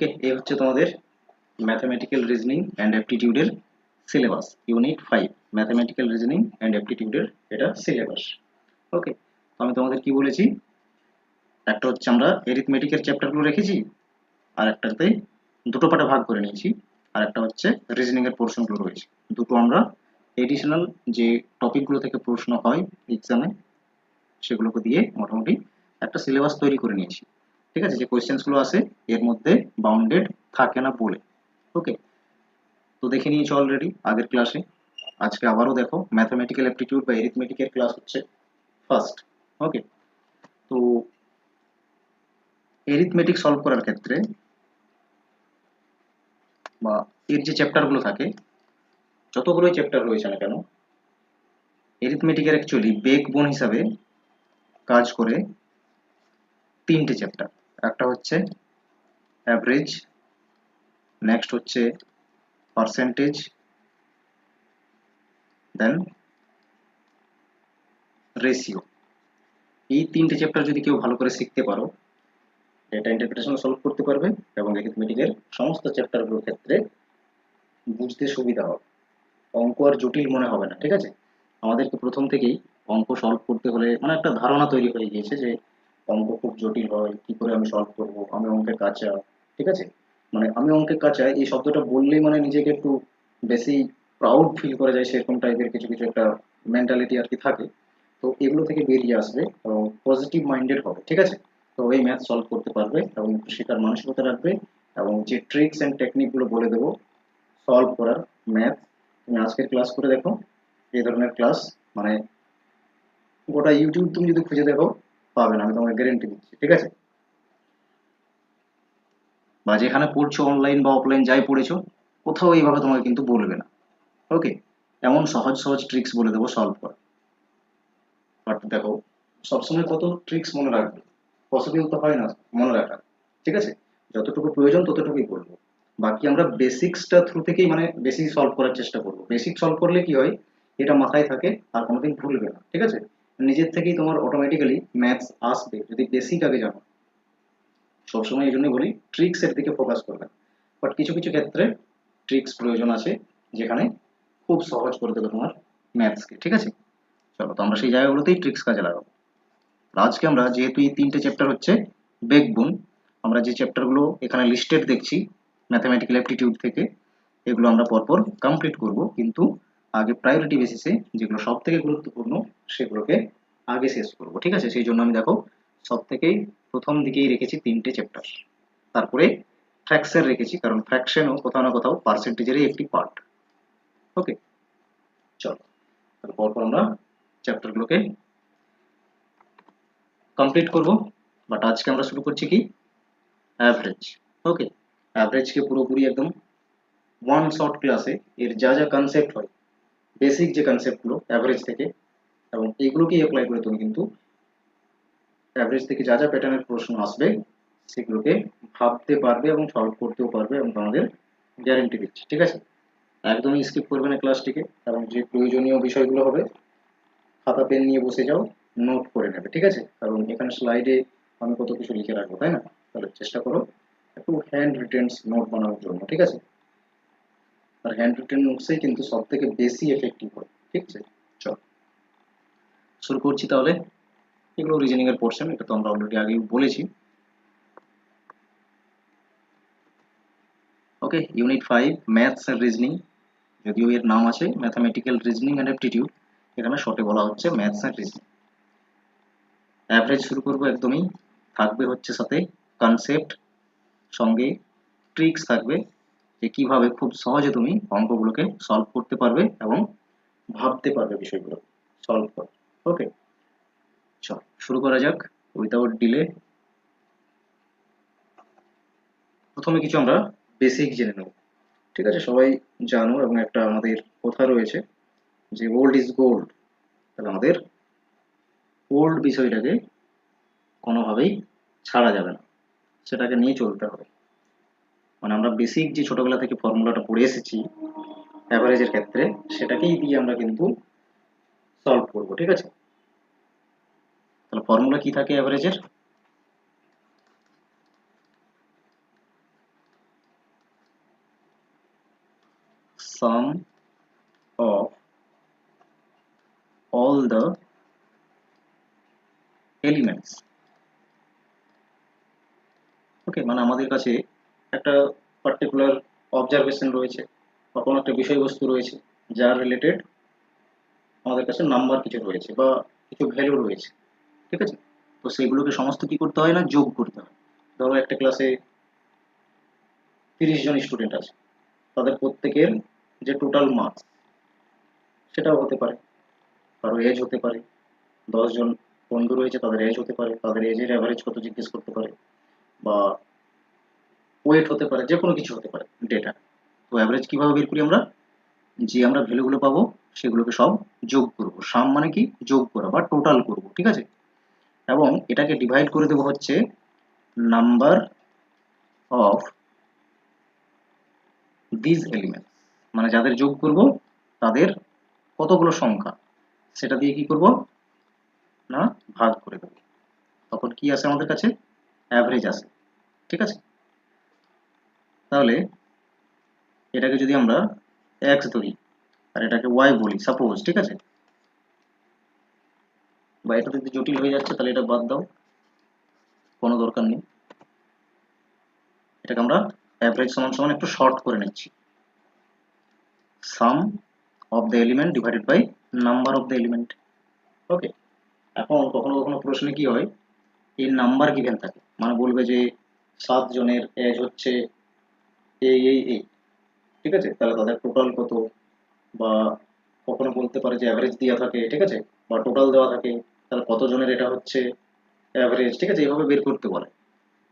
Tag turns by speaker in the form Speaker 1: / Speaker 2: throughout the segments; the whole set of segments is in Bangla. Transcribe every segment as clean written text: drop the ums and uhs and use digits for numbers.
Speaker 1: ওকে, এই হচ্ছে তোমাদের ম্যাথমেটিক্যাল রিজনিং অ্যান্ড অ্যাপটিটিউডের syllabus, unit 5 mathematical reasoning and অ্যাপটিটিউডের এটা সিলেবাস। ওকে, আমি তোমাদের কি বলেছি, একটা হচ্ছে আমরা এরিথমেটিকের চ্যাপ্টারগুলো রেখেছি, আর একটাতে দুটো পার্টে ভাগ করে নিয়েছি, আর একটা হচ্ছে রিজনিং এর পোর্শনগুলো রয়েছে। দুটো আমরা এডিশনাল যে টপিকগুলো থেকে প্রশ্ন হয় এক্সামে সেগুলোকে দিয়ে মোটামুটি একটা সিলেবাস তৈরি করে নিয়েছি। ঠিক আছে, যে কোয়েশ্চেন্সগুলো আসে এর মধ্যে বাউন্ডেড থাকে না বলে। ওকে, তো দেখে নিয়েছো অলরেডি আগের ক্লাসে। আজকে আবারও দেখো ম্যাথমেটিক্যাল অ্যাপটিটিউড বা এরিথমেটিকের ক্লাস হচ্ছে ফার্স্ট। ওকে, তো এরিথমেটিক সলভ করার ক্ষেত্রে বা এর যে চ্যাপ্টারগুলো থাকে, যতগুলোই চ্যাপ্টার রয়েছে না কেন, এরিথমেটিকের অ্যাকচুয়ালি বেকবোন হিসাবে কাজ করে তিনটে চ্যাপ্টার। একটা হচ্ছে অ্যাভারেজ, নেক্সট হচ্ছে পার্সেন্টেজ, দেন রেশিও। এই তিনটে চ্যাপ্টার যদি কেউ ভালো করে শিখতে পারো, ডেটা ইন্টারপ্রিটেশন সলভ করতে পারবে এবং অ্যারিথমেটিকের সমস্ত চ্যাপ্টারগুলোর ক্ষেত্রে বুঝতে সুবিধা হবে, অঙ্ক আর জটিল মনে হবে না। ঠিক আছে, আমাদেরকে প্রথম থেকেই অঙ্ক সলভ করতে হলে মানে একটা ধারণা তৈরি হয়ে গিয়েছে যে অঙ্ক খুব জটিল হয়, কি করে আমি সলভ করব, আমি অঙ্কের কাঁচা। ঠিক আছে, মানে আমি অঙ্কের কাঁচা এই শব্দটা বললেই মানে নিজেকে একটু বেশি প্রাউড ফিল করা যায়, সেরকম টাইপের কিছু কিছু একটা মেন্টালিটি আর কি থাকে। তো এগুলো থেকে বেরিয়ে আসবে এবং পজিটিভ মাইন্ডেড হবে। ঠিক আছে, তো এই ম্যাথ সলভ করতে পারবে এবং শেখার মানসিকতা রাখবে। এবং যে ট্রিক্স অ্যান্ড টেকনিকগুলো বলে দেবো সলভ করার ম্যাথ, তুমি আজকের ক্লাস করে দেখো, এই ধরনের ক্লাস মানে গোটা ইউটিউব তুমি যদি খুঁজে দেখো পাবে না, আমি তোমাকে গ্যারেন্টি দিচ্ছি। ঠিক আছে, বা যেখানে পড়ছো অনলাইন বা অফলাইন যাই পড়েছো, কোথাও এইভাবে তোমাকে কিন্তু বলবে না। ওকে, এমন সহজ সহজ ট্রিক্স বলে দেবো সলভ করা। বাট দেখো, সবসময় কত ট্রিক্স মনে রাখবে, পসিবল তো হয় না মনে রাখা। ঠিক আছে, যতটুকু প্রয়োজন ততটুকুই বলবো, বাকি আমরা বেসিক্সটা থ্রু থেকেই মানে বেসিক সলভ করার চেষ্টা করবো। বেসিক সলভ করলে কি হয়, এটা মাথায় থাকে আর কোনোদিন ভুলবে না। ঠিক আছে, নিজের থেকেই তোমার অটোমেটিক্যালি ম্যাথস আসবে যদি বেসিক আগে জানো। সবসময় এই জন্যই বলি ট্রিক্স এর দিকে ফোকাস করবে, বাট কিছু কিছু ক্ষেত্রে ট্রিক্স প্রয়োজন আছে যেখানে খুব সহজ করে দেবে তোমার ম্যাথসকে। ঠিক আছে, চলো তো আমরা সেই জায়গাগুলোতেই ট্রিক্স কাজে লাগাবো। আজকে আমরা যেহেতু এই তিনটে চ্যাপ্টার হচ্ছে বেকবোন, আমরা যে চ্যাপ্টারগুলো এখানে লিস্টেড দেখছি ম্যাথমেটিক্যাল অ্যাপটিটিউড থেকে, এগুলো আমরা পরপর কমপ্লিট করব, কিন্তু আগে প্রায়োরিটি বেসিসে যেগুলো সব থেকে গুরুত্বপূর্ণ সেগুলোকে আগে শেষ করব। ঠিক আছে, সেই জন্য আমি দেখো সব থেকেই প্রথম দিকেই রেখেছি তিনটে চ্যাপ্টার, তারপরে ফ্র্যাকশন রেখেছি, কারণ ফ্র্যাকশনও কোথাও না কোথাও পার্সেন্টেজেরই একটি পার্ট। ওকে, চলো তাহলে পরপর আমরা চ্যাপ্টারগুলোকে কমপ্লিট করব। বাট আজকে আমরা শুরু করছি কি, অ্যাভারেজ। ওকে, অ্যাভারেজকে পুরোপুরি একদম ওয়ান শর্ট ক্লাসে এর যা যা কনসেপ্ট হয়, বেসিক যে কনসেপ্টগুলো অ্যাভারেজ থেকে, এবং এইগুলোকেই অ্যাপ্লাই করে তুমি কিন্তু অ্যাভারেজ থেকে যা যা প্যাটার্নের প্রশ্ন আসবে সেগুলোকে ভাবতে পারবে এবং সলভ করতেও পারবে, এবং তোমাদের গ্যারেন্টি দিচ্ছি। ঠিক আছে, একদমই স্কিপ করবে না ক্লাসটিকে, এবং যে প্রয়োজনীয় বিষয়গুলো হবে খাতা পেন নিয়ে বসে যাও, নোট করে নেবে। ঠিক আছে, কারণ এখানে স্লাইডে আমি কত কিছু লিখে রাখবো, তাই না? তাহলে চেষ্টা করো একটু হ্যান্ড রিটেন নোট বানানোর জন্য। ঠিক আছে, আর হ্যান্ড রিটেন নোটসেই কিন্তু সব থেকে বেশি এফেক্টিভ হয়। ঠিক আছে, চল শুরু করছি তাহলে। এগুলো রিজনিং এর পোর্শন, এটা তো আমরা অলরেডি আগেই বলেছি। ওকে, ইউনিট 5 ম্যাথস এন্ড রিজনিং, যদিও এর নাম আছে ম্যাথমেটিক্যাল রিজনিং এন্ড অ্যাপটিটিউড, এখানে শর্টে বলা হচ্ছে ম্যাথস এন্ড রিজনিং। অ্যাভারেজ শুরু করবো একদমই, থাকবে হচ্ছে সাথে কনসেপ্ট, সঙ্গে ট্রিক্স থাকবে যে কিভাবে খুব সহজে তুমি অঙ্কগুলোকে সলভ করতে পারবে এবং ভাবতে পারবে বিষয়গুলো সলভ করে। ওকে, চল শুরু করা যাক উইদাউট ডিলে। প্রথমে কিছু আমরা বেসিক জেনে নেব। ঠিক আছে, সবাই জানো এবং একটা আমাদের কথা রয়েছে যে ওল্ড ইজ গোল্ড, তাহলে আমাদের ওল্ড বিষয়টাকে কোনোভাবেই ছাড়া যাবে না, সেটাকে নিয়ে চলতে হবে। মানে আমরা বেসিক যে ছোটবেলা থেকে ফর্মুলাটা পড়ে এসেছি অ্যাভারেজের ক্ষেত্রে, সেটাকেই দিয়ে আমরা কিন্তু সলভ করব। ঠিক আছে, তাহলে ফর্মুলা কি থাকে অ্যাভারেজের, sum of all the elements. ওকে, মানে আমাদের কাছে একটা পার্টিকুলার অবজারভেশন রয়েছে বা কোনো একটা বিষয়বস্তু রয়েছে যার রিলেটেড আমাদের কাছে নাম্বার কিছু রয়েছে বা কিছু ভ্যালু রয়েছে, ঠিক আছে। তো সেইগুলোকে সমস্ত কি করতে হয় না, যোগ করতে হয়। ধরো একটা ক্লাসে 30 জন স্টুডেন্ট আছে, তাদের প্রত্যেকের যে টোটাল মার্কস সেটাও হতে পারে, কারো এজ হতে পারে, 10 জন বন্ধু রয়েছে তাদের এজ হতে পারে, তাদের এজের অ্যাভারেজ কত জিজ্ঞেস করতে পারে, বা ওয়েট হতে পারে, যে কোনো কিছু হতে পারে ডেটা। তো অ্যাভারেজ কিভাবে বের করি আমরা, যে আমরা ভ্যালুগুলো পাবো সেগুলোকে সব যোগ করব। সাম মানে কি, যোগ করা বা টোটাল করব, ঠিক আছে। এবং এটাকে ডিভাইড করে দেবো হচ্ছে নাম্বার অফ দিস এলিমেন্টস, মানে যাদের যোগ করব তাদের কতগুলো সংখ্যা সেটা দিয়ে কি করব না, ভাগ করে দেবো। তখন কি আসে আমাদের কাছে, অ্যাভারেজ আসে, ঠিক আছে। তাহলে এটাকে যদি আমরা এক্স ধরি আর এটাকে ওয়াই বলি সাপোজ, ঠিক আছে, বা এটা যদি জটিল হয়ে যাচ্ছে তাহলে এটা বাদ দাও, কোনো দরকার নেই। এটাকে আমরা অ্যাভারেজ সমান সমান একটু শর্ট করে নিচ্ছি, sum of the element divided by number of the element. Okay, এখন কখনো কখনো প্রশ্নে কি হয়, এই নাম্বার গিভেন থাকে, মানে বলবে যে 7 জনের এজ হচ্ছে এই, ঠিক আছে, তাহলে তাদের টোটাল কত, বা কখনো বলতে পারে যে অ্যাভারেজ দেওয়া থাকে, ঠিক আছে, বা টোটাল দেওয়া থাকে, তাহলে কতজনের এটা হচ্ছে অ্যাভারেজ, ঠিক আছে, এইভাবে বের করতে বলে।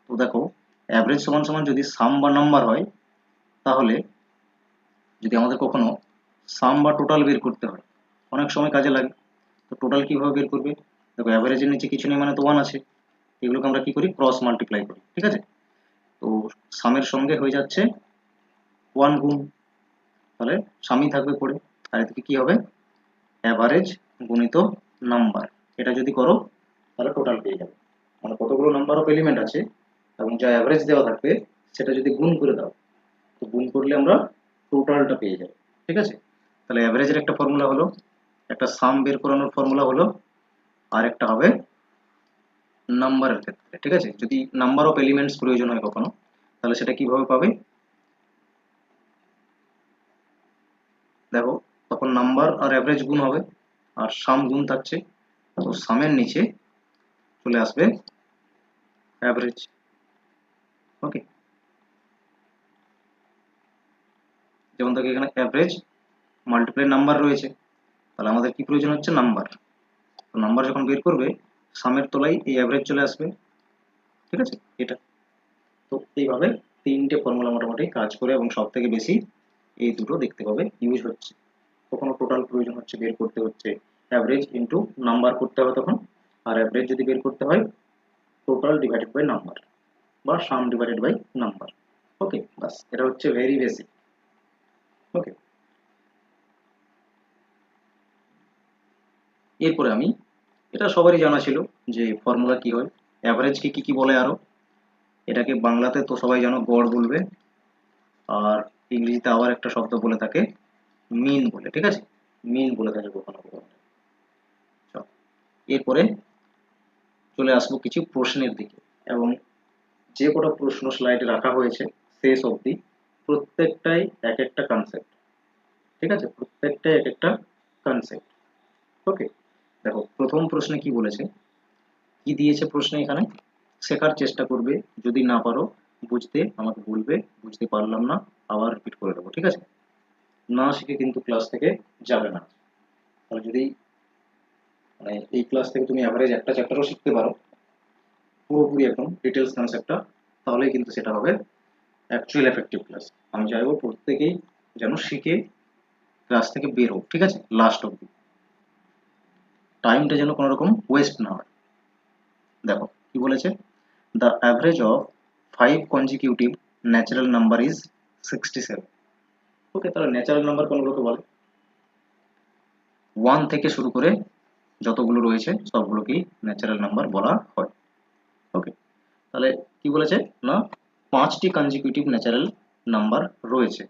Speaker 1: তো দেখো, অ্যাভারেজ সমান সমান যদি সাম বা নাম্বার হয়, তাহলে যদি আমাদের কখনো সাম বা টোটাল বের করতে হয় অনেক সময় কাজে লাগে। তো টোটাল কিভাবে বের করবে, দেখো অ্যাভারেজের নিচে কিছু নেই মানে তো 1 আছে, এগুলোকে আমরা কি করি, ক্রস মাল্টিপ্লাই করি, ঠিক আছে। তো সামের সঙ্গে হয়ে যাচ্ছে 1 গুণ, তাহলে সামই থাকবে পড়ে, আর এদিকে কি হবে, অ্যাভারেজ গুণিত নাম্বার, এটা যদি করো তাহলে টোটাল পেয়ে যাবে। মানে কতগুলো নাম্বার অফ এলিমেন্ট আছে এবং যা অ্যাভারেজ দেওয়া থাকবে সেটা যদি গুণ করে দাও, তো গুণ করলে আমরা টোটালটা পেয়ে যাই, ঠিক আছে। তাহলে অ্যাভারেজের একটা ফর্মুলা হলো, একটা সাম বের করানোর ফর্মুলা হলো, আর একটা হবে নাম্বারের ক্ষেত্রে, ঠিক আছে, যদি নাম্বার অফ এলিমেন্টস প্রয়োজন হয় কখনো, তাহলে সেটা কিভাবে পাবে, দেখো তখন নাম্বার আর অ্যাভারেজ গুণ হবে আর সাম গুণ থাকছে, তো সামের নিচে চলে আসবে অ্যাভারেজ। ওকে, যেমন দেখো এখানে অ্যাভারেজ মাল্টিপ্লাই নাম্বার রয়েছে, তাহলে আমাদের কি প্রয়োজন হচ্ছে, নাম্বার। তো নাম্বার যখন বের করবে সামের তলায় এই অ্যাভারেজ চলে আসবে, ঠিক আছে, এটা। তো এইভাবে তিনটে ফর্মুলা মোটামুটি কাজ করে এবং সব থেকে বেশি এই দুটো দেখতে পাবে ইউজ হচ্ছে। কখনো টোটাল প্রয়োজন হচ্ছে বের করতে হচ্ছে অ্যাভারেজ ইন্টু নাম্বার করতে হবে তখন, আর অ্যাভারেজ যদি বের করতে হয় টোটাল ডিভাইডেড বাই নাম্বার বা সাম ডিভাইডেড বাই নাম্বার। ওকে, বাস এটা হচ্ছে ভেরি বেসিক। ওকে, এরপরে আমি, এটা সবারই জানা ছিল যে ফর্মুলা কি হয়, অ্যাভারেজকে কি কি বলে আরো, এটাকে বাংলাতে তো সবাই জানো গড় বলবে, আর ইংরেজিতে আবার একটা শব্দ বলে থাকে মিন বলে, ঠিক আছে, মিন বলে থাকে কখনো কখনো। চলো, এরপরে চলে আসবো কিছু প্রশ্নের দিকে, এবং যে কটা প্রশ্ন স্লাইডে রাখা হয়েছে শেষ অবধি প্রত্যেকটাই এক একটা কনসেপ্ট, ঠিক আছে, প্রত্যেকটাই এক একটা কনসেপ্ট। ওকে, দেখো প্রথম প্রশ্নে কি বলেছে, কি দিয়েছে প্রশ্নে, এখানে শেখার চেষ্টা করবে, যদি না পারো বুঝতে আমাকে বলবে, বুঝতে পারলাম না আবার রিপিট করে দেবো, ঠিক আছে, না শিখে কিন্তু ক্লাস থেকে যাবে না। তাহলে যদি মানে এই ক্লাস থেকে তুমি অ্যাভারেজ একটা চ্যাপ্টারও শিখতে পারো পুরোপুরি একদম ডিটেলস কনসেপ্টটা, তাহলে কিন্তু সেটা হবে অ্যাকচুয়াল এফেক্টিভ ক্লাস। আমি চাইবো প্রত্যেকেই যেন শিখে ক্লাস থেকে বের হোক, ঠিক আছে, লাস্ট অব্দি, টাইমটা যেন কোনো রকম ওয়েস্ট না হয়। দেখো কি বলেছে, the average of 5 consecutive natural number is 67। ওকে, তাহলে ন্যাচারাল নাম্বার কোনগুলোকে বলে, 1 থেকে শুরু করে যতগুলো রয়েছে সবগুলোকেই ন্যাচারাল নাম্বার বলা হয়। ওকে, তাহলে কি বলেছে না, 5টি কনজিকিউটিভ ন্যাচারাল নাম্বার রয়েছে,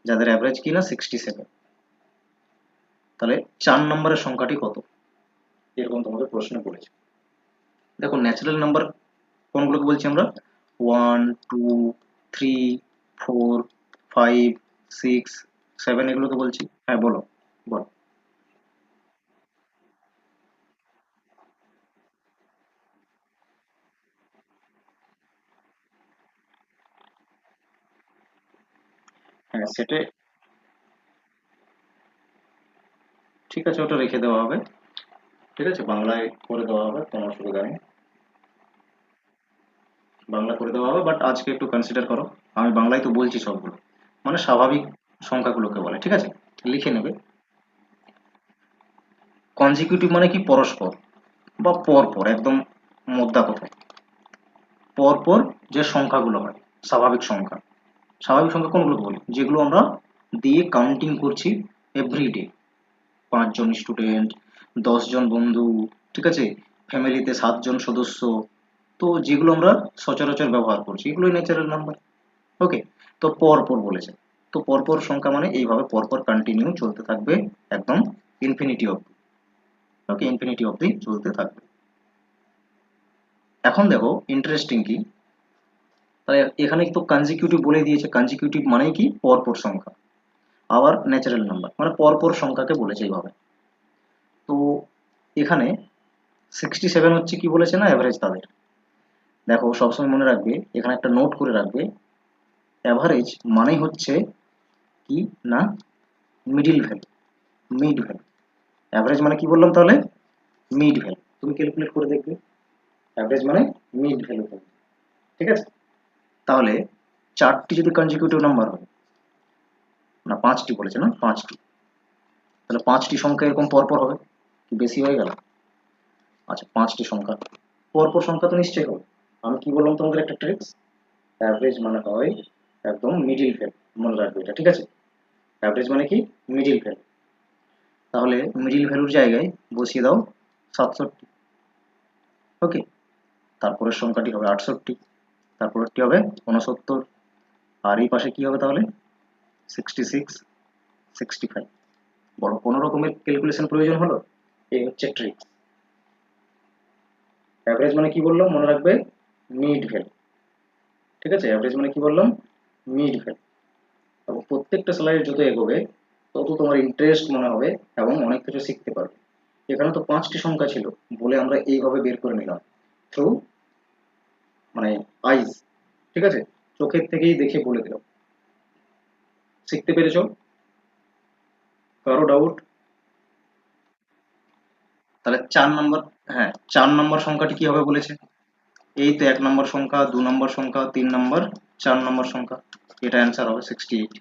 Speaker 1: যাদের অ্যাভারেজ কি না 67। তাহলে 4 নম্বরের সংখ্যাটি কত, এরকম তোমাদের প্রশ্ন পড়েছে। দেখো ন্যাচারাল নাম্বার কোনগুলোকে বলছি আমরা, 1 2 3 4 5 6 7 এগুলোকে বলছি। হ্যাঁ বলো, বলো। হ্যাঁ সেটা ঠিক আছে, ওটা রেখে দেওয়া হবে। ঠিক আছে, বাংলায় করে দেওয়া হবে, কোনো অসুবিধা নেই। বাংলা করে দেওয়া হবে, বাট আজকে একটু কনসিডার করো, আমি বাংলায় তো বলছি সবগুলো, মানে স্বাভাবিক সংখ্যাগুলোকে বলে, ঠিক আছে। লিখে নেবে। কনজিকিউটিভ মানে কি, পরস্পর বা পর পর, একদম মোদ্দা কথা, পর পর যে সংখ্যাগুলো হয়, স্বাভাবিক সংখ্যা। স্বাভাবিক সংখ্যা কোনগুলোকে বলি, যেগুলো আমরা দিয়ে কাউন্টিং করছি এভরিডে। 5 জন স্টুডেন্ট, 10 জন বন্ধু, ঠিক আছে, ফ্যামিলিতে 7 জন সদস্য, তো যেগুলো আমরা সচরাচর ব্যবহার করছি এগুলোই ন্যাচারাল নাম্বার। ওকে। তো পরপর বলেছে, তো পরপর সংখ্যা মানে এইভাবে পরপর কন্টিনিউ চলতে থাকবে, একদম ইনফিনিটি অবধি। ওকে, ইনফিনিটি অবধি চলতে থাকবে। এখন দেখো ইন্টারেস্টিং কি, তাহলে এখানে তো কনজিকিউটিভ বলে দিয়েছে, কনজিকিউটিভ মানেই কি, পরপর সংখ্যা। আবার ন্যাচারাল নাম্বার মানে পরপর সংখ্যাকে বলেছে এইভাবে। তো এখানে 67 হচ্ছে কি বলেছে না, অ্যাভারেজ তাদের। দেখো সবসময় মনে রাখবে, এখানে একটা নোট করে রাখবে, অ্যাভারেজ মানে হচ্ছে কি না, middle value, mid value. Average মানে কি বললাম তাহলে, মিড ভ্যালু। তুমি ক্যালকুলেট করে দেখবে, অ্যাভারেজ মানে মিড ভ্যালু, ঠিক আছে। তাহলে 4টি যদি কনজিকিউটিভ নাম্বার হয়, না 5টি বলেছে না, 5টি, তাহলে 5টি সংখ্যা এরকম পরপর হবে, কি বেশি হয়ে গেল? আচ্ছা 5টি সংখ্যা পরপর সংখ্যা তো নিশ্চয়ই হবে। আমি কি বললাম তোমাদের একটা ট্রিক্স, অ্যাভারেজ মানে হয় একদম মিডিল ভ্যালু, মনে রাখবে এটা, ঠিক আছে। অ্যাভারেজ মানে কি, মিডিল ভ্যালু। তাহলে মিডিল ভ্যালুর জায়গায় বসিয়ে দাও 67। ওকে। তারপরের সংখ্যাটি হবে 68, তারপরেরটি হবে 69, আর এই পাশে কি হবে তাহলে, 66, 65। বড় কোনো রকমের ক্যালকুলেশন প্রয়োজন হলো? এই হচ্ছে ট্রিক্স। অ্যাভারেজ মানে কি বললাম মনে রাখবে, মিড ভ্যালু, ঠিক আছে। অ্যাভারেজ মানে কি বললাম, মিড ভ্যালু। এবং প্রত্যেকটা স্লাইড যত এগোবে তত তোমার ইন্টারেস্ট মনে হবে এবং অনেক কিছু শিখতে পারবে। এখানে তো 5টি সংখ্যা ছিল বলে আমরা এইভাবে বের করে নিলাম, থ্রু মানে আইজ, ঠিক আছে, চোখের থেকেই দেখে বলে দিলাম। শিখতে পেরেছো? কারো ডাউট? তাহলে 4 নম্বর, হ্যাঁ 4 নম্বর সংখ্যাটি কি হবে বলেছে, এই তো 1 নম্বর সংখ্যা, 2 নম্বর সংখ্যা, 3 নম্বর, 4 নম্বর সংখ্যা, এটা অ্যান্সার হবে 68।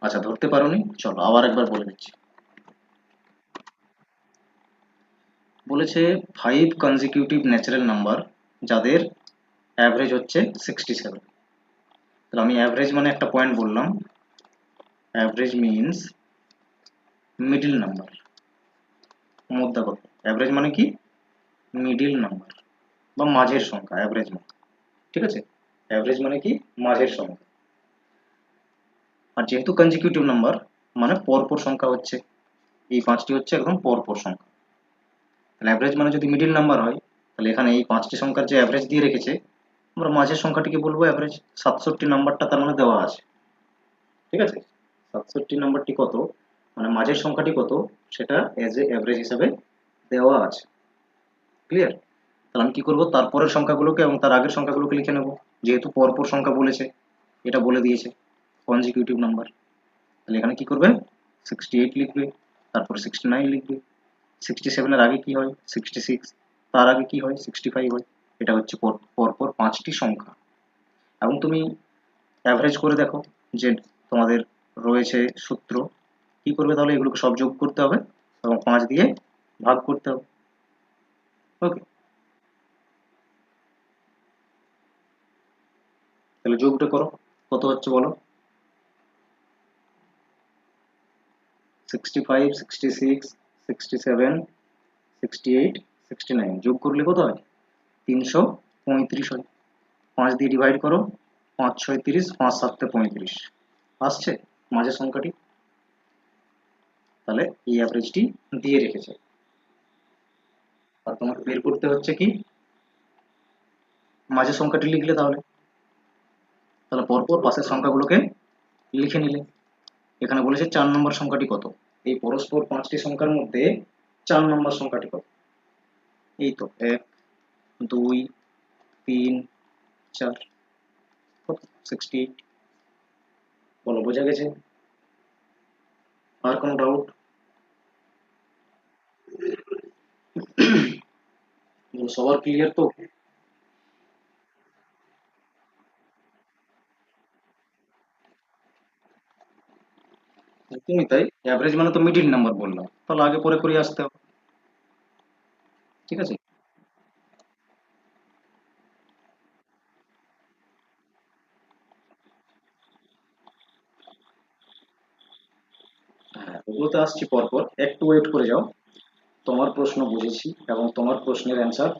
Speaker 1: আচ্ছা ধরতে পারোনি, চলো আবার একবার বলে দিচ্ছি। বলেছে 5 কনজিকিউটিভ ন্যাচারাল নাম্বার যাদের অ্যাভারেজ হচ্ছে 67। তাহলে আমি অ্যাভারেজ মানে একটা পয়েন্ট বললাম, average means middle number, Madhya কথা। অ্যাভারেজ মানে কি, মিডিল নাম্বার বা মাঝের সংখ্যা, অ্যাভারেজ মানে, ঠিক আছে। অ্যাভারেজ মানে কি, মাঝের সংখ্যা। আর যেহেতু কনজিকিউটিভ নাম্বার মানে পরপর সংখ্যা হচ্ছে, এই 5টি হচ্ছে একদম পরপর সংখ্যা। তাহলে অ্যাভারেজ মানে যদি মিডিল নাম্বার হয়, তাহলে এখানে এই 5টি সংখ্যার যে অ্যাভারেজ দিয়ে রেখেছে, আমরা মাঝের সংখ্যাটিকে বলবো অ্যাভারেজ। 67 নাম্বারটা তার মানে দেওয়া আছে, ঠিক আছে। 67 নাম্বারটি কত, মানে মাঝের সংখ্যাটি কত, সেটা এজ এ অ্যাভারেজ হিসাবে দেওয়া আছে। ক্লিয়ার? তাহলে আমি কি করব, তারপরের সংখ্যাগুলোকে এবং তার আগের সংখ্যাগুলোকে লিখে নেব, যেহেতু পরপর সংখ্যা বলেছে, এটা বলে দিয়েছে কনজিকিউটিভ নাম্বার। তাহলে এখানে কি করবে, 68 লিখবে, তারপর 69 লিখবে, 67 এর আগে কি হয় 66, তার আগে কি হয় 65 হয়। এটা হচ্ছে পরপর 5টি সংখ্যা। এবং তুমি অ্যাভারেজ করে দেখো, যে তোমাদের রয়েছে সূত্র, কি করবে তাহলে, এগুলোকে সব যোগ করতে হবে এবং 5 দিয়ে ভাগ করতে হবে। ওকে, তাহলে যোগটা করো, কত হচ্ছে বলো, 65, 66, 67, 68, 69 যোগ করলে কত হয়, 335 হয়। 5 দিয়ে ডিভাইড করো, 5 6 30, 5 7 35 আসছে মাঝের সংখ্যাটি। তাহলে এই অ্যাভারেজটি দিয়ে রেখেছে, আর তোমাকে বের করতে হচ্ছে কি মাঝের সংখ্যাটি লিখলে, তাহলে তাহলে পরপর পাশের সংখ্যাগুলোকে লিখে নিলে। এখানে বলেছে 4 নম্বর সংখ্যাটি কত, এই পরস্পর 5টি সংখ্যার মধ্যে 4 নম্বর সংখ্যাটি কত। এই তো 1 2 3 4, কত 68। বলো বোঝা গেছে? আর কোনো ডাউট? সবার ক্লিয়ার তো? একদমই তাই, অ্যাভারেজ মানে তো মিডিল নাম্বার বললাম, তাহলে আগে পরে করে আসতে হবে। ঠিক আছে। হ্যাঁ, ওগুলোতে আসছি পরপর, একটু ওয়েট করে যাও। তোমার প্রশ্ন বুঝেছি এবং তোমার প্রশ্নের অ্যান্সার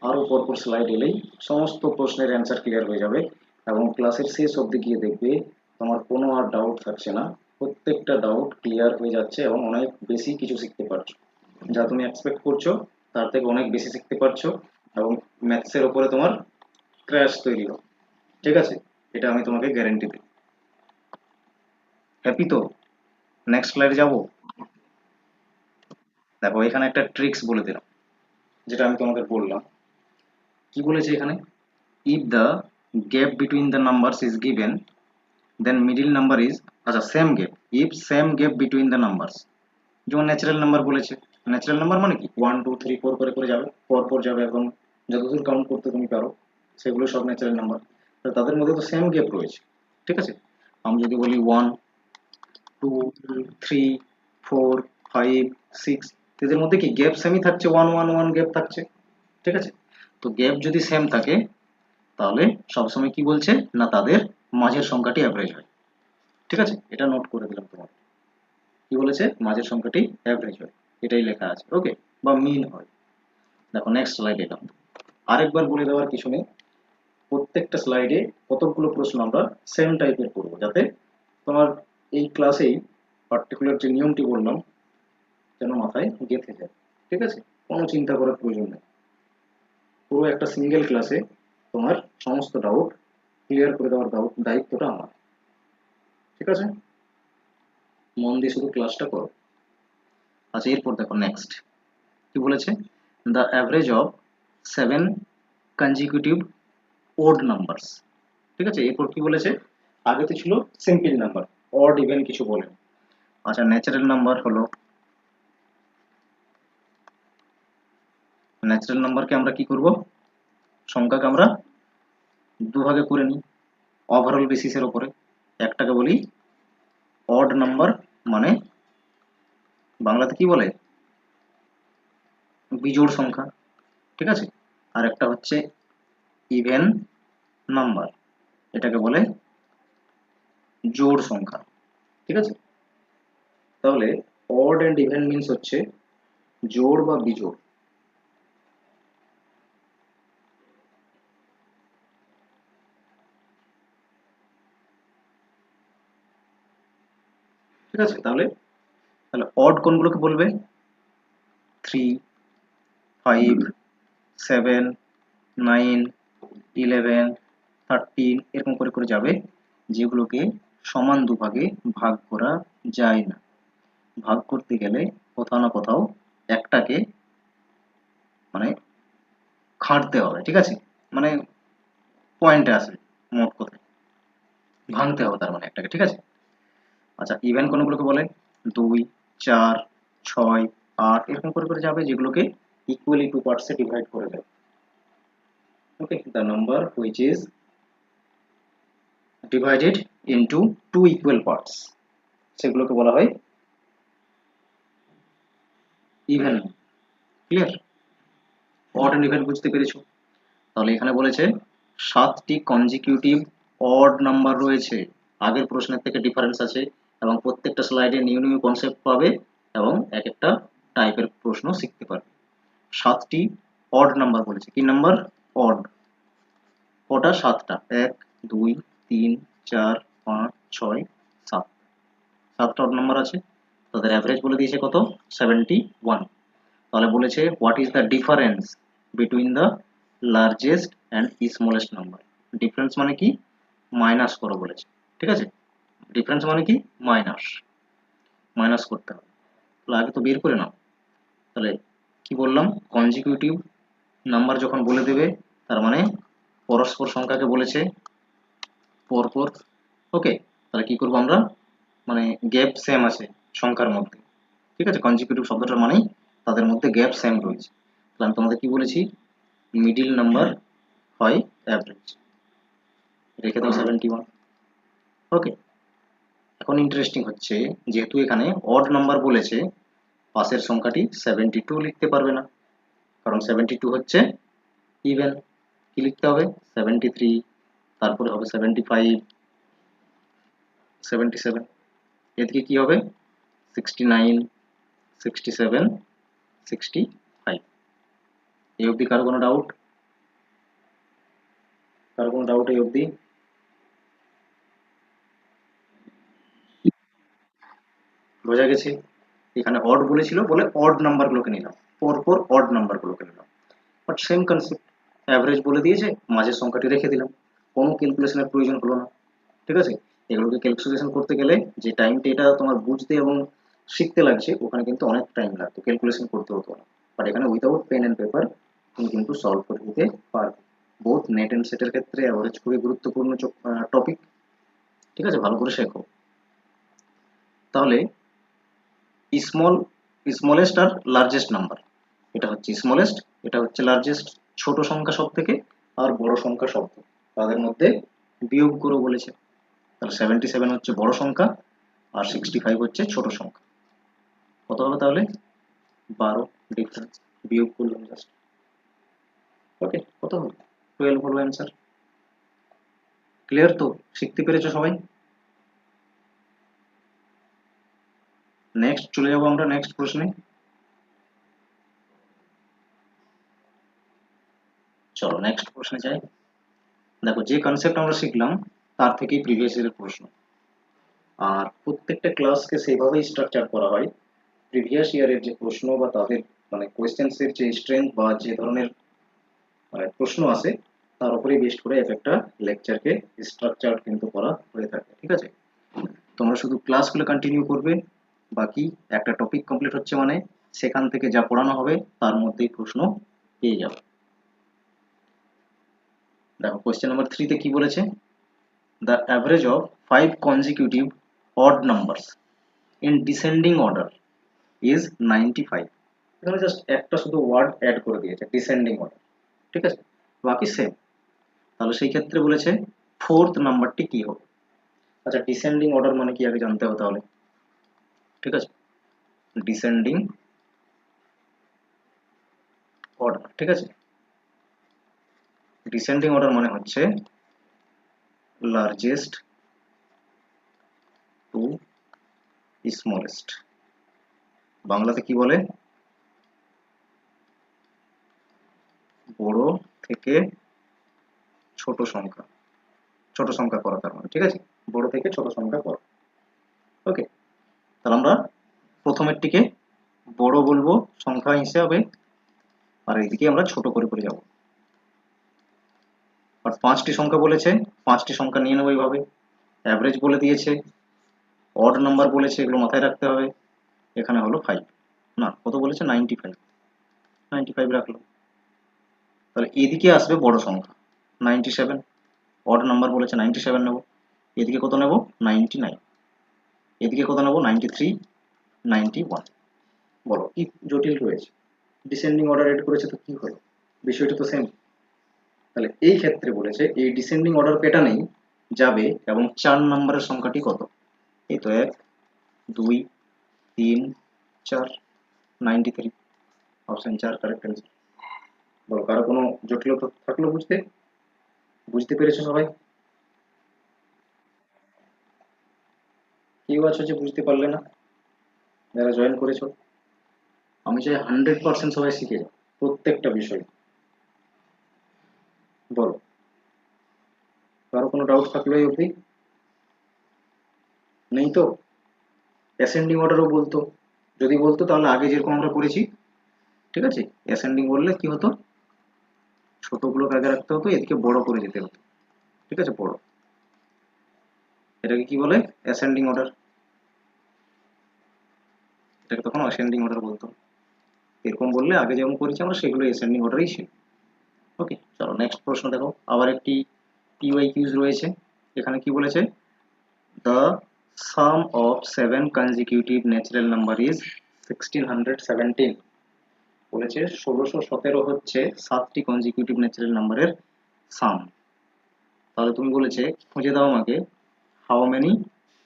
Speaker 1: আরও পরপর স্লাইড এলেই সমস্ত প্রশ্নের অ্যান্সার ক্লিয়ার হয়ে যাবে, এবং ক্লাসের শেষ অবধি গিয়ে দেখবে তোমার কোনো আর ডাউট থাকছে না, প্রত্যেকটা ডাউট ক্লিয়ার হয়ে যাচ্ছে এবং অনেক বেশি কিছু শিখতে পারছো। যা তুমি এক্সপেক্ট করছো তার থেকে অনেক বেশি শিখতে পারছো, এবং ম্যাথসের ওপরে তোমার ক্র্যাশ তৈরি হবে। ঠিক আছে, এটা আমি তোমাকে গ্যারেন্টি দিই। হ্যাপি তো? নেক্সট স্লাইডে যাবো। দেখো এখানে একটা ট্রিক্স বলে দিলাম, যেটা আমি তোমাদের বললাম। কি বলেছে এখানে? if the gap between the numbers is given, then middle number is, আচ্ছা same gap, if same gap between the numbers, যেমন ন্যাচারাল নাম্বার বলেছে। ন্যাচারাল নাম্বার মানে কি 1 2 3 4 করে করে যাবে, পর পর যাবে, এবং যতদূর কাউন্ট করতে তুমি পারো সেগুলো সব ন্যাচারাল নাম্বার। তো তাদের মধ্যে তো সেম গ্যাপ রয়েছে। ঠিক আছে, আমি যদি বলি 1 2 3 4 5 6, এদের মধ্যে কি গ্যাপ সেমই থাকছে, 1 1 1 গ্যাপ থাকছে। ঠিক আছে, তো গ্যাপ যদি সেম থাকে তাহলে সবসময় কি বলছে না তাদের মাঝের সংখ্যাটি অ্যাভারেজ হয়। ঠিক আছে, এটা নোট করে দিলাম তোমার। কি বলেছে? মাঝের সংখ্যাটি অ্যাভারেজ হয়, এটাই লেখা আছে। ওকে, বা মিন হয়। দেখো নেক্সট স্লাইড এলাম। আরেকবার বলে দেওয়ার কিছু নেই, প্রত্যেকটা স্লাইডে কতগুলো প্রশ্ন আমরা সেম টাইপের করব, যাতে তোমার এই ক্লাসেই পার্টিকুলার যে নিয়মটি বললাম যেন মাথায় গেঁথে যায়। ঠিক আছে, কোনো চিন্তা করার প্রয়োজন নেই, পুরো একটা সিঙ্গেল ক্লাসে তোমার সমস্ত ডাউট ক্লিয়ার করে দেওয়ার দায়িত্বটা আমার। ঠিক আছে, মন দিয়ে শুধু ক্লাসটা করো। আচ্ছা, এরপর দেখো নেক্সট কি বলেছে, the average of 7 consecutive odd numbers. ঠিক আছে, এরপর কি বলেছে, আগে তো ছিল সিম্পল নাম্বার, অড ইভেন কিছু বলে। আচ্ছা, ন্যাচারাল নাম্বার হলো, ন্যাচারাল নাম্বারকে আমরা কি করব, সংখ্যাকে আমরা দুভাগে করে নিই ওভারঅল বেসিসের উপরে। একটাকে বলি অড নাম্বার, মানে বাংলাতে কি বলে, বিজোড় সংখ্যা। ঠিক আছে, আর একটা হচ্ছে ইভেন নাম্বার, এটাকে বলে জোড় সংখ্যা। ঠিক আছে, তাহলে অড এন্ড ইভেন মিন্স হচ্ছে জোড় বা বিজোড়। ঠিক আছে, তাহলে তাহলে অড কোনগুলোকে বলবে, 3 5 7 9 11 13 এরকম করে করে যাবে, যেগুলোকে সমান দুভাগে ভাগ করা যায় না। ভাগ করতে গেলে কোথাও না কোথাও একটাকে মানে খাটতে হবে। ঠিক আছে, মানে পয়েন্টে আসে, মোট কথায় ভাঙতে হবে তার মানে একটাকে। ঠিক আছে, আচ্ছা ইভেন কোনগুলোকে বলে, 2 4 6 8 এরকম করে করে যাবে, যেগুলোকে ইকুয়ালি টু পার্টসে ডিভাইড করে দেয়। ওকে, the number which is divided into two equal parts, সেগুলোকে বলা হয় even. Clear? Odd and even বুঝতে পেরেছো? তাহলে এখানে বলেছে 7টি কনজিকিউটিভ অড নাম্বার রয়েছে, আগের প্রশ্নের থেকে ডিফারেন্স আছে, এবং প্রত্যেকটা স্লাইডে নিউ নিউ কনসেপ্ট পাবে এবং এক একটা টাইপের প্রশ্ন শিখতে পারবে। 7টি অড নাম্বার বলেছে, কি নাম্বার? অড। কটা? 7টা, 1 2 3 4 5 6 7, 7টা অড নাম্বার আছে, তাদের অ্যাভারেজ বলে দিয়েছে কত 71। তাহলে বলেছে what is the difference between the largest and smallest number. Difference মানে কি, মাইনাস করো বলেছে, ঠিক আছে। ডিফারেন্স মানে কি, মাইনাস, মাইনাস করতে হবে। তাহলে আগে তো বের করে নাও। তাহলে কি বললাম, কনজিকিউটিভ নাম্বার যখন বলে দেবে তার মানে পরস্পর সংখ্যাকে বলেছে পরপর। ওকে, তাহলে কি করবো আমরা, মানে গ্যাপ সেম আছে সংখ্যার মধ্যে, ঠিক আছে। কনজিকিউটিভ শব্দটার মানেই তাদের মধ্যে গ্যাপ সেম রয়েছে। তাহলে আমি তোমাদের কি বলেছি, মিডিল নাম্বার হয় অ্যাভারেজ, রেখে দাও 71। ওকে, এখন ইন্টারেস্টিং হচ্ছে যেহেতু এখানে অড নাম্বার বলেছে, পাশের সংখ্যাটি 72 লিখতে পারবে না, কারণ 72 হচ্ছে ইভেন। কি লিখতে হবে, 73, তারপরে হবে 75, 77, এদিকে কি হবে 69, 67, 65। এই অবধি কারো কোনো ডাউট, কারো কোনো ডাউট এই অবধি? বোঝা গেছে। এখানে অড বলেছিল বলে অড নাম্বারগুলোকে নিলাম, পরপর অড নাম্বারগুলোকে নিলাম, বাট সেম কনসেপ্ট, অ্যাভারেজ বলে দিয়েছে, মাঝের সংখ্যাটি রেখে দিলাম, কোনো ক্যালকুলেশনের প্রয়োজন হলো না, ঠিক আছে। এগুলোকে ক্যালকুলেশন করতে গেলে যে টাইমটা এটা তোমার বুঝতে এবং শিখতে লাগছে, ওখানে কিন্তু অনেক টাইম লাগতো, ক্যালকুলেশন করতে হতো না। বাট এখানে উইদাউট পেন অ্যান্ড পেপার তুমি কিন্তু সলভ করে দিতে পারবে। বোথ নেট অ্যান্ড সেটের ক্ষেত্রে অ্যাভারেজ খুবই গুরুত্বপূর্ণ টপিক, ঠিক আছে, ভালো করে শেখো। তাহলে স্মল, স্মলেস্ট আর লার্জেস্ট নাম্বার, এটা হচ্ছে স্মলেস্ট, এটা হচ্ছে লার্জেস্ট। ছোট সংখ্যা সব থেকে আর বড় সংখ্যা সব থেকে, তাদের মধ্যে বিয়োগ করো বলেছে। তাহলে 77 হচ্ছে বড় সংখ্যা আর 65 হচ্ছে ছোট সংখ্যা। কত হবে তাহলে, 12 ডিফারেন্স, বিয়োগ করলাম জাস্ট। ওকে, কত হবে, 12 হলো অ্যান্সার। ক্লিয়ার তো, শিখতে পেরেছো সবাই? নেক্সট চলে যাবো আমরা নেক্সট প্রশ্নে। চলো নেক্সট প্রশ্নে যাই। দেখো যে কনসেপ্ট আমরা শিখলাম তার থেকেই প্রিভিয়াস ইয়ারের প্রশ্ন, আর প্রত্যেকটা ক্লাসকে সেইভাবেই স্ট্রাকচার করা হয়। প্রিভিয়াস ইয়ারের যে প্রশ্ন বা তাদের মানে কোয়েশ্চেন্সের যে স্ট্রেংথ বা যে ধরনের মানে প্রশ্ন আছে, তার উপরেই বেস্ট করে এক একটা লেকচারকে স্ট্রাকচার কিন্তু করা হয়ে থাকে, ঠিক আছে। তোমরা শুধু ক্লাসগুলো কন্টিনিউ করবে, বাকি একটা টপিক কমপ্লিট হচ্ছে মানে সেখান থেকে যা পড়ানো হবে তার মধ্যেই প্রশ্ন পেয়ে যাবে। দেখো কোয়েশ্চেন নাম্বার 3 তে কি বলেছে, the average of 5 consecutive odd numbers in descending order is 95। এখানে জাস্ট একটা শুধু ওয়ার্ড অ্যাড করে দিয়েছে, ডিসেন্ডিং অর্ডার, ঠিক আছে, বাকি সেম। তাহলে সেই ক্ষেত্রে বলেছে ফোর্থ নাম্বারটি কি হবে। আচ্ছা, ডিসেন্ডিং অর্ডার মানে কি আগে জানতে হবে তাহলে, ঠিক আছে। ডিসেন্ডিং অর্ডার, ঠিক আছে। ডিসেন্ডিং অর্ডার মানে হচ্ছে লার্জেস্ট টু স্মলেস্ট। বাংলাতে কি বলে, বড় থেকে ছোট সংখ্যা, ছোট সংখ্যা করা তার মানে, ঠিক আছে, বড় থেকে ছোট সংখ্যা করা। ওকে, তাহলে আমরা প্রথমেরটিকে বড় বলবো সংখ্যা হিসাবে, আর এইদিকে আমরা ছোট করে করে যাব। আর 5টি সংখ্যা বলেছে, 5টি সংখ্যা নিয়ে নেবো এইভাবে। অ্যাভারেজ বলে দিয়েছে, অড নাম্বার বলেছে, এগুলো মাথায় রাখতে হবে। এখানে হলো 5, না কত বলেছে 95, 95 রাখলো। তাহলে এদিকে আসবে বড় সংখ্যা 97, অড নাম্বার বলেছে 97 নেব। এদিকে কত নেব 99, এদিকে কত নেব 93, 91। বলো কি জটিল রয়েছে, ডিসেন্ডিং অর্ডার এড করেছে তো কি হলো, বিষয়টা তো সেম। তাহলে এই ক্ষেত্রে বলেছে এই ডিসেন্ডিং অর্ডার প্যাটার্নেই যাবে, এবং 4 নম্বরের সংখ্যাটি কত, এই তো 1 2 3 4, 93, অপশন 4 কারেক্ট অ্যান্সার। বলো কারো কোনো জটিলতা থাকলো বুঝতে, বুঝতে পেরেছো সবাই? কেউ আছো যে বুঝতে পারলে না, যারা জয়েন করেছো? আমি চাই 100% সবাই শিখে যাও প্রত্যেকটা বিষয়। বলো কারো কোনো ডাউট থাকলো এই অবধি? নেই তো? অ্যাসেন্ডিং অর্ডারও বলতো, যদি বলতো তাহলে আগে যেরকম আমরা করেছি, ঠিক আছে, অ্যাসেন্ডিং বললে কি হতো, ছোটগুলোকে আগে রাখতে হতো, এদিকে বড় করে যেতে হতো, ঠিক আছে, বড়, এটাকে কি বলে, অ্যাসেন্ডিং অর্ডার, এটাকে তখন অ্যাসেন্ডিং অর্ডার বলতো। এরকম বললে আগে যেমন করেছি আমরা সেগুলো অ্যাসেন্ডিং অর্ডারই ছিল। ওকে, চলো নেক্সট প্রশ্ন দেখো, আবার একটি পিওয়াই কিউজ রয়েছে। এখানে কি বলেছে, the some of 7 consecutive natural number is 1617। বলেছে 1617 হচ্ছে 7টি কনজিকিউটিভ ন্যাচারাল নাম্বারের সাম। তাহলে তুমি বলেছে খুঁজে দাও আমাকে how many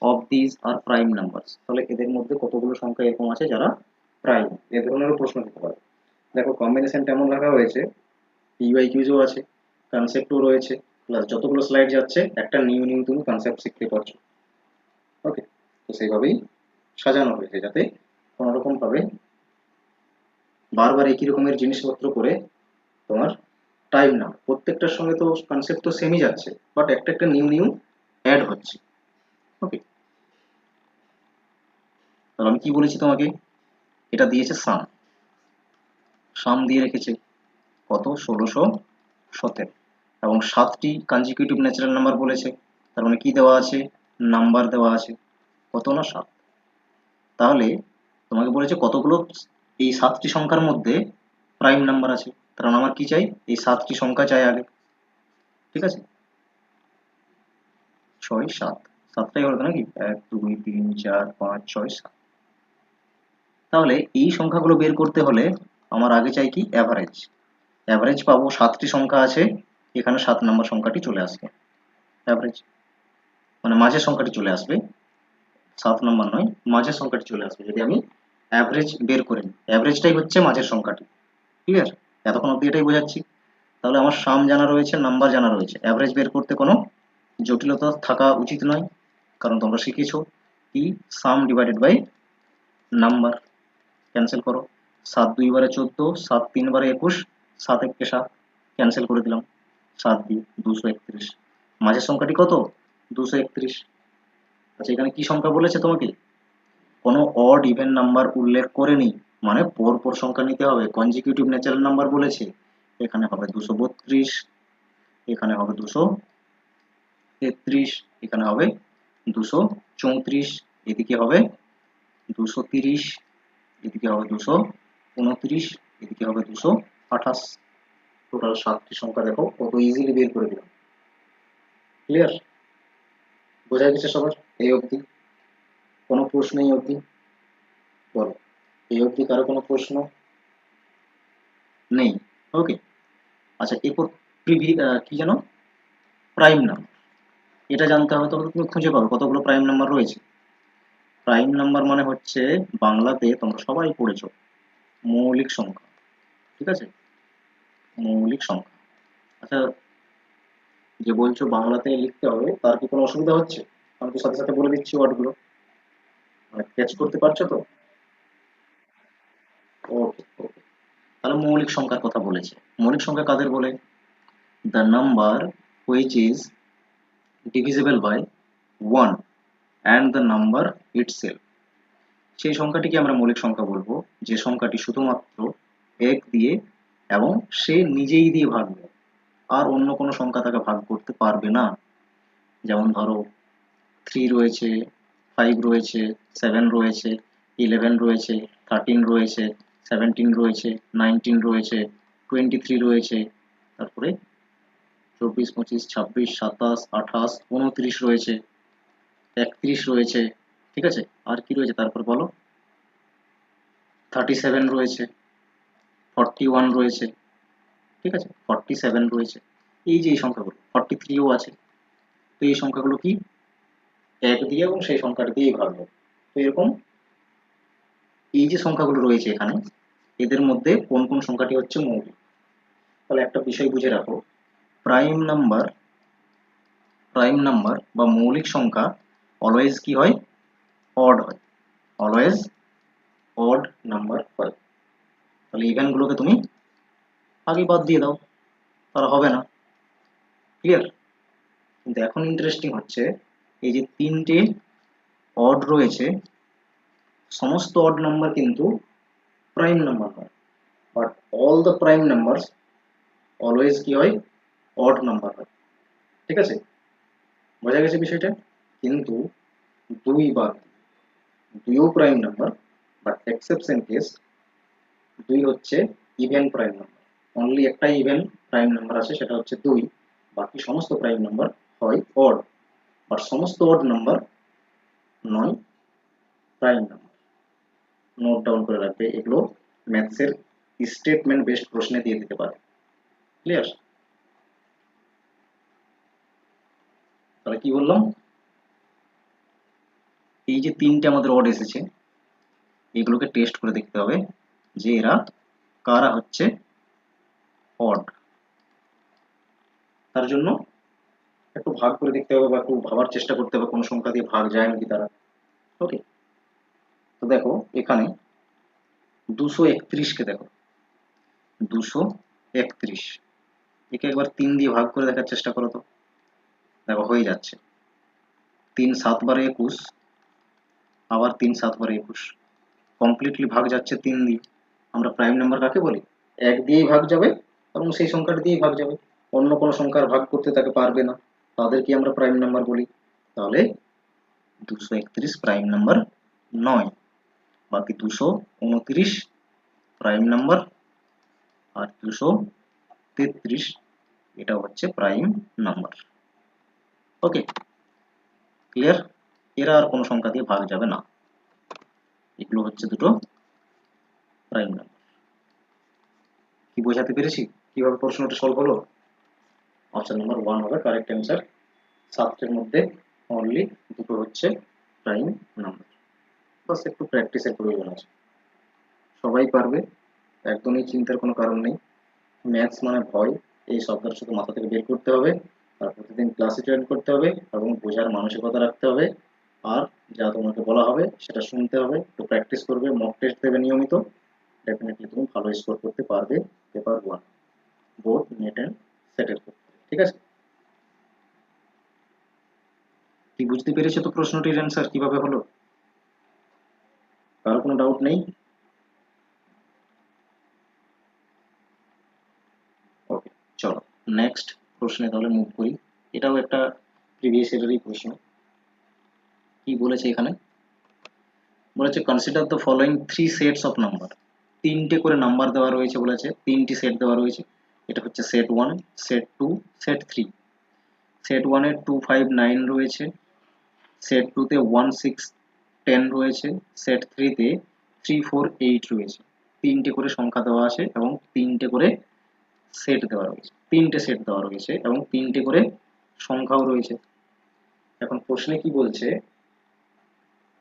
Speaker 1: of this are prime numbers, তাহলে এদের মধ্যে কতগুলো সংখ্যা এরকম আছে যারা প্রাইম, এ ধরনেরও প্রশ্ন দিতে পারে। দেখো কম্বিনেশন কেমন রাখা হয়েছে, পিওয়াই কিউজও আছে, কনসেপ্টও রয়েছে, প্লাস যতগুলো স্লাইড যাচ্ছে একটা নিউ নিউ তুমি কনসেপ্ট শিখতে পারছো। ওকে, তো সেইভাবেই সাজানো হয়েছে যাতে কোনোরকম ভাবে বারবার একই রকমের জিনিসপত্র করে তোমার টাইম না, প্রত্যেকটার সঙ্গে তো কনসেপ্ট তো সেমই যাচ্ছে, বাট একটা একটা নিউ নিউ অ্যাড হচ্ছে। ওকে, তাহলে আমি কি বলেছি তোমাকে, এটা দিয়েছে সাম, সাম দিয়ে রেখেছে কত, 1617, এবং 7টি কনজিকিউটিভ ন্যাচারাল নাম্বার বলেছে, তার মানে কি দেওয়া আছে, নাম্বার দেওয়া আছে, কত না 7। তাহলে তোমাকে বলেছে কতগুলো এই 7টি সংখ্যার মধ্যে প্রাইম নাম্বার আছে, কারণ আমার কি চাই, এই 7টি সংখ্যা চাই আগে, ঠিক আছে, 6 7, 7টাই হলো তো নাকি, 1 2 3 4 5 6 7। তাহলে এই সংখ্যাগুলো বের করতে হলে আমার আগে চাই কি, অ্যাভারেজ, অ্যাভারেজ পাবো, 7টি সংখ্যা আছে, এখানে 7 নম্বর সংখ্যাটি চলে আসবে, অ্যাভারেজ মানে মাঝের সংখ্যাটি চলে আসবে, 7 নম্বর নয়, মাঝের সংখ্যাটি চলে আসবে যদি আমি অ্যাভারেজ বের করি, অ্যাভারেজটাই হচ্ছে মাঝের সংখ্যাটি, ক্লিয়ার, এতক্ষণ অব্দি এটাই বোঝাচ্ছি। তাহলে আমার সাম জানা রয়েছে, নাম্বার জানা রয়েছে, অ্যাভারেজ বের করতে কোনো জটিলতা থাকা উচিত নয়, কারণ তোমরা শিখেছো কি, সাম ডিভাইডেড বাই নাম্বার, ক্যান্সেল করো, 7 2 বারে 14, 7 3 বারে 21, 7 1 7, ক্যান্সেল করে দিলাম, 7 দিয়ে 231, মাঝের সংখ্যাটি কত, 231। আচ্ছা এখানে কি সংখ্যা বলেছে তোমাকে, কোনো অড ইভেন নাম্বার উল্লেখ করেনি, মানে পরপর সংখ্যা নিতে হবে, কনজিকিউটিভ ন্যাচারাল নাম্বার বলেছে, এখানে হবে 232, এখানে হবে 233, এখানে হবে 234, এদিকে হবে 230, এদিকে হবে 229, এদিকে হবে 228, টোটাল 7টি সংখ্যা দেখো কত ইজিলি বের করে দিলাম। ক্লিয়ার, বোঝা গেছে সবার এই অবধি? কোনো প্রশ্ন এই অবধি, বলো, এই অবধি কারো কোনো প্রশ্ন নেই? ওকে, আচ্ছা এরপর কি জানো, প্রাইম নাম্বার, এটা জানতে হবে, তবে তুমি খুঁজে পাবে কতগুলো প্রাইম নাম্বার রয়েছে। প্রাইম নাম্বার মানে হচ্ছে, বাংলাতে তোমরা সবাই পড়েছো, মৌলিক সংখ্যা, ঠিক আছে, মৌলিক সংখ্যা। আচ্ছা যে বলছো বাংলাতে লিখতে হবে, তার কি কোনো অসুবিধা হচ্ছে? আমি তো সাথে সাথে বলে দিচ্ছি ওয়ার্ডগুলো, মানে ক্যাচ করতে পারছো তো? ওকে ওকে, তাহলে মৌলিক সংখ্যার কথা বলেছে, মৌলিক সংখ্যা কাদের বলে, the number which is divisible by 1 and the number itself, সেই সংখ্যাটিকে আমরা মৌলিক সংখ্যা বলবো যে সংখ্যাটি শুধুমাত্র 1 দিয়ে এবং সে নিজেই দিয়ে ভাগবে, আর অন্য কোনো সংখ্যা তাকে ভাগ করতে পারবে না। যেমন ধরো 3 রয়েছে, 5 রয়েছে, 7 রয়েছে, 11 রয়েছে, 13 রয়েছে, 17 রয়েছে, 19 রয়েছে, 23 রয়েছে, তারপরে 24 25 26 27 28 29 রয়েছে, 31 রয়েছে, ঠিক আছে, আর কি রয়েছে তারপর বলো, 37 রয়েছে, 41 রয়েছে, ঠিক আছে, 47 রয়েছে, এই যে এই সংখ্যাগুলো, 43ও আছে। তো এই সংখ্যাগুলো কি, 1 দিয়ে এবং সেই সংখ্যাটা দিয়েই ভাগবো। তো এরকম এই যে সংখ্যাগুলো রয়েছে এখানে, এদের মধ্যে কোন কোন সংখ্যাটি হচ্ছে মৌলিক। তাহলে একটা বিষয় বুঝে রাখো, প্রাইম নাম্বার, প্রাইম নাম্বার বা মৌলিক সংখ্যা অলওয়েজ কি হয়, অড হয়, অলওয়েজ অড নাম্বার হয়। তাহলে ইভেন গুলোকে তুমি আগে বাদ দিয়ে দাও, তারা হবে না, ক্লিয়ার। কিন্তু এখন ইন্টারেস্টিং হচ্ছে এই যে তিনটে অড রয়েছে, সমস্ত অড নাম্বার কিন্তু প্রাইম নাম্বার হয়, but all the prime numbers always কি হয়, অড নাম্বার হয়। ঠিক আছে, বোঝা গেছে বিষয়টা? কিন্তু দুই বাদ, দুইও prime number, but exception case দুই হচ্ছে ইভেন প্রাইম নাম্বার। অনলি একটাই ইভেন প্রাইম নাম্বার আছে, সেটা হচ্ছে দুই। বাকি সমস্ত প্রাইম নাম্বার হয় অড, বাট সমস্ত অড নাম্বার নয় প্রাইম নাম্বার। নোট ডাউন করে রাখবে, এগুলো ম্যাথসের স্টেটমেন্ট বেসড প্রশ্নে দিয়ে দিতে পারে। ক্লিয়ার? তাহলে কি বললাম, এই যে তিনটে আমাদের অড এসেছে, এগুলোকে টেস্ট করে দেখতে হবে যে এরা কারা হচ্ছে অড। তার জন্য একটু ভাগ করে দেখতে হবে বা একটু ভাবার চেষ্টা করতে হবে কোন সংখ্যা দিয়ে ভাগ যায় নাকি তারা। ওকে, তো দেখো এখানে 231 কে দেখো, 231, একে একবার 3 দিয়ে ভাগ করে দেখার চেষ্টা করো তো। দেখো হয়ে যাচ্ছে, 3 7 বার 21, আবার 3 7 বার 21, কমপ্লিটলি ভাগ যাচ্ছে 3 দিয়ে। আমরা প্রাইম নাম্বার কাকে বলি, এক দিয়েই ভাগ যাবে এবং সেই সংখ্যাটা দিয়েই ভাগ যাবে, অন্য কোনো সংখ্যার ভাগ করতে তাকে পারবে না, তাদেরকে আমরা প্রাইম নাম্বার বলি। তাহলে 231 প্রাইম নাম্বার নয়, বাকি 229 প্রাইম নাম্বার, আর 233 এটা হচ্ছে প্রাইম নাম্বার। ওকে, ক্লিয়ার? এরা আর কোনো সংখ্যা দিয়ে ভাগ যাবে না, এগুলো হচ্ছে দুটো প্রাইম নাম্বার। কি বোঝাতে পেরেছি কিভাবে প্রশ্নটা সলভ হলো? অপশন নাম্বার 1 হবে কারেক্ট অ্যান্সার। 7টের মধ্যে অনলি দুটো হচ্ছে প্রাইম নাম্বার। বাস একটু প্র্যাকটিসের প্রয়োজন আছে, সবাই পারবে, একদমই চিন্তার কোনো কারণ নেই। ম্যাথস মানে ভয়, এই শব্দটা শুধু মাথা থেকে বের করতে হবে, আর প্রতিদিন ক্লাসে জয়েন করতে হবে এবং বোঝার মানসিকতা রাখতে হবে। আর যা তোমাকে বলা হবে সেটা শুনতে হবে, একটু প্র্যাকটিস করবে, মক টেস্ট দেবে নিয়মিত, ডেফিনেটলি তুমি ভালো স্কোর করতে পারবে পেপার 1 বোর্ড নেট অ্যান্ড সেটের ক্ষেত্রে। ঠিক আছে, কি বুঝতে পেরেছো তো প্রশ্নটির অ্যান্সার কিভাবে হলো? কারো কোনো ডাউট নেই? ওকে, চলো নেক্সট প্রশ্নে তাহলে মুভ করি। এটাও একটা প্রিভিয়াস ইয়ারেরই প্রশ্ন। কি বলেছে এখানে, বলেছে consider the following 3 sets of number. তিনটে করে নাম্বার দেওয়া রয়েছে, বলেছে তিনটি সেট দেওয়া রয়েছে। এটা হচ্ছে সেট 1, সেট 2, সেট 3। সেট 1 এ 2 5 9 রয়েছে, সেট 2 তে 1 6 10 রয়েছে, সেট 3 তে 3 4 8 রয়েছে। তিনটে করে সংখ্যা দেওয়া আছে এবং তিনটে করে সেট দেওয়া রয়েছে, তিনটে সেট দেওয়া রয়েছে এবং তিনটে করে সংখ্যাও রয়েছে। এখন প্রশ্নে কি বলছে,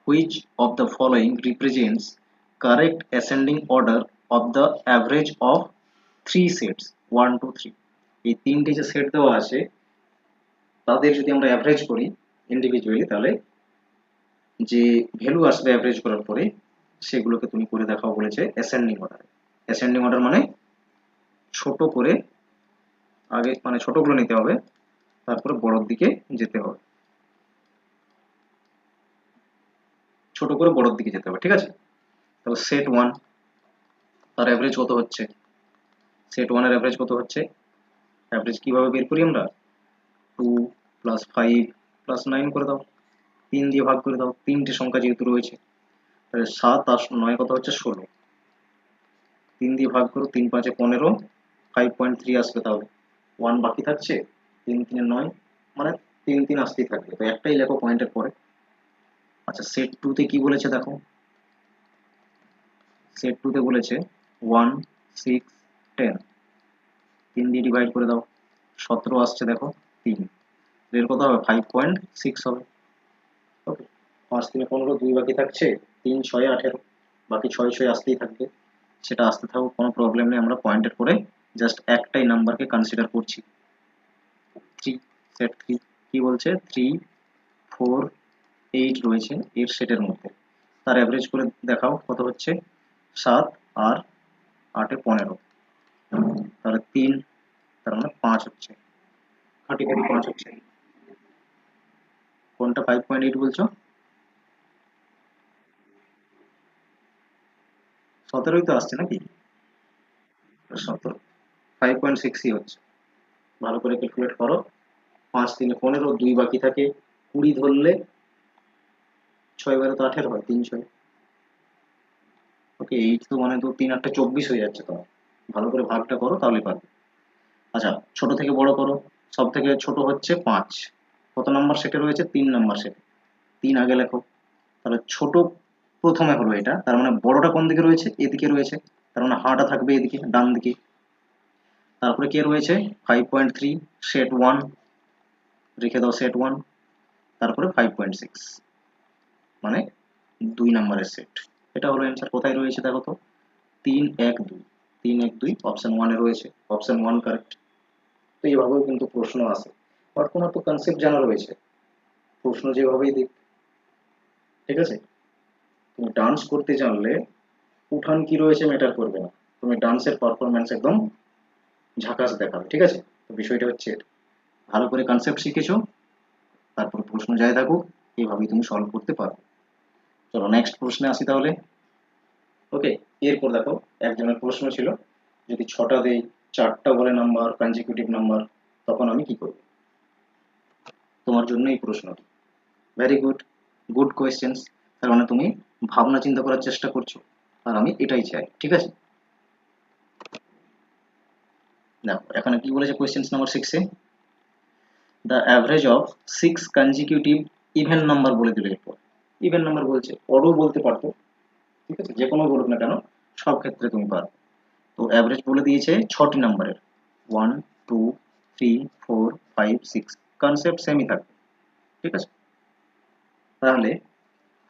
Speaker 1: which of the following represents correct ascending order of the average of 3 sets 1 2 3। এই তিনটে যে সেট দেওয়া আছে তাদের যদি আমরা অ্যাভারেজ করি ইন্ডিভিজুয়ালি, তাহলে যে ভ্যালু আসবে অ্যাভারেজ করার পরে সেগুলোকে তুমি করে দেখাও বলেছে অ্যাসেন্ডিং অর্ডারে। অ্যাসেন্ডিং অর্ডার মানে ছোট করে আগে, মানে ছোটগুলো নিতে হবে তারপরে বড়র দিকে যেতে হবে, ছোট করে বড়র দিকে যেতে হবে। ঠিক আছে, তাহলে সেট 1 তার অ্যাভারেজ কত হচ্ছে, সেট 1 এর অ্যাভারেজ কত হচ্ছে, অ্যাভারেজ কিভাবে বের করি আমরা, 2 + 5 + 9 করে দাও, 3 দিয়ে ভাগ করে দাও, তিনটে সংখ্যা যেহেতু রয়েছে। তাহলে 7 আর 9 কত হচ্ছে 16, 3 দিয়ে ভাগ করো, 3 5 15, 5.3 আসবে। তাহলে 1 বাকি থাকছে, 3 3 9, মানে 3 3 আসতেই থাকবে, তো একটাই লেখো পয়েন্টের পরে। আচ্ছা সেট 2 তে কি বলেছে দেখো, সেট 2 তে বলেছে 1 6 10, 3 দিয়ে ডিভাইড করে দাও, 17 আসছে দেখো 3, এর কত হবে 5.6 হবে। ওকে, 5 3 15, 2 বাকি থাকছে, 3 6 18, বাকি 6 6 আসতেই থাকবে, সেটা আসতে থাকুক, কোনো প্রবলেম নেই। আমরা পয়েন্টের পরে জাস্ট একটাই নাম্বারকে কনসিডার করছি, 3, সেট 3 কি বলছে 3 4 8 রয়েছে এর সেটের মধ্যে, তার অ্যাভারেজ করে দেখাও কত হচ্ছে, 7 আর 8 15, তাহলে 3, তার মানে 5 হচ্ছে, খাটি খাটি 5 হচ্ছে। কোনটা 5.8 বলছো? 17ই তো আসছে নাকি? 17, 5.6ই হচ্ছে। ভালো করে ক্যালকুলেট করো। 5 3 15, 2 বাকি থাকে, 20 ধরলে 6 12 তো 18 হয়, 3 6। ওকে, 8 তো মানে তো 3 8 24 হয়ে যাচ্ছে তোমার। ভালো করে ভাগটা করো তাহলে পারবে। আচ্ছা, ছোট থেকে বড় করো। সব থেকে ছোট হচ্ছে 5। কত নাম্বার সেটে রয়েছে? 3 নাম্বার সেটে। 3 আগে লেখো। তাহলে ছোট প্রথমে হলো এটা, তার মানে বড়টা কোন দিকে রয়েছে? এদিকে রয়েছে, তার মানে হাটা থাকবে এদিকে ডান দিকে। তারপরে কে রয়েছে? 5.3 সেট 1, রেখে দাও সেট 1। তারপরে 5.6 মানে 2 নাম্বারের সেট। এটা হলো অ্যান্সার। কোথায় রয়েছে দেখো তো? 3 1 2, 3 1 2 অপশন 1 এ রয়েছে। Option 1 correct. তো এইভাবেও কিন্তু প্রশ্ন আসে, বাট তোমার তো কনসেপ্ট জানা রয়েছে, প্রশ্ন যেভাবেই দিক, ঠিক আছে। তুমি ডান্স করতে জানলে উঠান কি রয়েছে ম্যাটার করবে না, তুমি ডান্সের পারফরমেন্স একদম ঝাকাস দেখাবে, ঠিক আছে। তো বিষয়টা হচ্ছে এটা। ভালো করে কনসেপ্ট শিখেছো, তারপর প্রশ্ন যাই থাকুক এইভাবেই তুমি সলভ করতে পারো। চলো নেক্সট প্রশ্নে আসি তাহলে। ওকে, এরপর দেখো, একজনের প্রশ্ন ছিল, যদি 6টা দেই, 4টা বলে নাম্বার, কনজিকিউটিভ নাম্বার, তখন আমি কি করব? তোমার জন্য এই প্রশ্নটি। Very good, good questions. তার মানে তুমি ভাবনা চিন্তা করার চেষ্টা করছো, আর আমি এটাই চাই, ঠিক আছে। দেখো এখানে কি বলেছে question number 6 A, the average of 6 consecutive even number বলে দিল। এরপর ইভেন নাম্বার বলছে, অডও বলতে পারতো, ঠিক আছে, যে কোনো বলুক না কেন, সব ক্ষেত্রে তুমি পারো। তো অ্যাভারেজ বলে দিয়েছে 6টি নাম্বারের, 1 2 3 4 5 6, কনসেপ্ট সেমই থাকবে, ঠিক আছে। তাহলে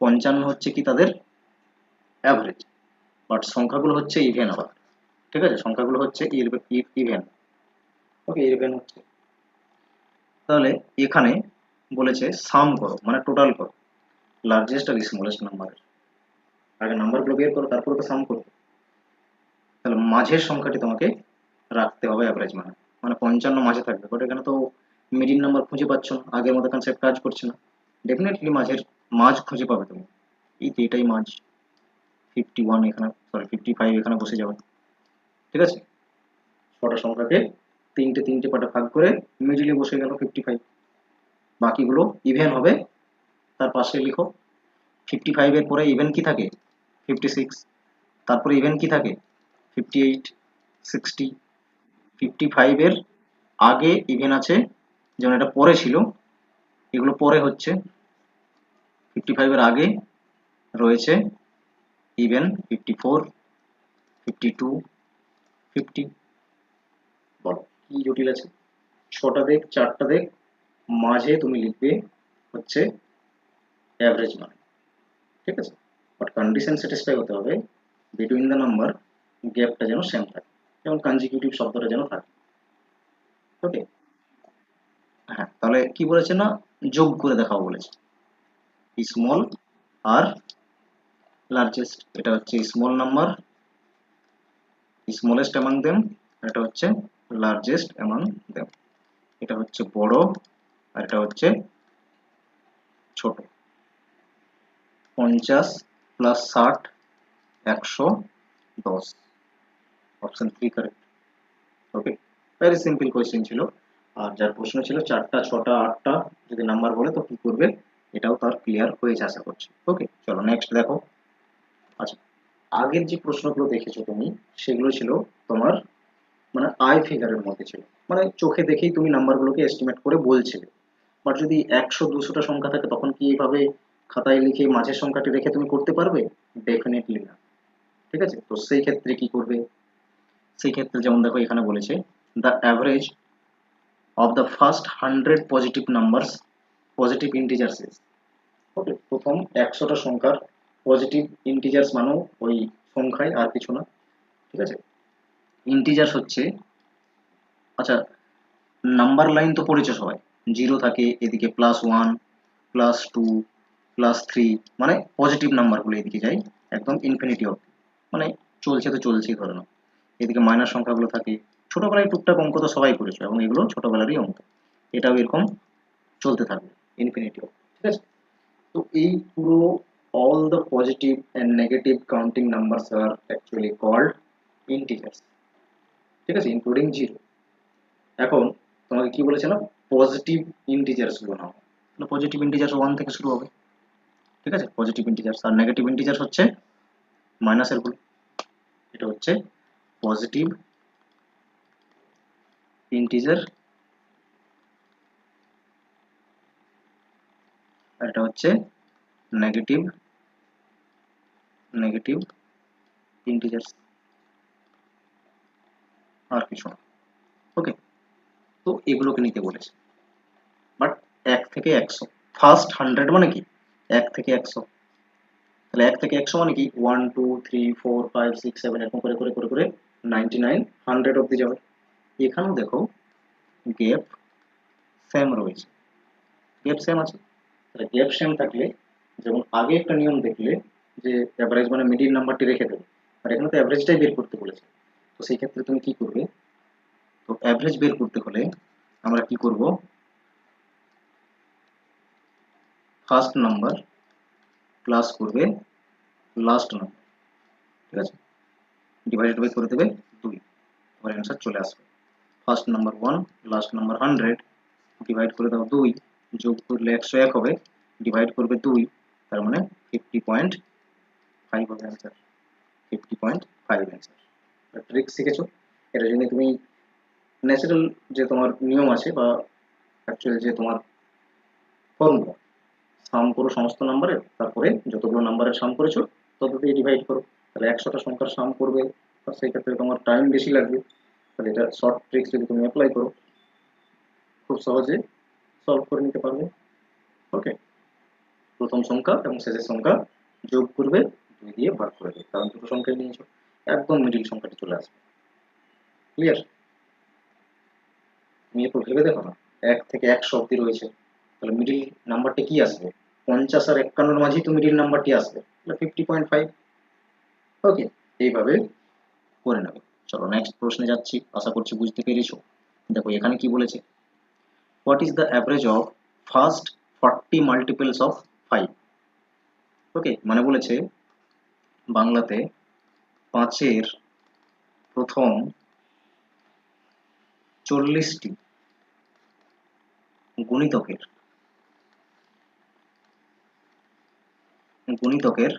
Speaker 1: 55 হচ্ছে কি তাদের অ্যাভারেজ, বাট সংখ্যাগুলো হচ্ছে ইভেন আবার, ঠিক আছে, সংখ্যাগুলো হচ্ছে ইভেন। ওকে, ইভেন হচ্ছে। তাহলে এখানে বলেছে সাম করো, মানে টোটাল করো লার্জেস্ট আর স্মলেস্ট নাম্বারের। আগে নাম্বারগুলো বের করো, তারপরে তো সাম করো। তাহলে মাঝের সংখ্যাটি তোমাকে রাখতে হবে অ্যাভারেজ, মানে মানে 55 মাঝে থাকবে, বাট এখানে তো মিডিল নাম্বার খুঁজে পাচ্ছ না, আগের মতো কনসেপ্ট কাজ করছে না। ডেফিনেটলি মাঝের মাঝ খুঁজে পাবে তুমি। এই তো এটাই মাঝ, 51 এখানে, সরি 55 এখানে বসে যাবে, ঠিক আছে। ছটা সংখ্যাকে তিনটে তিনটে পার্টে ভাগ করে মিডিলে বসে গেল 55। বাকিগুলো ইভেন হবে, তার পাশে লিখো। 55 এর পরে ইভেন কি থাকে? 56। তারপরে ইভেন কি থাকে? 58, 60। 55 এর আগে ইভেন আছে, যেমন এটা পরে ছিল, এগুলো পরে হচ্ছে। 55 এর আগে রয়েছে ইভেন 54, 52, 50। বলো কি জটিল আছে? 6টা দেখ, 4টা দেখ, মাঝে তুমি লিখবে হচ্ছে অ্যাভারেজ মান, ঠিক আছে। বাট কন্ডিশন স্যাটিসফাই হতে হবে, বিটুইন দ্য নাম্বার গ্যাপটা যেন সেম থাকে, যেমন কনজিকিউটিভ শব্দটা যেন থাকে। ওকে, হ্যাঁ, তাহলে কি বলেছে না, যোগ করে দেখাও বলেছে। স্মল আর লার্জেস্ট, এটা হচ্ছে small number, smallest among them, এটা হচ্ছে লার্জেস্ট অ্যামাং দেম। এটা হচ্ছে বড় আর এটা হচ্ছে ছোট। 50 প্লাস 60, 110, অপশন 3 কারেক্ট। ওকে, ভেরি সিম্পল কোয়েশ্চেন ছিল। আর যার প্রশ্ন ছিল 4টা 6টা 8টা যদি নাম্বার বলে তো কি করবে, এটাও তার ক্লিয়ার হয়েছে আশা করছি। ওকে, চলো নেক্সট দেখো। আচ্ছা, আগের যে প্রশ্নগুলো দেখেছো তুমি, সেগুলো ছিল তোমার মানে আই ফিগারের মধ্যে ছিল, মানে চোখে দেখেই তুমি নাম্বারগুলোকে এস্টিমেট করে বলছিলে। বাট যদি 100 200টা সংখ্যা থাকে, তখন কি এইভাবে খাতায় লিখে মাঝের সংখ্যাটি রেখে তুমি করতে পারবে? ডেফিনেটলি না, ঠিক আছে। তো সেই ক্ষেত্রে কি করবে? সেই ক্ষেত্রে যেমন দেখো এখানে বলেছে, the average of the first 100 positive integers is. Okay, প্রথম 100টা সংখ্যার পজিটিভ ইন্টিজার্স মানেও ওই সংখ্যায়, আর কিছু না, ঠিক আছে। ইন্টিজার্স হচ্ছে, আচ্ছা, নাম্বার লাইন তো পড়েছো সবাই, জিরো থাকে এদিকে, +1, +2, +3, মানে পজিটিভ নাম্বারগুলো এদিকে যায় একদম ইনফিনিটি অব্দি, মানে চলছে তো চলছেই ধরে নাও। এদিকে মাইনাস সংখ্যাগুলো থাকে। ছোটবেলায় টুকটাক অঙ্ক তো সবাই করেছো, এবং এগুলো ছোটবেলারই অঙ্ক, এটাও এরকম চলতে থাকবে ইনফিনিটি অব্দি, ঠিক আছে। তো এই পুরো all the positive and negative counting numbers are actually called integers, ঠিক আছে, ইনক্লুডিং জিরো। এখন তোমাকে কি বলেছে না, পজিটিভ ইন্টিজার্স গুলো নাও, পজিটিভ ইন্টিজার্স 1 থেকে শুরু হবে, ঠিক আছে, পজিটিভ ইন্টিজার্স। আর নেগেটিভ ইন্টিজার্স হচ্ছে মাইনাসের গুলো। এটা হচ্ছে পজিটিভ ইন্টিজার, আর এটা হচ্ছে নেগেটিভ নেগেটিভ ইন্টিজার্স, আর কিছু না। ওকে, তো এগুলোকে নিতে বলেছে। বাট 1 থেকে 100, ফার্স্ট 100 মানে কি 1 থেকে 100, তাহলে 1 থেকে 100 মানে কি 1 2 3 4 5 6 7 এরকম করে করে করে করে 99 100 অবধি যাবে। এখানেও দেখো গ্যাপ সেম রয়েছে, গ্যাপ সেম আছে। তাহলে গ্যাপ সেম থাকলে, যেমন আগে একটা নিয়ম দেখলে যে অ্যাভারেজ মানে মিডিল নাম্বারটি রেখে দেবে, আর এখানে তো অ্যাভারেজটাই বের করতে বলেছে। তো সেই ক্ষেত্রে তুমি কি করবে, তো অ্যাভারেজ বের করতে হলে আমরা কি করব, ফার্স্ট নাম্বার প্লাস করবে লাস্ট নাম্বার, ঠিক আছে, ডিভাইডেড বাই করে দেবে 2, তোমার অ্যান্সার চলে আসবে। First number 1, last number 100, divide করে দাও 2, যোগ করলে 101 হবে, ডিভাইড করবে 2, তার মানে 50.5 হবে অ্যান্সার, 50.5 অ্যান্সার। ট্রিক শিখেছো। এটা যদি তুমি ন্যাচারাল যে তোমার নিয়ম আছে বা অ্যাকচুয়ালি যে তোমার ফর্মুলা, সাম করো সমস্ত নাম্বারের, তারপরে যতগুলো নাম্বারের সাম করেছো তত দিয়ে ডিভাইড করো, তাহলে 100টা সংখ্যার সাম করবে, সেই ক্ষেত্রে তোমার টাইম বেশি লাগবে। তাহলে এটা শর্ট ট্রিক্স যদি তুমি অ্যাপ্লাই করো খুব সহজে সলভ করে নিতে পারবে। ওকে, প্রথম সংখ্যা এবং শেষের সংখ্যা যোগ করবে, 2 দিয়ে ভাগ করে দেবে, কারণ দুটো সংখ্যা নিয়েছো, একদম মিডিল সংখ্যাটি চলে আসবে। ক্লিয়ার? তুমি একটু ভেবে দেখো না, 1 থেকে 100 অব্দি রয়েছে, তাহলে মিডিল নাম্বারটা কি আসবে, 50 আর 51 মাঝেই তো মিডিল নাম্বারটি আসবে, তাহলে 50.5। ওকে, এইভাবে করে নেবে। চলো নেক্সট প্রশ্নে যাচ্ছি, আশা করছি বুঝতে পেরেছো। দেখো এখানে কি বলেছে, what is the average of first 40 multiples of 5। ওকে, মানে বলেছে বাংলাতে 5-এর প্রথম 40টি গুণিতকের গুণিতকের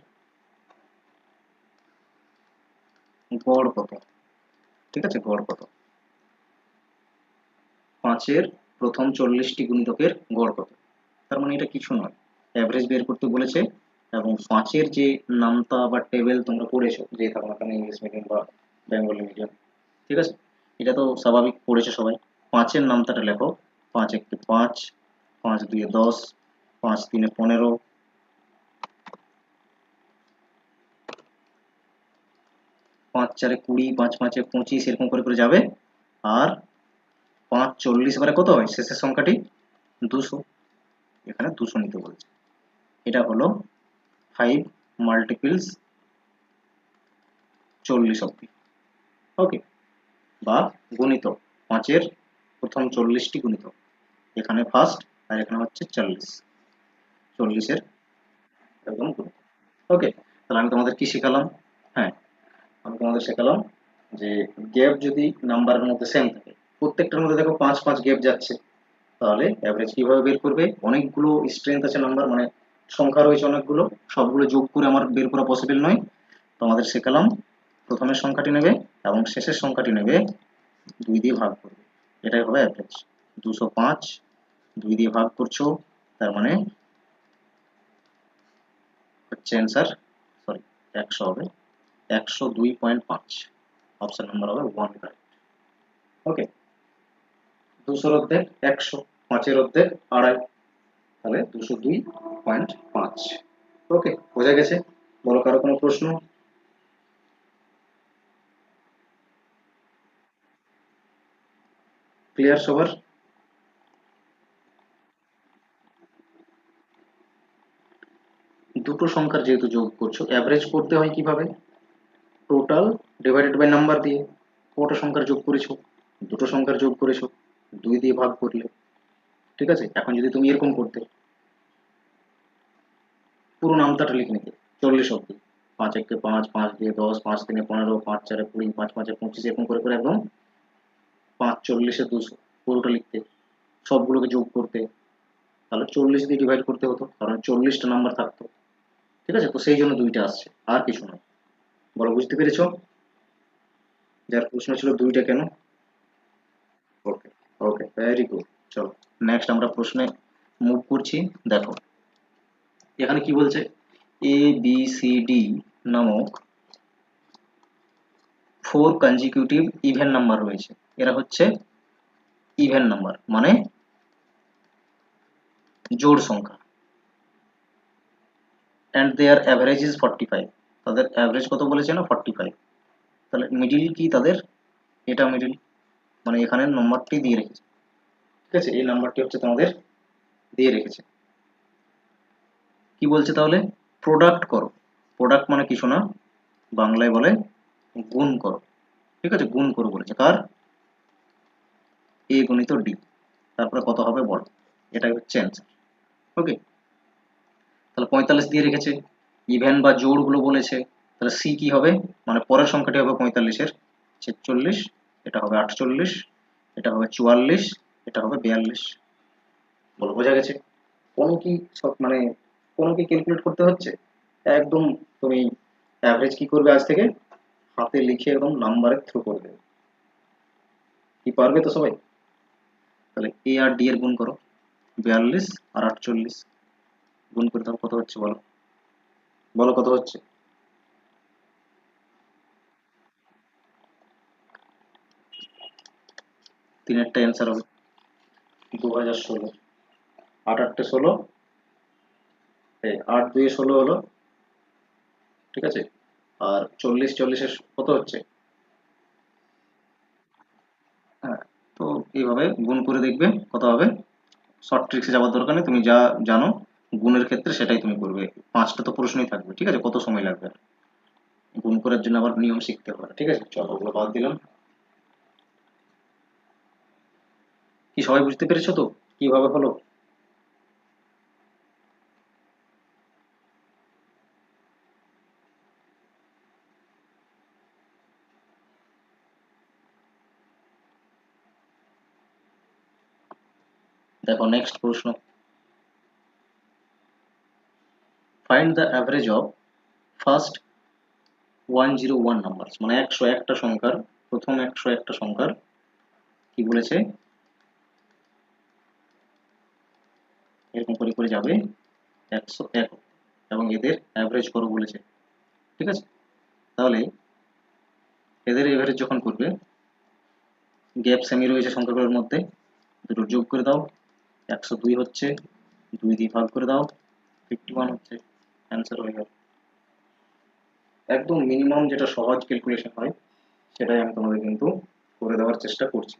Speaker 1: গড় কত, ঠিক আছে, গড় কত, 5-এর প্রথম 40টি গুণিতকের গড় কত। তার মানে এটা কিছু নয়, অ্যাভারেজ বের করতে বলেছে, এবং 5-এর যে নামতা বা টেবিল তোমরা পড়েছো, যে থাকো না কেন ইংলিশ মিডিয়াম বা বেঙ্গলি মিডিয়াম, ঠিক আছে, এটা তো স্বাভাবিক পড়েছো সবাই। 5-এর নামতাটা লেখো, 5 1 5, 5 2 10, 5 3 15, 5 4 20, 5 5 25, এরকম করে করে যাবে। আর 5 40 বারে কত হয় শেষের সংখ্যাটি, 200, এখানে 200 নিতে বলছে। এটা হলো 5 মাল্টিপলস 40 অব্দি। ওকে, বা গুণিতক, 5-এর প্রথম 40টি গুণিতক, এখানে ফার্স্ট আর এখানে হচ্ছে 40-এর একদম গুণিতক। ওকে, তাহলে আমি তোমাদের কি শেখালাম, হ্যাঁ আমি তোমাদের শেখালাম যে গ্যাপ যদি নাম্বারের মধ্যে সেম থাকে, প্রত্যেকটার মধ্যে দেখো 5 5 গ্যাপ যাচ্ছে, তাহলে অ্যাভারেজ কিভাবে বের করবে। অনেকগুলো স্ট্রেংথ আছে নাম্বার, মানে সংখ্যা রয়েছে অনেকগুলো, সবগুলো যোগ করে আমার বের করা পসিবল নয়। তোমাদের শেখালাম প্রথমের সংখ্যাটি নেবে এবং শেষের সংখ্যাটি নেবে 2 দিয়ে ভাগ করবে, এটাই হবে অ্যাভারেজ। 205 2 দিয়ে ভাগ করছো, তার মানে হচ্ছে অ্যান্সার, সরি 100 হবে, 102.5, অপশন নাম্বার হবে 1 কারেক্ট। ওকে, 200-র অর্ধেক 100, 5-এর অর্ধেক 2.5, তাহলে 202.5। ওকে, বোঝা গেছে? বলো কারো কোনো প্রশ্ন? ক্লিয়ার সবার? দুটো সংখ্যার যেহেতু যোগ করছো, অ্যাভারেজ করতে হয় কিভাবে, টোটাল ডিভাইডেড বাই নাম্বার দিয়ে। কটা সংখ্যার যোগ করেছো, দুটো সংখ্যার যোগ করেছো, 2 দিয়ে ভাগ করলে, ঠিক আছে। এখন যদি তুমি এরকম করতে পুরো নামটা লিখে নিতে 40 অব্দি, 5 একে 5, 5 দিয়ে 10, 5 তিনে 15, 5 চারে 20, 5 পাঁচে 25, এরকম করে করে একদম 5 40-এ 200 পুরোটা লিখতে, সবগুলোকে যোগ করতে, তাহলে 40 দিয়ে ডিভাইড করতে হতো, কারণ 40টা নাম্বার থাকতো। ঠিক আছে, তো সেই জন্য দুইটা আসছে, আর কিছু নয়। বলো, বুঝতে পেরেছো? যার প্রশ্ন ছিল দুইটা কেন? ওকে, ওকে, ভেরি গুড। চলো নেক্সট আমরা প্রশ্নে মুভ করছি। দেখো এখানে কি বলছে, এ বি সি ডি নামক 4 কনজিকিউটিভ ইভেন নাম্বার রয়েছে। এরা হচ্ছে ইভেন নাম্বার, মানে জোড় সংখ্যা। And their average is 45। তাদের অ্যাভারেজ কত বলেছে না, 45। তাহলে মিডিল কি তাদের, এটা মিডিল, মানে এখানে নম্বরটি দিয়ে রেখেছে। ঠিক আছে, এই নাম্বারটি হচ্ছে তোমাদের দিয়ে রেখেছে। কি বলছে তাহলে, প্রোডাক্ট করো। প্রোডাক্ট মানে কিছু না, বাংলায় বলে গুণ করো। ঠিক আছে, গুণ করো বলেছে, কার, এ গুণিত ডি, তারপরে কত হবে বলো, এটাই হচ্ছে অ্যান্সার। ওকে, তাহলে 45 দিয়ে রেখেছে, ইভেন বা জোড় গুলো বলেছে, তাহলে সি কি হবে, মানে পরের সংখ্যাটি হবে 45-এর 46, এটা হবে 48, এটা হবে 44, এটা হবে 42। বলো, বোঝা গেছে? কোনো কি সব মানে কোনো কি ক্যালকুলেট করতে হচ্ছে, একদম তুমি অ্যাভারেজ কি করবে আজ থেকে, হাতে লিখে একদম নাম্বারের থ্রু করে দেবে। কি পারবে তো সবাই? তাহলে এ আর ডি এর গুণ করো, 42 আর 48 গুণ করে দাও, কত হচ্ছে বলো, বলো কত হচ্ছে? তিনেরটা অ্যান্সার হবে 2016। 8 8 16, 8 2 16 হলো। ঠিক আছে, আর 40 40 কত হচ্ছে? হ্যাঁ, তো এইভাবে গুণ করে দেখবে কত হবে। শর্ট ট্রিক্সে যাওয়ার দরকার নেই, তুমি যা জানো গুণের ক্ষেত্রে সেটাই তুমি করবে। পাঁচটা তো প্রশ্নই থাকবে, ঠিক আছে, কত সময় লাগবে আর? গুণ করার জন্য আবার নিয়ম শিখতে হবে। ঠিক আছে, চলো ওগুলো বাদ দিলাম। কি সবাই বুঝতে পেরেছো তো কিভাবে হলো? দেখো নেক্সট প্রশ্ন, find the average of first 101 number, মানে 101টা সংখ্যার, প্রথম 101টা সংখ্যার কি বলেছে, এরকম করে করে যাবে 101, এবং এদের অ্যাভারেজ করো বলেছে। ঠিক আছে, তাহলে এদের এভারেজ যখন করবে, গ্যাপ সেমি রয়েছে সংখ্যাগুলোর মধ্যে, দুটো যোগ করে দাও, 102 হচ্ছে, 2 দিয়ে ভাগ করে দাও, 51 হচ্ছে, অ্যান্সার হয়ে গেল। একদম মিনিমাম যেটা সহজ ক্যালকুলেশন হয় সেটাই আমি তোমাদের কিন্তু করে দেওয়ার চেষ্টা করছি,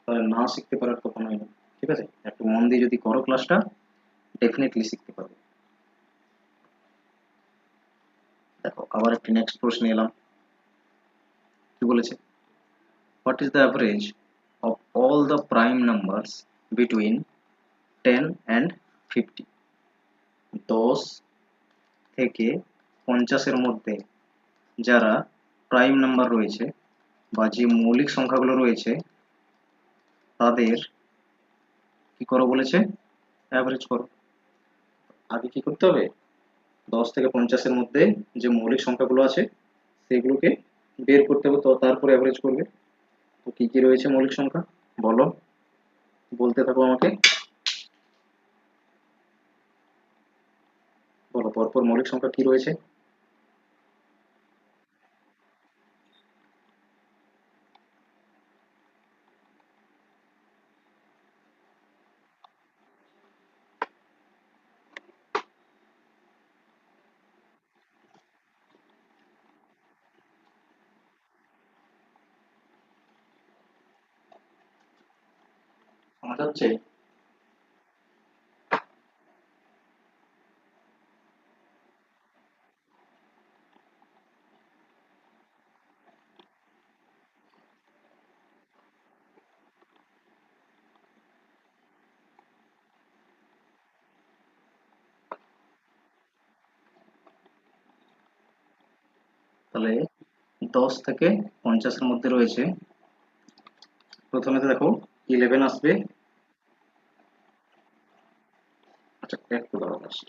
Speaker 1: তাহলে না শিখতে পারার কথা নয় না। ঠিক আছে, একটু মন দিয়ে যদি করো ক্লাসটা, ডেফিনেটলি শিখতে পারবে। দেখো আবার একটি নেক্সট প্রশ্নে এলাম। কি বলেছে, what is the average of all the prime numbers between 10 and 50? 10 থেকে 50-এর মধ্যে যারা প্রাইম নাম্বার রয়েছে বা যে মৌলিক সংখ্যাগুলো রয়েছে তাদের কি করো বলেছে, অ্যাভারেজ করো। আগে কি করতে হবে, 10 থেকে 50-এর মধ্যে যে মৌলিক সংখ্যাগুলো আছে সেগুলোকে বের করতে হবে, তো তারপরে অ্যাভারেজ করবে। তো কি কি রয়েছে মৌলিক সংখ্যা বলো, বলতে থাকো আমাকে, বলো পরপর মৌলিক সংখ্যা কি রয়েছে। শোনা যাচ্ছে? তাহলে 10 থেকে 50 এর মধ্যে রয়েছে, প্রথমে তো দেখো 11 আসবে। আচ্ছা একটু দাঁড়াও জাস্ট,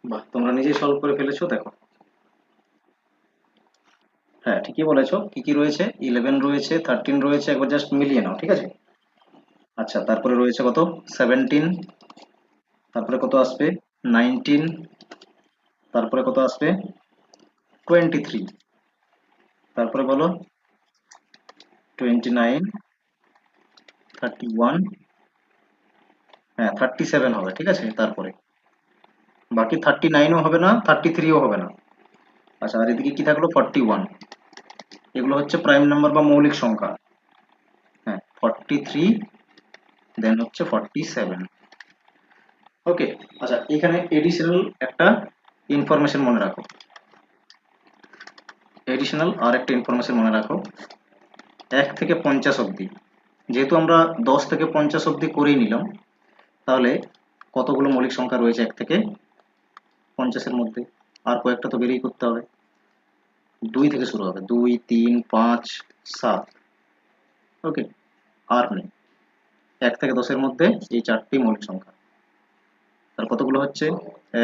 Speaker 1: বাহ তোমরা নিজেই সলভ করে ফেলেছো দেখো। হ্যাঁ ঠিকই বলেছো, কি কি রয়েছে, 11 রয়েছে, 13 রয়েছে, একবার জাস্ট মিলিয়ে নাও, ঠিক আছে। আচ্ছা তারপরে রয়েছে কত, 17, তারপরে কত আসবে, 19, তারপরে কত আসবে, 23, তারপরে বলো, 29, 31, হ্যাঁ 37 হবে, ঠিক আছে। তারপরে বাকি 39ও হবে না, 33ও হবে না। আচ্ছা আর এদিকে কি থাকলো, 41, এগুলো হচ্ছে প্রাইম নাম্বার বা মৌলিক সংখ্যা। হ্যাঁ 43, দেন হচ্ছে 47। ওকে। আচ্ছা এখানে এডিশনাল একটা ইনফরমেশন মনে রাখো, এডিশনাল আর একটা ইনফরমেশন মনে রাখো, 1 থেকে 50 অবধি, যেহেতু আমরা 10 থেকে 50 অবধি করেই নিলাম, তাহলে কতগুলো মৌলিক সংখ্যা রয়েছে 1 থেকে 50-এর মধ্যে, আর কয়েকটা তো বেরিয়ে করতে হবে। 2 থেকে শুরু হবে, 2, 3, 5, 7। ওকে, আর নেই। 1 থেকে 10-এর মধ্যে এই 4টি মৌলিক সংখ্যা। তার কতগুলো হচ্ছে,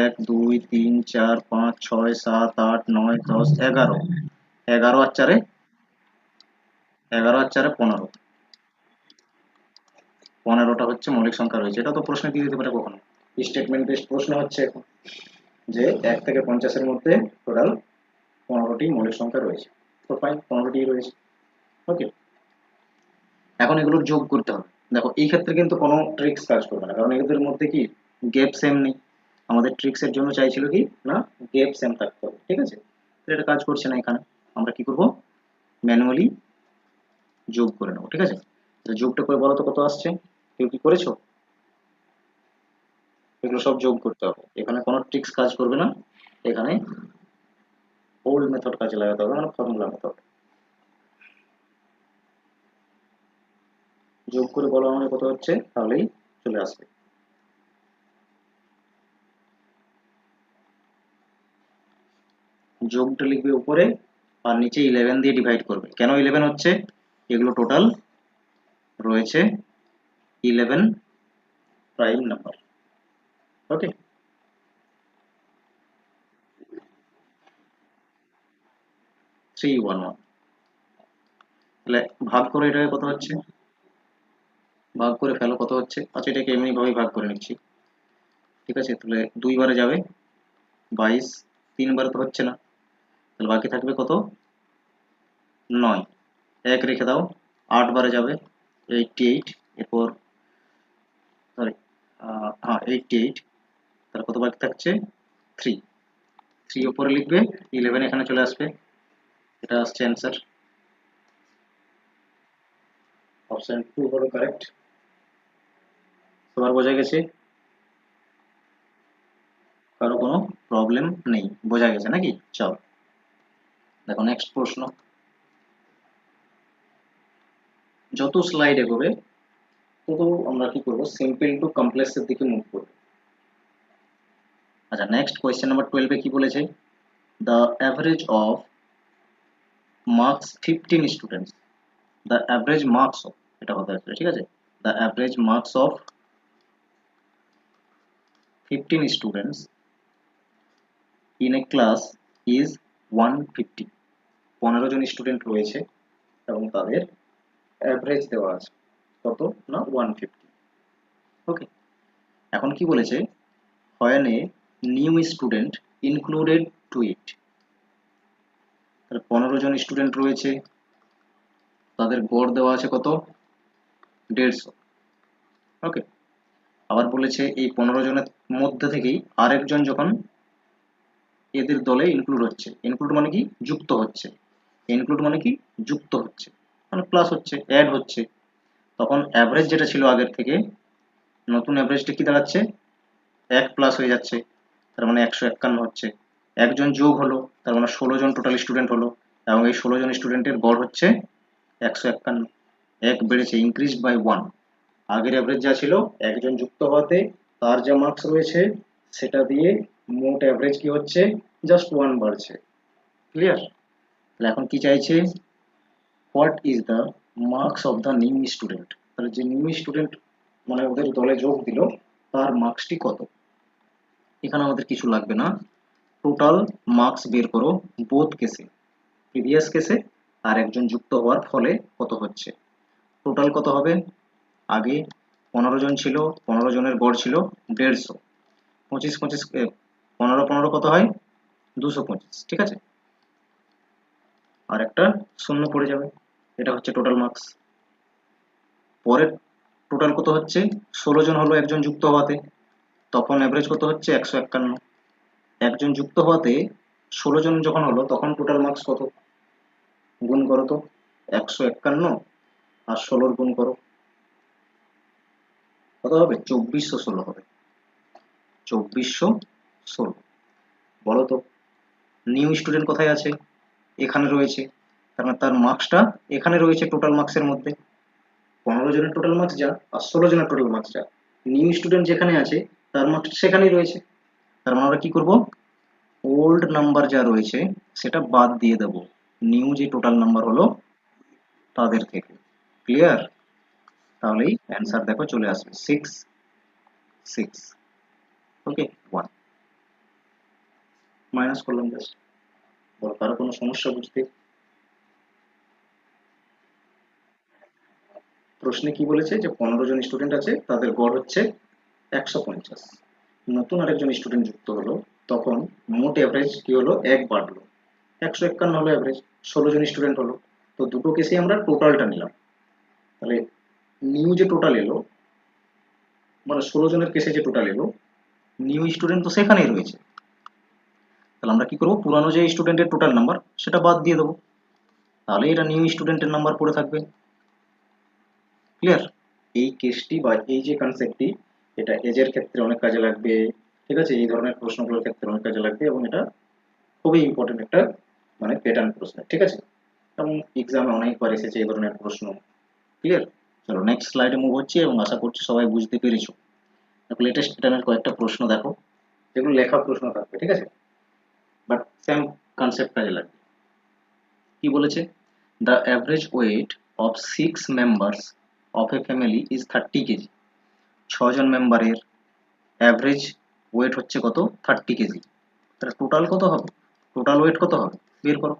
Speaker 1: 1, 2, 3, 4, 5, 6, 7, 8, 9, 10, 11। 11 আর 4-এ, 11 আর 4-এ 15, 15টা হচ্ছে মৌলিক সংখ্যা রয়েছে। এটা তো প্রশ্নে দিয়ে দিতে পারে কখনো, স্টেটমেন্ট বেসড প্রশ্ন হচ্ছে এখন, যে 1 থেকে 50-এর মধ্যে টোটাল 15টি মৌলিক সংখ্যা রয়েছে। তো ফাইন, 15টি রয়েছে। ওকে, এখন এগুলোর যোগ করতে হবে। দেখো এই ক্ষেত্রে কিন্তু কোনো ট্রিক্স কাজ করবে না, কারণ এদের মধ্যে কি গ্যাপ সেম নেই। আমাদের ট্রিক্স এর জন্য চাইছিল কি না, গ্যাপ সেম থাকতে হবে, ঠিক আছে। তো এটা কাজ করছে না এখানে, আমরা কি করব, ম্যানুয়ালি যোগ করে নেবো, ঠিক আছে। তো যোগটা করে বলো তো কত আসছে, কেউ কি করেছো? এগুলো সব যোগ করতে হবে, এখানে কোনো ট্রিক্স কাজ করবে না, এখানে ওল্ড মেথড কাজে লাগাতে হবে, মানে ফর্মুলা মেথড। যোগ করে বলো আমাকে কত হচ্ছে, তাহলেই চলে আসবে। যোগটা লিখবে উপরে, আর নিচে 11 দিয়ে ডিভাইড করবে। কেন 11 হচ্ছে, এগুলো টোটাল রয়েছে 11 প্রাইম নাম্বার। ওকে, 311। তাহলে ভাগ করে এটাকে কত হচ্ছে, ভাগ করে ফেলো কত হচ্ছে। আচ্ছা এটাকে এমনি ভাবেই ভাগ করে নিচ্ছি, ঠিক আছে। তাহলে 2 বারে যাবে 22, 3 বারে তো হচ্ছে না, তাহলে বাকি থাকবে কত, 9। 1 রেখে দাও, 8 বারে যাবে 88, এরপর সরি, হ্যাঁ 88, তাহলে কত বাকি থাকছে, 3। 3 উপরে লিখবে, 11 এখানে চলে আসবে, এটা আসছে অ্যান্সার। অপশন 2 হলো কারেক্ট। সবার বোঝা গেছে, কারো কোনো প্রবলেম নেই, বোঝা গেছে নাকি? চল দেখো নেক্সট প্রশ্ন। যত স্লাইড এগোবে তত আমরা কি করব, সিম্পল টু কমপ্লেক্সের দিকে মুভ করব। আচ্ছা নেক্সট কোয়েশ্চেন নাম্বার 12 এ কি বলেছে, the average of marks 15 students, the average marks of, এটা কথা আছে, ঠিক আছে, the average marks of 15 students in a class is 150। 15 জন স্টুডেন্ট রয়েছে এবং তাদের অ্যাভারেজ দেওয়া আছে কত না 150। ওকে, এখন কি বলেছে, when a new student included to it, তাহলে 15 জন স্টুডেন্ট রয়েছে, তাদের গড় দেওয়া আছে কত 150। ওকে, আবার বলেছে এই 15 জনের মধ্যে থেকেই আরেকজন যখন এদের দলে ইনক্লুড হচ্ছে, ইনক্লুড মানে কি যুক্ত হচ্ছে, ইনক্লুড মানে কি যুক্ত হচ্ছে, মানে প্লাস হচ্ছে, অ্যাড হচ্ছে, তখন অ্যাভারেজ যেটা ছিল আগের থেকে নতুন অ্যাভারেজটা কি দাঁড়াচ্ছে 1 প্লাস হয়ে যাচ্ছে, তার মানে 151 হচ্ছে। একজন যোগ হলো, তার মানে 16 জন টোটাল স্টুডেন্ট হলো, এবং এই 16 জন স্টুডেন্টের গড় হচ্ছে 151। এক বেড়েছে, ইনক্রিজ বাই 1। আগের অ্যাভারেজ যা ছিল একজন যুক্ত হওয়াতে তার যা মার্কস রয়েছে সেটা দিয়ে মোট অ্যাভারেজ কি হচ্ছে জাস্ট 1 বাড়ছে। ক্লিয়ার? তাহলে এখন কি চাইছে, what is the marks of the new student, তাহলে যে নিউ স্টুডেন্ট মানে ওদের দলে যোগ দিল তার মার্কসটি কত। এখানে আমাদের কিছু লাগবে না, টোটাল মার্কস বের করো বোথ কেসে, প্রিভিয়াস কেসে আর একজন যুক্ত হওয়ার ফলে কত হচ্ছে। টোটাল কত হবে, আগে 15 জন ছিল, 15 জনের গড় ছিল 150, 25 25 15 15 কত হয় 225, ঠিক আছে, আর একটা শূন্য পড়ে যাবে, এটা হচ্ছে টোটাল মার্কস। পরের টোটাল কত হচ্ছে, 16 জন হলো একজন যুক্ত হওয়াতে, তখন অ্যাভারেজ কত হচ্ছে 151। একজন যুক্ত হওয়াতে 16 জন যখন হলো তখন টোটাল মার্কস কত, গুণ করো তো, 151 আর 16 গুণ করো, কত হবে 2416 হবে, 2416। বলো তো নিউ স্টুডেন্ট কোথায় আছে, এখানে রয়েছে, তার মানে তার মার্কসটা এখানে রয়েছে টোটাল মার্কসের মধ্যে, 15 জনের টোটাল মার্কস যা আর 16 জনের টোটাল মার্কস যা, নিউ স্টুডেন্ট যেখানে আছে তার মার্কস সেখানেই রয়েছে, তার মানে আমরা কি করব, ওল্ড নাম্বার যা রয়েছে সেটা বাদ দিয়ে দেব নিউ যে টোটাল নাম্বার হলো তাদের থেকে। ক্লিয়ার? তাহলেই অ্যান্সার দেখো চলে আসবে 6 6। ওকে, 1 মাইনাস করলাম জাস্ট। বল কারো কোনো সমস্যা বুঝতে? প্রশ্নে কি বলেছে যে 15 জন স্টুডেন্ট আছে তাদের গড় হচ্ছে 150, নতুন আরেকজন স্টুডেন্ট যুক্ত হলো তখন মোট অ্যাভারেজ কি হলো 1 বাড়লো, 151 হলো অ্যাভারেজ, 16 জন স্টুডেন্ট হলো, তো দুটো কেসে আমরা টোটালটা নিলাম। তাহলে নিউ যে টোটাল এলো মানে 16 জনের কেসে যে টোটাল এলো, নিউ স্টুডেন্ট তো সেখানেই রয়েছে, তাহলে আমরা কি করবো, পুরানো যে স্টুডেন্টের টোটাল নাম্বার সেটা বাদ দিয়ে দেবো, তাহলে এটা নিউ স্টুডেন্টের নাম্বার পড়ে থাকবে। ক্লিয়ার? এই কেসটি বা এই যে কনসেপ্টটি এটা এজের ক্ষেত্রে অনেক কাজে লাগবে, ঠিক আছে, এই ধরনের প্রশ্নগুলোর ক্ষেত্রে অনেক কাজে লাগবে এবং এটা খুবই ইম্পর্টেন্ট একটা মানে প্যাটার্ন প্রশ্ন, ঠিক আছে, এবং এক্সামে অনেকবার এসেছে এই ধরনের প্রশ্ন। ক্লিয়ার? চলো নেক্সট স্লাইডে মুভ হচ্ছে এবং আশা করছি সবাই বুঝতে পেরেছো। দেখো লেটেস্ট প্যাটার্নের কয়েকটা প্রশ্ন দেখো, যেগুলো লেখা প্রশ্ন থাকবে, ঠিক আছে, বাট সেম কনসেপ্ট কাজে লাগবে। কি বলেছে, the average weight of 6 members of a family is 30 KG. 6 জন মেম্বারের অ্যাভারেজ ওয়েট হচ্ছে কত 30 কেজি, তাহলে টোটাল কত হবে, টোটাল ওয়েট কত হবে বের করো,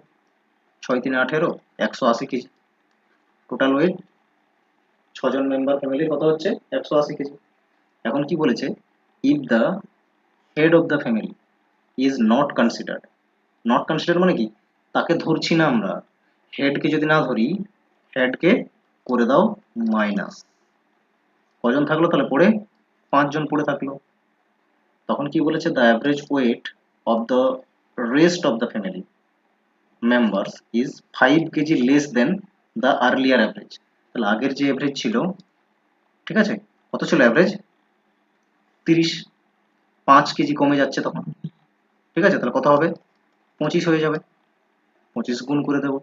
Speaker 1: 6 3 18 180 কেজি, টোটাল ওয়েট 6 জন মেম্বার ফ্যামিলির কত হচ্ছে 180 কেজি। এখন কি বলেছে, if the head of the family is not considered, not consider মানে কি, তাকে ধরছি না আমরা, হেডকে যদি না ধরি, হেডকে করে দাও মাইনাস, কজন থাকলো তাহলে পড়ে 5 জন পড়ে থাকলো, তখন কি বলেছে, the average weight of the rest of the family members is 5 KG less than the earlier average, তাহলে আগের যে অ্যাভারেজ ছিল, ঠিক আছে, কত ছিল অ্যাভারেজ 30, 5 কেজি কমে যাচ্ছে তখন, ঠিক আছে, তাহলে কত হবে 25 হয়ে যাবে, 25 গুণ করে দেবো,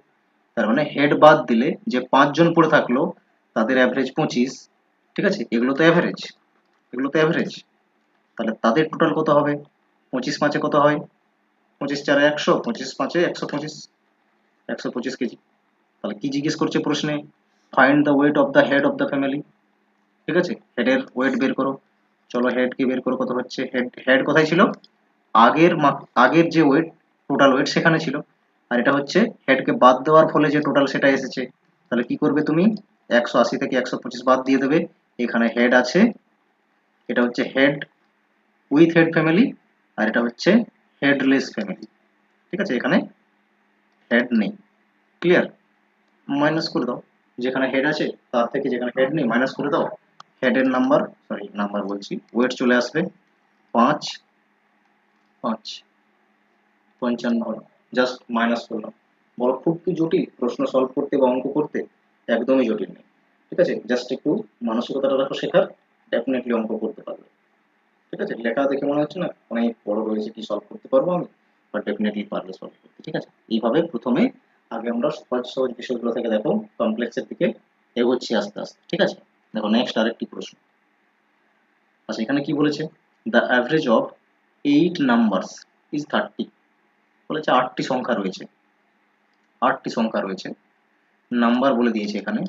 Speaker 1: তার মানে হেড বাদ দিলে যে 5 জন পড়ে থাকলো তাদের অ্যাভারেজ 25, ঠিক আছে, এগুলো তো অ্যাভারেজ, এগুলো তো অ্যাভারেজ, তাহলে তাদের টোটাল কত হবে, 25 5 কত হয়, 25 4 100, 25 5 125, 125 কেজি। তাহলে কি জিজ্ঞেস করছে প্রশ্নে? Find the weight of the head of the family. ঠিক আছে, হেডের ওয়েট বের করো। চলো হেড কে বের করো, কত হচ্ছে। হেড হেড কোথায় ছিল? আগের যে ওয়েট, টোটাল ওয়েট সেখানে ছিল। আর এটা হচ্ছে হেডকে বাদ দেওয়ার ফলে যে টোটাল সেটা এসেছে। তাহলে কি করবে তুমি? 180 থেকে 125 বাদ দিয়ে দেবে। এখানে হেড আছে, এটা হচ্ছে হেড উইথ হেড ফ্যামিলি, আর এটা হচ্ছে হেডলেস ফ্যামিলি। ঠিক আছে, এখানে হেড নেই। ক্লিয়ার? মাইনাস করে দাও, যেখানে হেড আছে তার থেকে যেখানে হেড নেই মাইনাস করে দাও। হেডের নাম্বার, সরি নাম্বার বলছি, ওয়েট চলে আসবে 5 5 55 হলো। জাস্ট মাইনাস করলাম। বল খুব কি জটিল প্রশ্ন সলভ করতে বা অঙ্ক করতে? একদমই জটিল নেই। ঠিক আছে, জাস্ট একটু মানসিকতাটা রাখো শেখার, ডেফিনেটলি অঙ্ক করতে পারবে। ঠিক আছে, লেখা দেখে মনে হচ্ছে না অনেক বড় রয়েছে, কি সলভ করতে পারবো আমি, বাট ডেফিনেটলি পারবে সলভ করতে। ঠিক আছে, এইভাবে প্রথমে আগে আমরা সহজ সহজ বিষয়গুলো থেকে দেখো কমপ্লেক্সের দিকে এগোচ্ছি আস্তে আস্তে। ঠিক আছে, দেখো নেক্সট আরেকটি প্রশ্ন। আচ্ছা, এখানে কি বলেছে? The average of 8 numbers is 30। বলেছে 8টি সংখ্যা রয়েছে, 8টি সংখ্যা রয়েছে, নাম্বার বলে দিয়েছে, এখানে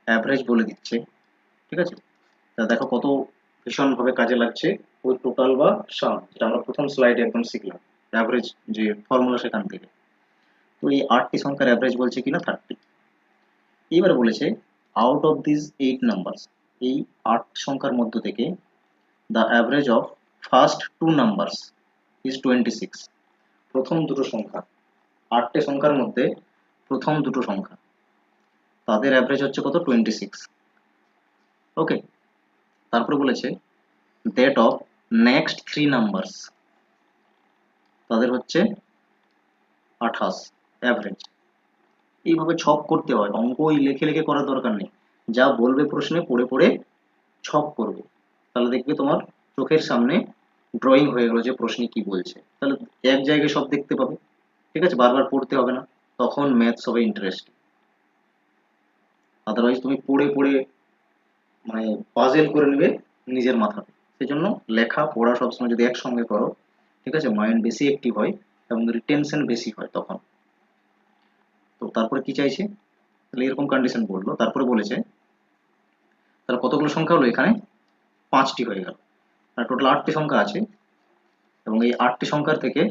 Speaker 1: অ্যাভারেজ বলে দিচ্ছে। ঠিক আছে, তা দেখো কত ভীষণভাবে কাজে লাগছে ওই টোটাল বা সাম, যেটা আমরা প্রথম স্লাইডে একদম শিখলাম, অ্যাভারেজ যে ফর্মুলা সেখান থেকে। তো এই 8টি সংখ্যার অ্যাভারেজ বলছে কিনা 30। এইবার বলেছে আউট অফ দিস 8 নাম্বারস, এই 8 সংখ্যার মধ্য থেকে the average of first 2 numbers is 26। প্রথম দুটো সংখ্যা, 8টে সংখ্যার মধ্যে প্রথম দুটো সংখ্যা, তাদের অ্যাভারেজ হচ্ছে কত? 26। ওকে, তারপরে বলেছে দ্যাট অফ নেক্সট 3 নাম্বারস, তাদের হচ্ছে 28 অ্যাভারেজ। এইভাবে ছক করতে হয়, অঙ্ক ওই লেখে লেখে করার দরকার নেই, যা বলবে প্রশ্নে পড়ে পড়ে ছক করবে, তাহলে দেখবে তোমার চোখের সামনে ড্রয়িং হয়ে গেল যে প্রশ্নে কি বলছে, তাহলে এক জায়গায় সব দেখতে পাবে। ঠিক আছে, বারবার পড়তে হবে না, তখন ম্যাথস হবে ইন্টারেস্ট। আদারওয়াইজ তুমি পড়ে পড়ে মানে পাজেল করে নেবে নিজের মাথাতে। সেই জন্য লেখা পড়া সবসময় যদি একসঙ্গে করো, ঠিক আছে, মাইন্ড বেশি অ্যাক্টিভ হয় এবং রিটেনশন বেশি হয় তখন। তো তারপরে কি চাইছে? তাহলে এরকম কন্ডিশন বললো, তারপরে বলেছে তাহলে কতগুলো সংখ্যা হলো এখানে? 5টি হয়ে গেল। আর টোটাল 8টি সংখ্যা আছে, এবং এই 8টি সংখ্যার থেকে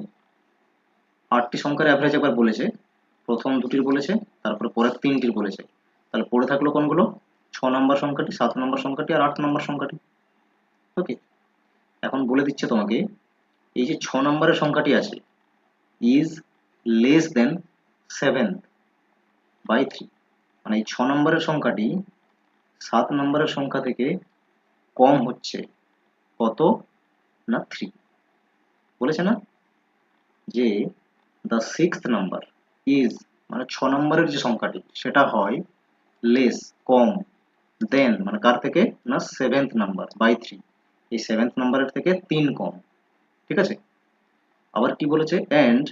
Speaker 1: 8টি সংখ্যার অ্যাভারেজ একবার বলেছে, প্রথম দুটির বলেছে, তারপরে পরের 3টির বলেছে। তাহলে পড়ে থাকলো কোনগুলো? 6 নম্বর সংখ্যাটি, 7 নম্বর সংখ্যাটি আর 8 নম্বর সংখ্যাটি। ওকে, এখন বলে দিচ্ছে তোমাকে এই যে 6 নম্বরের সংখ্যাটি আছে ইজ লেস দেন 7/3, মানে এই 6 নম্বরের সংখ্যাটি 7 নম্বরের সংখ্যা থেকে কম হচ্ছে কত? না 3। বলেছে না যে দ্য 6th নাম্বার ইজ, মানে 6 নম্বরের যে সংখ্যাটি সেটা হয় লেস কম, দেন মানে কার থেকে? না 7th নাম্বার বাই 3, এই 7th নাম্বারের থেকে 3 কম। ঠিক আছে, আবার কি বলেছে? And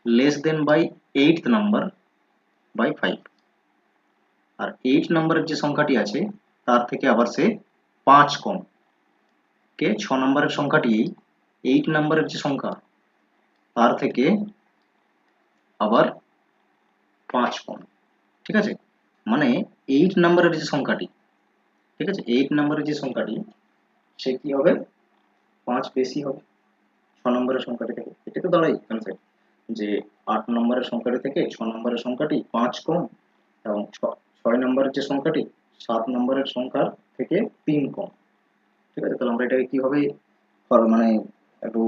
Speaker 1: less than by 8th number by 5, আর 8 নম্বরের যে সংখ্যাটি আছে তার থেকে আবার সে 5 কম। কে 6 নম্বরের সংখ্যাটি 8 নম্বরের যে সংখ্যা তার থেকে আবার 5 কম। ঠিক আছে, মানে 8 নম্বরের যে সংখ্যাটি, ঠিক আছে, 8 নম্বরের যে সংখ্যাটি সে কি হবে? 5 বেশি হবে 6 নম্বরের সংখ্যাটি থেকে। এটা তো দাঁড়াই কনসেপ্ট যে 8 নম্বরের সংখ্যাটি থেকে 6 নম্বরের সংখ্যাটি 5 কম, এবং 6 নম্বরের যে সংখ্যাটি 7 নম্বরের সংখ্যার থেকে 3 কম। ঠিক আছে, তাহলে আমরা এটাকে কিভাবে মানে একটু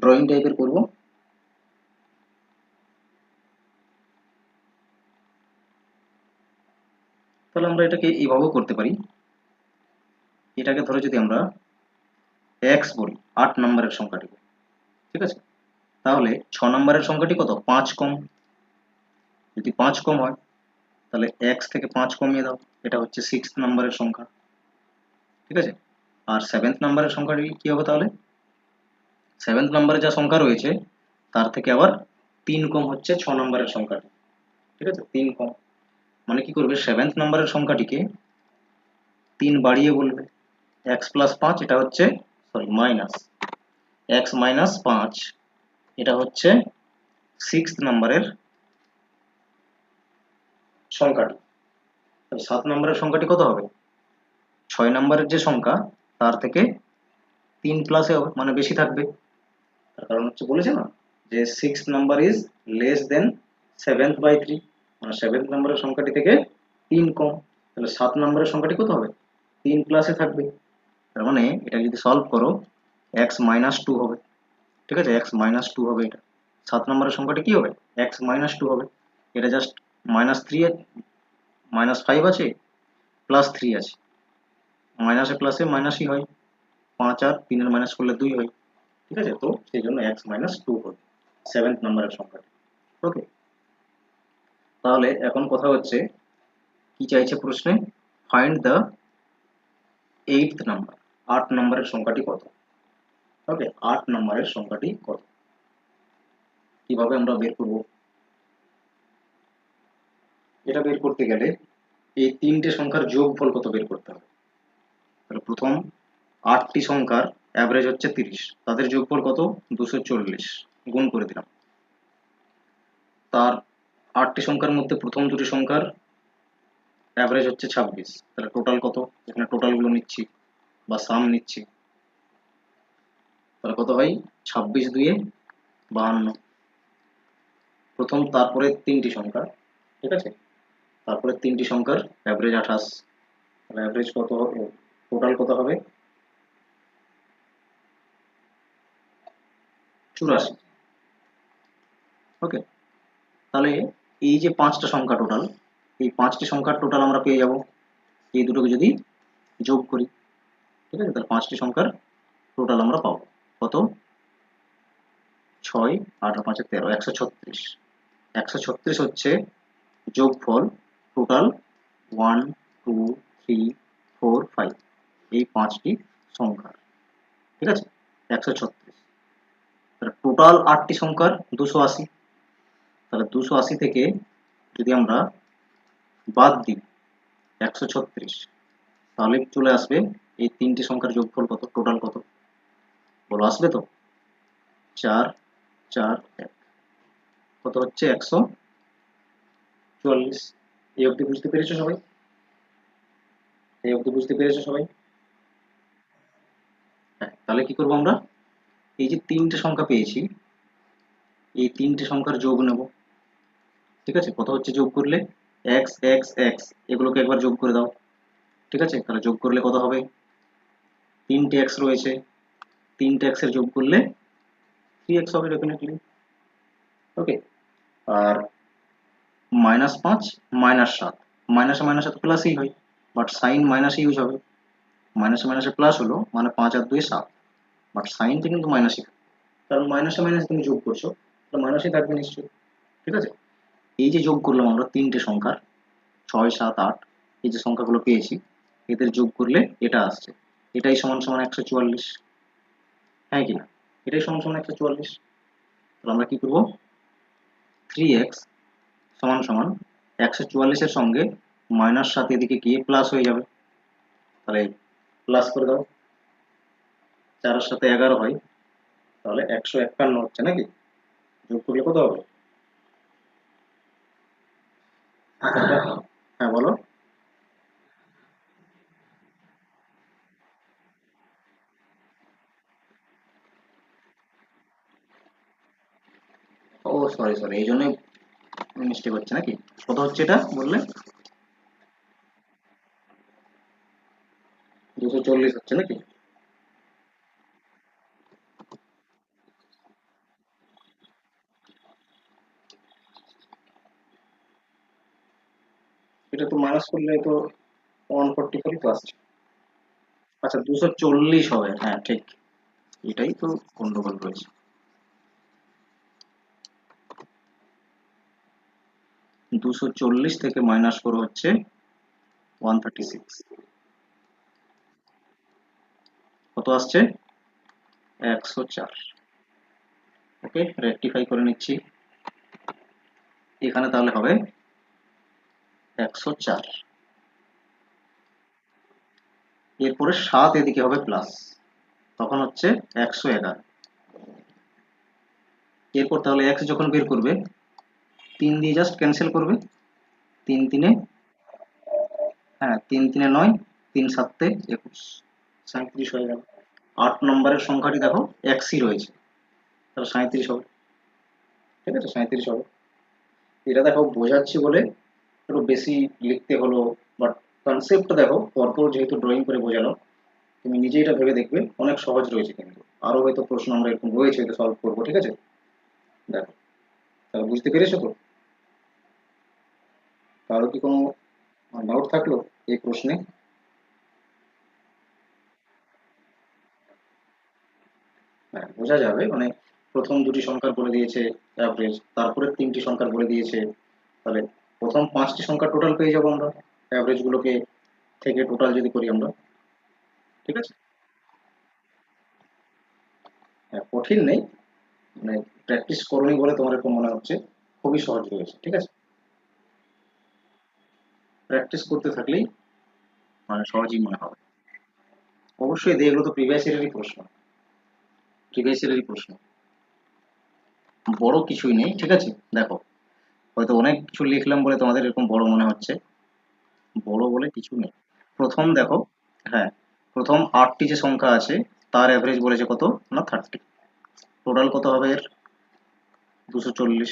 Speaker 1: ড্রয়িং টাইপের করব? তাহলে আমরা এটাকে এইভাবেও করতে পারি। এটাকে ধরে যদি আমরা x বলি, 8 নম্বরের সংখ্যাটিকে, ঠিক আছে, তাহলে 6 নম্বরের সংখ্যাটি কত? 5 কম। যদি 5 কম হয় তাহলে x থেকে 5 কমিয়ে দাও, এটা হচ্ছে 6th নম্বরের সংখ্যা। ঠিক আছে, আর 7th নম্বরের সংখ্যাটি কি হবে তাহলে? 7th নম্বরে যা সংখ্যা রয়েছে তার থেকে আবার 3 কম হচ্ছে 6 নম্বরের সংখ্যাটি। ঠিক আছে, 3 কম, মানে কি করবে? 7th নম্বরের সংখ্যাটিকে 3 বাড়িয়ে বলবে x প্লাস 5, এটা হচ্ছে সরি মাইনাস x মাইনাস 5, এটা হচ্ছে 6th নম্বরের সংখ্যাটি, তাহলে 7 নম্বরের সংখ্যাটি কত হবে? 6 নম্বরের যে সংখ্যা তার থেকে 3 প্লাসে হবে, মানে বেশি থাকবে। তার কারণ হচ্ছে বলেছে না যে 6 number is less than 7th by 3, মানে 7th নম্বরের সংখ্যাটি থেকে 3 কম। তাহলে 7 নম্বরের সংখ্যাটি কত হবে? 3 প্লাসে থাকবে। তার মানে এটা যদি সলভ করো x মাইনাস 2 হবে। ঠিক আছে, x মাইনাস 2 হবে। এটা 7 নম্বরের সংখ্যাটি কি হবে? x মাইনাস 2 হবে। এটা জাস্ট -3 -5 আছে, +3 আছে, মাইনাসে প্লাসে মাইনাসই হয়, 5 আর 3 এর মাইনাস করলে 2 হয়। ঠিক আছে, তো সেই জন্য x মাইনাস 2 হবে 7th নম্বরের সংখ্যাটি। ওকে, তাহলে এখন কথা হচ্ছে কি চাইছে প্রশ্নে? ফাইন্ড দ্য 8th নাম্বার, 8 নম্বরের সংখ্যাটি কত? ওকে, 8 নম্বরের সংখ্যাটি কত, কিভাবে আমরা বের করব? এটা বের করতে গেলে এই তিনটে সংখ্যার যোগফল কত বের করতে হবে। তাহলে প্রথম 8টি সংখ্যার অ্যাভারেজ হচ্ছে 30, তাদের যোগফল কত? 240, গুণ করে দিলাম। তার 8টি সংখ্যার মধ্যে প্রথম দুটি সংখ্যার অ্যাভারেজ হচ্ছে 26, তাহলে টোটাল কত? এখানে টোটাল গুলো নিচ্ছি বা সাম নিচ্ছি, তাহলে কত হয়? 26 দুয়ে 52। প্রথম তারপরে তিনটি সংখ্যা, ঠিক আছে, তারপরে তিনটি সংখ্যার অ্যাভারেজ 28, তাহলে অ্যাভারেজ কত হবে? টোটাল কত হবে? 84। ওকে, তাহলে এই যে পাঁচটা সংখ্যা টোটাল, এই পাঁচটি সংখ্যার টোটাল আমরা পেয়ে যাব এই দুটোকে যদি যোগ করি। ঠিক আছে, তাহলে পাঁচটি সংখ্যার টোটাল আমরা পাবো কত? 6 8 আর 5 13, 136। 136 হচ্ছে যোগফল টোটাল 1 2 3 4 5 এই পাঁচটি সংখ্যার। ঠিক আছে, 136। তাহলে টোটাল 8টি সংখ্যার 280, তাহলে 280 থেকে যদি আমরা বাদ দিই 136, তাহলে চলে আসবে এই তিনটি সংখ্যার যোগফল কত, টোটাল কত বলো? আসবে তো 4 4 1, কত হচ্ছে? 144। এই অবধি বুঝতে পেরেছো সবাই? এই অবধি বুঝতে পেরেছো সবাই? হ্যাঁ, তাহলে কি করবো আমরা? এই যে তিনটে সংখ্যা পেয়েছি, এই তিনটে সংখ্যার যোগ নেব। ঠিক আছে, কত হচ্ছে যোগ করলে? x x x, এগুলোকে একবার যোগ করে দাও। ঠিক আছে, তাহলে যোগ করলে কত হবে? তিনটে x রয়েছে, তিনটে x এর যোগ করলে 3x হবে ডেফিনেটলি। ওকে, আর -5 -7, মাইনাসে মাইনাসে তো প্লাসই হয়, বাট সাইন মাইনাস ইউজ হবে। মাইনাসে মাইনাসে প্লাস হলো মানে 5 আর 2 7, বাট সাইনটা কিন্তু মাইনাসই, কারণ মাইনাসে মাইনাসে তুমি যোগ করছো, তো মাইনাসই থাকবে নিশ্চয়ই। ঠিক আছে, এই যে যোগ করলাম আমরা তিনটে সংখ্যার 6 7 8, এই যে সংখ্যাগুলো পেয়েছি এদের যোগ করলে এটা আসছে, এটাই সমান সমান 144। হ্যাঁ কি না? এটাই সমান সমান 144। তাহলে আমরা কি করব? 3x সমান সমান 144 এর সঙ্গে -7 এদিকে গিয়ে প্লাস হয়ে যাবে, তাহলে প্লাস করে দাও। 4 এর সাথে 11 হয়, তাহলে 151 হচ্ছে নাকি? যোগ করলে কত হবে? হ্যাঁ বলো। ও সরি সরি, এই জন্যই মিস্টেক হচ্ছে নাকি? কত হচ্ছে এটা বললে? 240 হচ্ছে নাকি? এটা তো মাইনাস করলে তো 144 আসছে। আচ্ছা 240 হবে, হ্যাঁ ঠিক, এটাই তো গন্ডগোল রয়েছে। 240 থেকে মাইনাস করো হচ্ছে 136, কত আসছে? 104। ওকে, রেকটিফাই করে নিচ্ছি, এখানে তাহলে হবে 104, এরপরে 7 এদিকে হবে প্লাস, তখন হচ্ছে 111। এরপর তাহলে x যখন বের করবে 3 দিয়ে জাস্ট ক্যান্সেল করবে, তিন তিনে, হ্যাঁ 3 3 9, 3 7 21, 37 হয়ে গেল। 8 নম্বরের সংখ্যাটি দেখো একই রয়েছে, তাহলে 37 হবে। ঠিক আছে, 37 হবে। এটা দেখো বোঝাচ্ছি বলে একটু বেশি লিখতে হলো, বাট কনসেপ্টটা দেখো পরপর যেহেতু ড্রয়িং করে বোঝানো, তুমি নিজে এটা ভেবে দেখবে অনেক সহজ রয়েছে, কিন্তু আরো হয়তো প্রশ্ন আমরা এরকম রয়েছে হয়তো সলভ করবো। ঠিক আছে, দেখো তাহলে বুঝতে পেরেছো তো? কারো কি কোনো ডাউট থাকলো এই প্রশ্নে? হ্যাঁ বোঝা যাবে, মানে প্রথম দুটি সংখ্যার বলে দিয়েছে অ্যাভারেজ, তারপরে তিনটি সংখ্যার বলে দিয়েছে, তাহলে প্রথম পাঁচটি সংখ্যা টোটাল পেয়ে যাবো আমরা অ্যাভারেজ গুলোকে থেকে টোটাল যদি করি আমরা। ঠিক আছে, হ্যাঁ কঠিন নেই, মানে প্র্যাকটিস করোনি বলে তোমার এরকম মনে হচ্ছে, খুবই সহজ রয়েছে। ঠিক আছে, প্র্যাকটিস করতে থাকলেই মানে সহজই মনে হবে। অবশ্যই এগুলো তো প্রিভিয়াস ইয়ারেরই প্রশ্ন, প্রিভিয়াস ইয়ারেরই প্রশ্ন, বড় কিছুই নেই। ঠিক আছে, দেখো হয়তো অনেক কিছু লিখলাম বলে তোমাদের এরকম বড় মনে হচ্ছে, বড় বলে কিছু নেই। প্রথম দেখো, হ্যাঁ প্রথম আটটি যে সংখ্যা আছে তার অ্যাভারেজ বলেছে কত না 30, টোটাল কত হবে এর 240।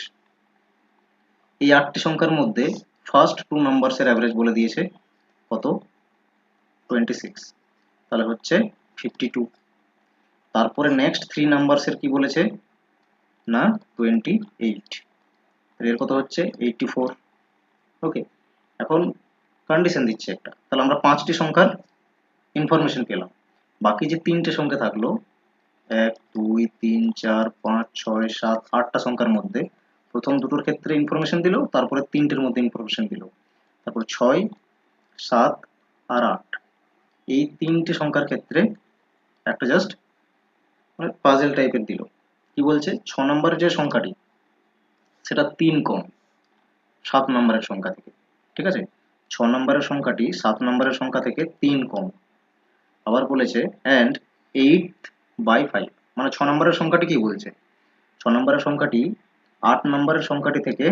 Speaker 1: এই আটটি সংখ্যার মধ্যে ফার্স্ট টু নাম্বারস এর অ্যাভারেজ বলে দিয়েছে কত 26, তাহলে হচ্ছে 52। তারপরে নেক্সট থ্রি নাম্বারস এর কি বলেছে না 28, এর কত হচ্ছে 84। ওকে, এখন কন্ডিশন দিচ্ছে একটা, তাহলে আমরা পাঁচটি সংখ্যার ইনফরমেশন পেলাম, বাকি যে তিনটে সংখ্যা থাকলো 1 2 3 4 5 6 7 8টা সংখ্যার মধ্যে প্রথম দুটোর ক্ষেত্রে ইনফরমেশন দিল, তারপরে তিনটের মধ্যে ইনফরমেশন দিল, তারপর 6 7 আর 8, এই তিনটে সংখ্যার ক্ষেত্রে একটা জাস্ট মানে পাজেল টাইপের দিল। কি বলছে 6 নম্বরের যে সংখ্যাটি সেটা 3 কম 7 নম্বরের সংখ্যা থেকে। ঠিক আছে, 6 নম্বরের সংখ্যাটি 7 নম্বরের সংখ্যা থেকে 3 কম। আবার বলেছে অ্যান্ড 8/5, মানে 6 নম্বরের সংখ্যাটি কি বলছে 6 নম্বরের সংখ্যাটি 8 নম্বরের সংখ্যাটি থেকে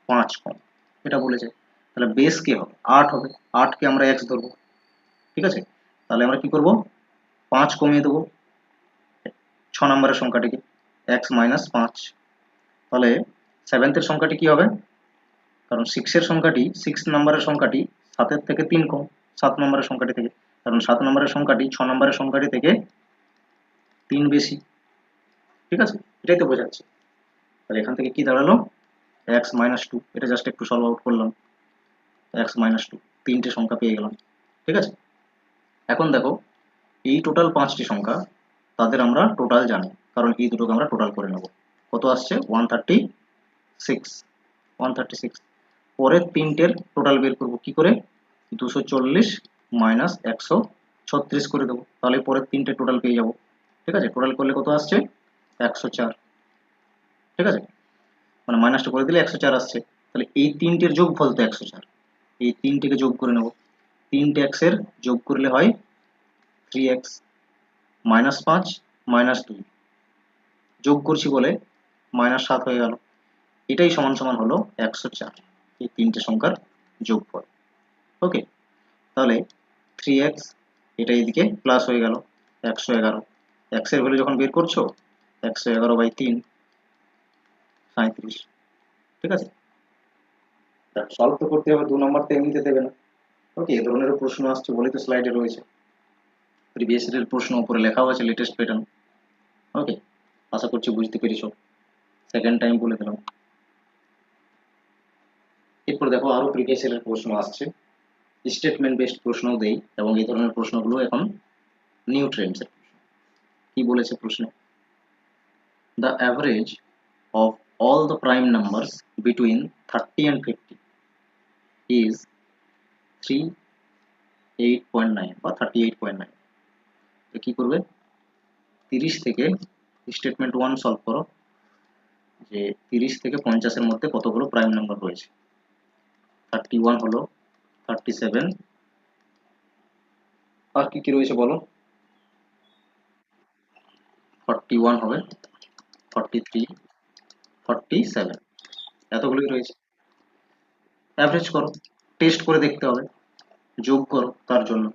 Speaker 1: 5 কম, এটা বলেছে। তাহলে বেস কি হবে 8 হবে, 8কে আমরা x ধরবো। ঠিক আছে, তাহলে আমরা কি করব 5 কমিয়ে দেবো 6 নম্বরের সংখ্যাটিকে, x-5। তাহলে সেভেন্থের সংখ্যাটি কি হবে, কারণ 6 এর সংখ্যাটি 6 নম্বরের সংখ্যাটি 7-এর থেকে 3 কম 7 নম্বরের সংখ্যাটি থেকে, কারণ 7 নম্বরের সংখ্যাটি 6 নম্বরের সংখ্যাটি থেকে 3 বেশি। ঠিক আছে, এটাই তো বোঝাচ্ছে। তাহলে এখান থেকে কি দাঁড়ালো x-2, এটা জাস্ট একটু সলভ আউট করলাম, x-2 তিনটে সংখ্যা পেয়ে গেলাম। ঠিক আছে, এখন দেখো এই টোটাল পাঁচটি সংখ্যা তাদের আমরা টোটাল জানি, কারণ এই দুটোকে আমরা টোটাল করে নেব। কত আসছে 136, 136। পরের তিনটের টোটাল বের করব কি করে 240 মাইনাস 136 করে দেবো, তাহলে পরের তিনটে টোটাল পেয়ে যাবো। ঠিক আছে, টোটাল করলে কত আসছে 104। ঠিক আছে, মানে মাইনাসটা করে দিলে 104 আসছে, তাহলে এই তিনটের যোগফল তো 104, এই তিনটেকে যোগ করে নেব। তিনটে x এর যোগ করলে হয় 3x, -5 -2 যোগ করছি বলে -7 হয়ে গেল, এটাই সমান সমান হলো 104, এই তিনটে সংখ্যার যোগফল। ওকে, তাহলে 3x, এটা এদিকে প্লাস হয়ে গেল 111, x এর ভ্যালু যখন বের করছো 111/3 37। ঠিক আছে, সলভ তো করতে হবে, 2 নম্বর তো এমনিতে দেবে না। ওকে, এ ধরনেরও প্রশ্ন আসছে বলেই তো স্লাইডে রয়েছে, প্রিভিয়াস ইয়ারের প্রশ্ন উপরে লেখাও আছে লেটেস্ট প্যাটার্ন। ওকে, আশা করছি বুঝতে পেরেছো, সেকেন্ড টাইম বলে দিলাম। এরপর দেখো আরো প্রিভিয়াস ইয়ারের প্রশ্ন আসছে, স্টেটমেন্ট বেসড প্রশ্নও দেই, এবং এই ধরনের প্রশ্নগুলো এখন নিউ ট্রেন্ডস এর। কি বলেছে প্রশ্নে, the average of all the prime numbers between 30 and 50 is 38.9 বা 38.9। তো কি করবে 30 থেকে স্টেটমেন্ট 1 সলভ করো, যে 30 থেকে 50 এর মধ্যে কতগুলো প্রাইম নাম্বার রয়েছে। 31 হলো, 37, আর কি কি রয়েছে বলো, 41 হবে, 43, 47, এতগুলোই রয়েছে। অ্যাভারেজ করো, টেস্ট করে দেখতে হবে, যোগ করো তার জন্য।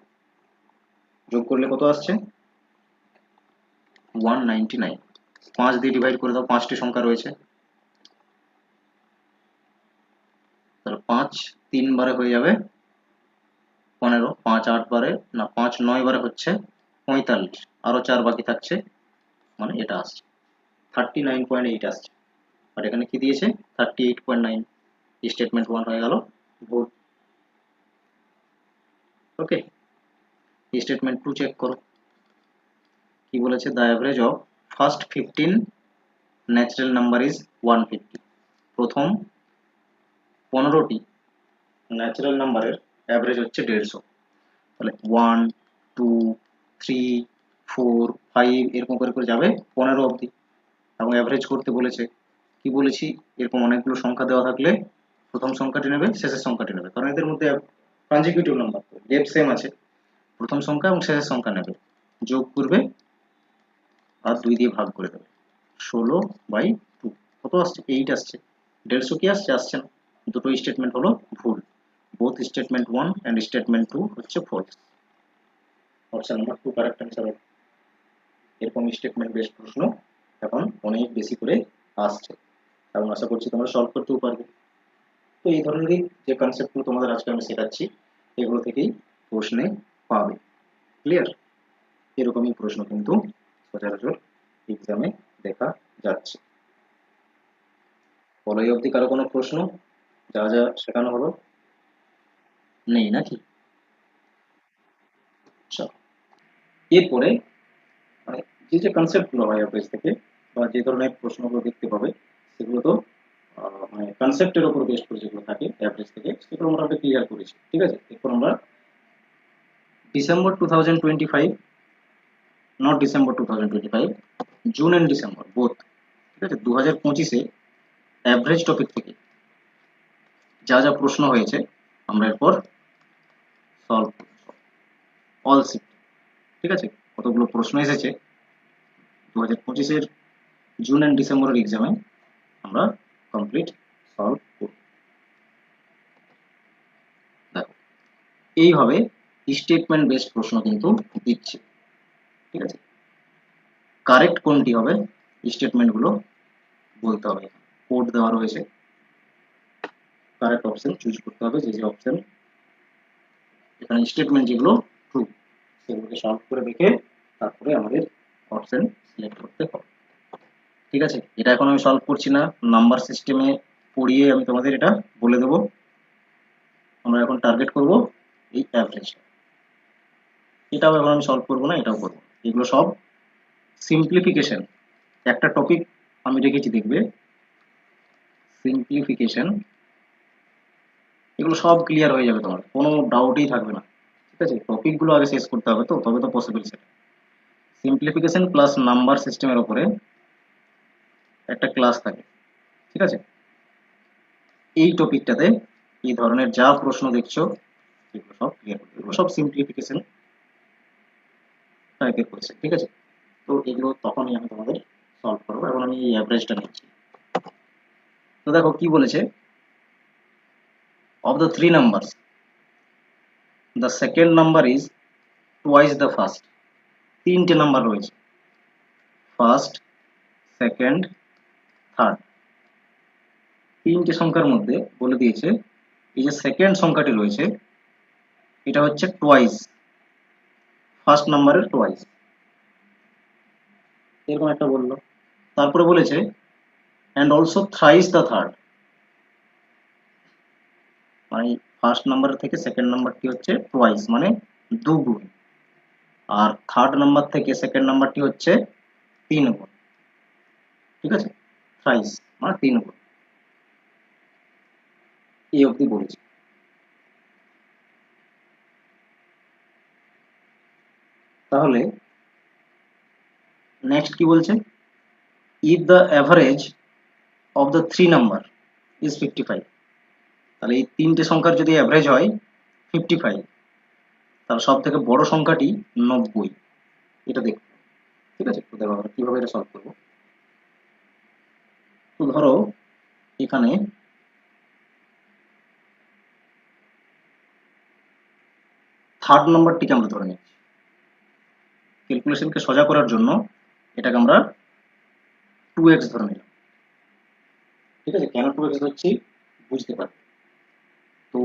Speaker 1: যোগ করলে কত আসছে? 199। 5 দিয়ে ডিভাইড করে দাও, 5টি সংখ্যা রয়েছে, তাহলে 5 3 বারে হয়ে যাবে 15, 5 8 বারে না 5 9 বারে হচ্ছে 45, আরো 4 বাকি থাকছে, মানে এটা আসছে 39.8 আসছে। আর এখানে কি দিয়েছে? 38.9। স্টেটমেন্ট 1 হয়ে গেল ভুল। ওকে, স্টেটমেন্ট 2 চেক করো, কি বলেছে? The average of first 15 natural number is 150। প্রথম 15টি ন্যাচারাল নাম্বারের অ্যাভারেজ হচ্ছে 150। তাহলে 1 2 3 4 5 এরকম করে করে যাবে 15 অবধি, এবং অ্যাভারেজ করতে বলেছে। কি বলেছি? এরকম অনেকগুলো সংখ্যা দেওয়া থাকলে প্রথম সংখ্যাটি নেবে, শেষের সংখ্যাটি নেবে, কারণ এদের মধ্যে কনজিকিউটিভ নাম্বার, লেফট সেম আছে, প্রথম সংখ্যা এবং শেষের সংখ্যা নেবে, যোগ করবে আর 2 দিয়ে ভাগ করে দেবে, 16/2 কত আসছে? 8 আসছে। 150 কি আসছে? আসছে না। দুটো স্টেটমেন্ট হলো ভুল, বোথ স্টেটমেন্ট 1 এন্ড স্টেটমেন্ট 2 হচ্ছে false. Option number 2 correct answer হবে। এরকম স্টেটমেন্ট বেস প্রশ্ন এখন অনেক বেশি করে আসছে, এবং আশা করছি তোমরা সলভ করতেও পারবে। তো এই ধরনেরই যে কনসেপ্টগুলো তোমাদের আজকে আমি শেখাচ্ছি, এগুলো থেকেই প্রশ্নে পাবে। ক্লিয়ার? এরকমই প্রশ্ন কিন্তু সচরাচর এক্সামে দেখা যাচ্ছে। বলো এই অবধি কারো কোনো প্রশ্ন? যা যা শেখানো হলো নেই নাকি? আচ্ছা, এরপরে মানে যে যে কনসেপ্টগুলো হয় অ্যাভারেজ থেকে বা যে ধরনের প্রশ্নগুলো দেখতে পাবে, সেগুলো তো মানে কনসেপ্টের উপর বেস করে যেগুলো থাকে অ্যাভারেজ থেকে, সেগুলো মোটামুটি ক্লিয়ার করেছি। ঠিক আছে, এরপর আমরা December 2025, not December 2025, June and December both, ঠিক আছে, 2025-এ অ্যাভারেজ টপিক থেকে যা যা প্রশ্ন হয়েছে আমরা এরপর সলভ করব, অল শিফট। ঠিক আছে, কতগুলো প্রশ্ন এসেছে 2025-এর জুন এন্ড ডিসেম্বরের এক্সামে আমরা কমপ্লিট সলভ করব। দেখো, এইভাবে স্টেটমেন্ট বেসড প্রশ্ন কিন্তু দিচ্ছে। ঠিক আছে, কারেক্ট কোনটি হবে স্টেটমেন্টগুলো বলতে হবে, কোড দেওয়া রয়েছে, কারেক্ট অপশন চুজ করতে হবে, যে যে অপশন এখানে স্টেটমেন্ট যেগুলো ট্রু সেগুলোকে সলভ করে দেখে তারপরে আমাদের অপশন সিলেক্ট করতে হবে। ঠিক আছে, এটা এখন আমি সলভ করছি না, নাম্বার সিস্টেমে পড়িয়ে আমি তোমাদের এটা বলে দেবো। আমরা এখন টার্গেট করব এই অ্যাভারেজটা, এটাও এখন আমি সলভ করবো না, এটাও করবো। এগুলো সব সিম্পলিফিকেশন, একটা টপিক আমি রেখেছি দেখবে, সিম্পলিফিকেশন, এগুলো সব ক্লিয়ার হয়ে যাবে, তোমার কোনো ডাউটই থাকবে না। ঠিক আছে, টপিকগুলো আগে শেষ করতে হবে, তো তবে তো পসিবল সেটা। সিম্পলিফিকেশন প্লাস নাম্বার সিস্টেমের উপরে একটা ক্লাস থাকে। ঠিক আছে, এই টপিকটাতে এই ধরনের যা প্রশ্ন দেখছো এগুলো সব ক্লিয়ার করবে, এগুলো সব সিম্পলিফিকেশন টাইপের কোয়েশ্চেন। ঠিক আছে, তো এগুলো তখনই আমি তোমাদের সলভ করবো। এখন আমি এই অ্যাভারেজটা নিচ্ছি। তো দেখো কি বলেছে, of the three numbers the second number is twice the first। তিনটে নাম্বার রয়েছে, ফার্স্ট, সেকেন্ড, থার্ড। তিনটে সংখ্যার মধ্যে বলে দিয়েছে এই যে সেকেন্ড সংখ্যাটি রয়েছে এটা হচ্ছে টোয়াইস, ফার্স্ট নাম্বারের টোয়াইস, এরকম একটা বললো। তারপরে বলেছে and also thrice the third, মানে ফার্স্ট নাম্বার থেকে সেকেন্ড নাম্বারটি হচ্ছে টোয়াইস মানে দুগুণ, আর থার্ড নাম্বার থেকে সেকেন্ড নাম্বারটি হচ্ছে 3 গুণ। ঠিক আছে, থ্রাইস মানে 3 গুণ, এই অবধি বলেছি। তাহলে নেক্সট কি বলছে, if the average of the three number is 55, তাহলে এই তিনটে সংখ্যার যদি অ্যাভারেজ হয় 55, তাহলে সব থেকে বড় সংখ্যাটি 90, এটা দেখো। ঠিক আছে, তো দেখো আমরা কিভাবে এটা সলভ করবো। তো ধরো এখানে থার্ড নাম্বারটিকে আমরা ধরে নিচ্ছি। ক্যালকুলেশনকে সোজা করার জন্য এটাকে আমরা 2x ধরে নিলাম। ঠিক আছে, কেন 2x ধরছি বুঝতে পারি। তো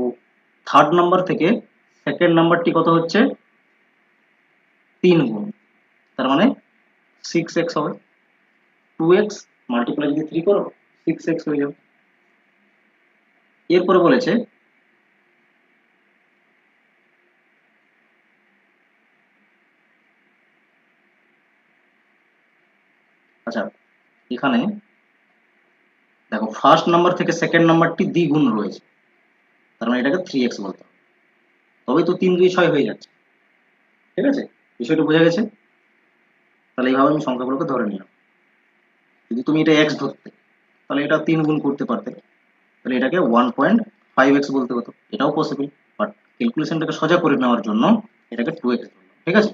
Speaker 1: থার্ড নাম্বার থেকে সেকেন্ড নাম্বারটি কত হচ্ছে, 3 গুণ, তার মানে 6x হবে। 2x মাল্টিপ্লাই যদি 3 করো 6x হয়ে যাবে। এরপরে বলেছে আচ্ছা এখানে দেখো ফার্স্ট নাম্বার থেকে সেকেন্ড নাম্বারটি দ্বিগুণ রয়েছে, তার মানে এটাকে 3x বলতে হবে, তবেই তো 3 2 6 হয়ে যাচ্ছে। ঠিক আছে, বিষয়টা বোঝা গেছে? তাহলে এইভাবে আমি সংখ্যাগুলোকে ধরে নিলাম। যদি তুমি এটা x ধরতে তাহলে এটা 3 গুণ করতে পারতে, তাহলে এটাকে 1.5x বলতে হতো, এটাও পসিবল। বাট ক্যালকুলেশনটাকে সোজা করে নেওয়ার জন্য এটাকে 2x ধরলাম। ঠিক আছে,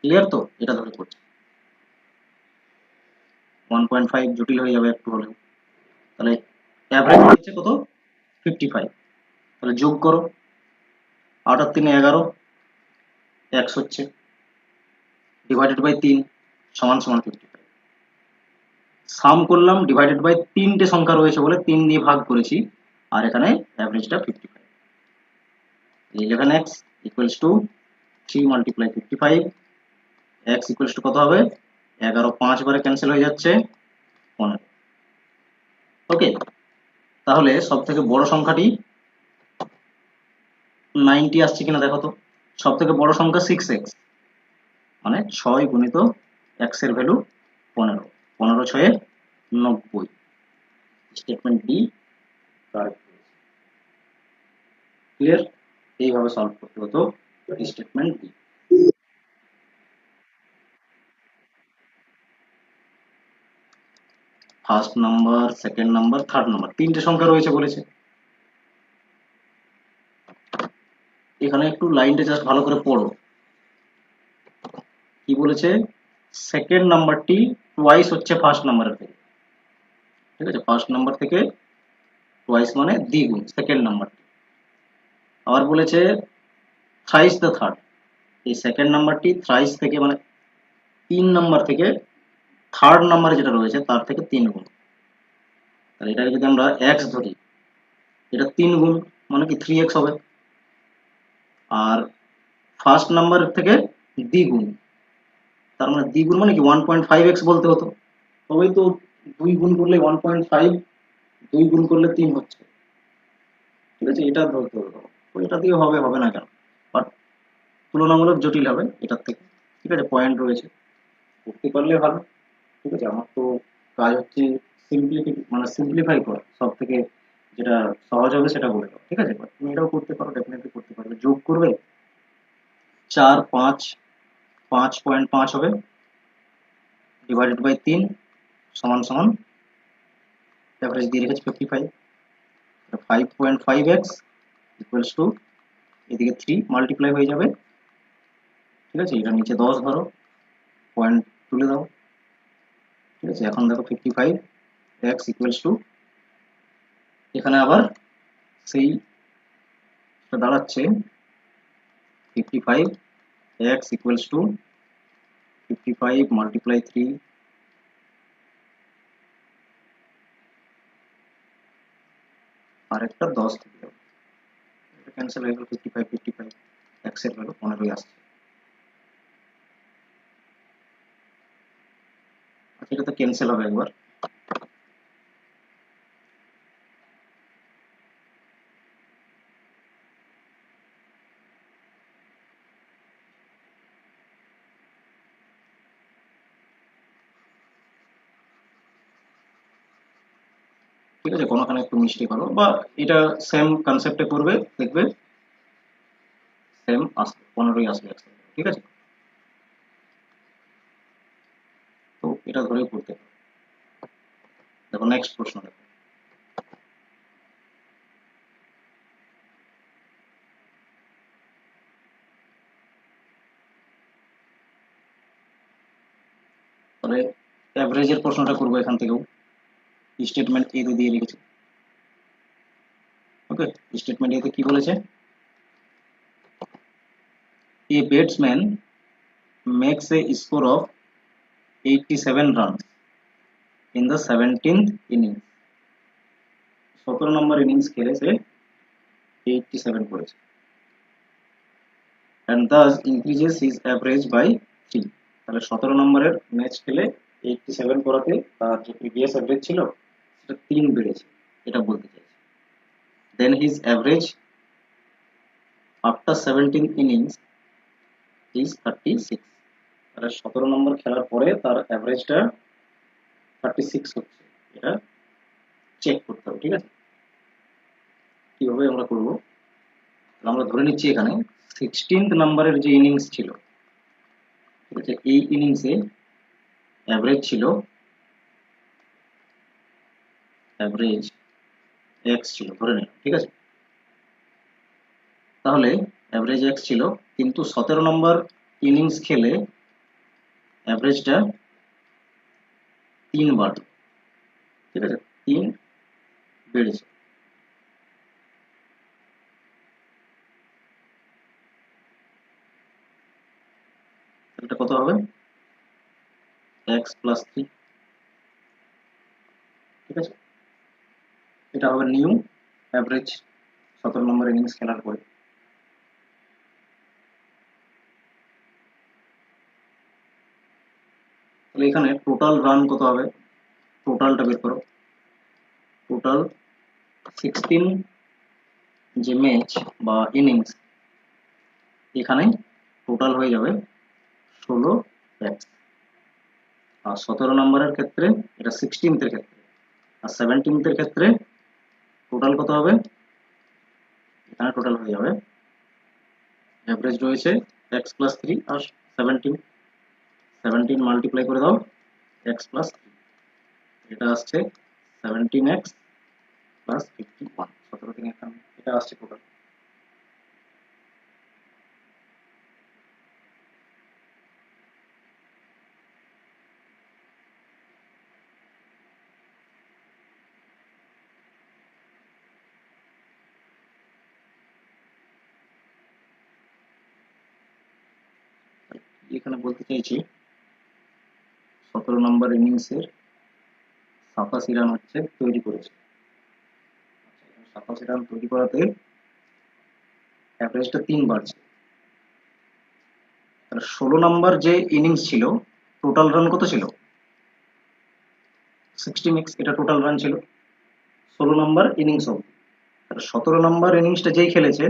Speaker 1: ক্লিয়ার তো? এটা ধরে করছি 1.5 জটিল হয়ে যাবে একটু হলেও। তাহলে অ্যাভারেজ হচ্ছে কত, 55। তাহলে যোগ করো, 8 আর 3 11, x হচ্ছে, ডিভাইডেড বাই 3 সমান সমান 55। সাম করলাম, ডিভাইডেড বাই 3টে সংখ্যা রয়েছে বলে 3 দিয়ে ভাগ করেছি, আর এখানে অ্যাভারেজটা 55। 11x equals to 3 multiply 55, x equals to কত হবে, 11 5 বারে ক্যান্সেল হয়ে যাচ্ছে 15। ওকে, তাহলে সব থেকে বড় সংখ্যাটি 90 আসছে কিনা দেখো তো। সব থেকে বড় সংখ্যা 6x, মানে 6 গুণিত x এর value 15, 15 6 90। Statement D correct. Clear? এইভাবে সলভ করতে হতো statement D. First number, second number, third number, 3টে সংখ্যা রয়েছে বলেছে। এখানে একটু লাইনটা জাস্ট ভালো করে পড়ো। কি বলেছে, সেকেন্ড নাম্বারটি টুয়াইস হচ্ছে ফার্স্ট নাম্বারের থেকে। ঠিক আছে, ফার্স্ট নাম্বার থেকে টুয়াইস মানে দ্বিগুণ সেকেন্ড নাম্বারটি। আবার বলেছে থ্রাইস দ্য থার্ড, এই সেকেন্ড নাম্বারটি থ্রাইস থেকে মানে 3 নাম্বার থেকে থার্ড নাম্বারে যেটা রয়েছে তার থেকে 3 গুণ। তাহলে এটাকে যদি আমরা x ধরি, এটা 3 গুণ মানে কি 3x হবে। আর ফার্স্ট নাম্বার থেকে দ্বিগুণ, তার মানে দ্বিগুণ মানে কি 1.5x বলতে হতো, তবেই তো 2 গুণ করলে 1.5, 2 গুণ করলে 3 হচ্ছে। ঠিক আছে, এটা ধরতে হবে। তো এটা দিয়ে হবে, হবে না কেন, বাট তুলনামূলক জটিল হবে এটার থেকে। ঠিক আছে, পয়েন্ট রয়েছে, করতে পারলে ভালো। ঠিক আছে, আমার তো কাজ হচ্ছে মানে সিম্পলিফাই করা, সব থেকে যেটা সহজ হবে সেটা বলে দাও। ঠিক আছে, but তুমি এটাও করতে পারো, ডেফিনেটলি করতে পারবে। যোগ করবে 4 5, 5.5 হবে, ডিভাইডেড বাই 3 সমান সমান অ্যাভারেজ দিয়ে রেখেছি 55। 5.5x ইকুয়ালস টু এদিকে 3 মাল্টিপ্লাই হয়ে যাবে। ঠিক আছে, এটা নিচে 10 ধরো, পয়েন্ট তুলে দাও। ঠিক আছে, এখন দেখো 55x ইকুয়ালস টু, এখানে আবার সেই দাঁড়াচ্ছে 55x equals to 55 multiply 3, আর একটা 10 থেকে যাবে, এটা ক্যান্সেল হয়ে গেল। 55 55 x এর ভ্যালু 15 আসছে। আচ্ছা, এটা তো ক্যান্সেল হবে একবার। ঠিক আছে, কোনোখানে একটু মিস্টেক হলো, বা এটা সেম কনসেপ্টে করবে, দেখবে সেম আসবে, 15ই আসবে x এর value। ঠিক আছে, তো এটা ধরেই করতে হবে। দেখো নেক্সট প্রশ্ন দেখো, তাহলে অ্যাভারেজের প্রশ্নটা করবো এখান থেকেও। স্টেটমেন্ট এ দিয়ে লিখেছি। ওকে, স্টেটমেন্ট এতে কি বলেছে, A batsman makes a score of 87 runs in the 17th innings. 17 number innings খেলে সে 87 করেছে, and thus increases his average by 3. তাহলে 17 নম্বরের ম্যাচ খেলে 87 করাতে তার যে প্রিভিয়াস অ্যাভারেজ ছিল সেটা 3 বেড়েছে, এটা বলতে চাইছে। then his average after 17 innings is 36. তাহলে 17 নম্বর খেলার পরে তার অ্যাভারেজটা 36 হচ্ছে, এটা চেক করতে হবে। ঠিক আছে, কিভাবে আমরা করব, আমরা ধরে নিচ্ছি এখানে 16th নাম্বারের যে ইনিংস ছিল, ঠিক আছে, এই ইনিংসে অ্যাভারেজ ছিল, অ্যাভারেজ এক্স ছিল ধরে নিলাম। ঠিক আছে, তাহলে অ্যাভারেজ এক্স ছিল, কিন্তু 17 নম্বর ইনিংস খেলে অ্যাভারেজটা 3 বাড়লো। ঠিক আছে, 3 বেড়েছে। এটা কত হবে, এক্স প্লাস 3। ঠিক আছে, এটা হবে নিউ অ্যাভারেজ 17 নম্বর ইনিংস খেলার পরে। তাহলে এখানে টোটাল রান কত হবে, টোটালটা বের করো। টোটাল 16 যে ম্যাচ বা ইনিংস, এখানে টোটাল হয়ে যাবে 16 এক্স। আর 17 নম্বরের ক্ষেত্রে এটা 16th এর ক্ষেত্রে, আর 17th এর ক্ষেত্রে টোটাল কত হবে, এখানে টোটাল হয়ে যাবে, অ্যাভারেজ রয়েছে এক্স প্লাস 3 আর 17 মাল্টিপ্লাই করে দাও এক্স প্লাস 3, এটা আসছে 17x প্লাস 51, 17 থেকে এখানে এটা আসছে টোটাল। এখানে বলতে চাইছি 17 নম্বর ইনিংসের 87 রান হচ্ছে তৈরি করেছে। 87 রান তৈরি করাতে অ্যাভারেজটা 3 বাড়ছে। তাহলে 16 নম্বর যে ইনিংস ছিল, টোটাল রান কত ছিল, 16x, এটা টোটাল রান ছিল 16 নম্বর ইনিংস অবধি। তাহলে 17 নম্বর ইনিংসটা যেই খেলেছে,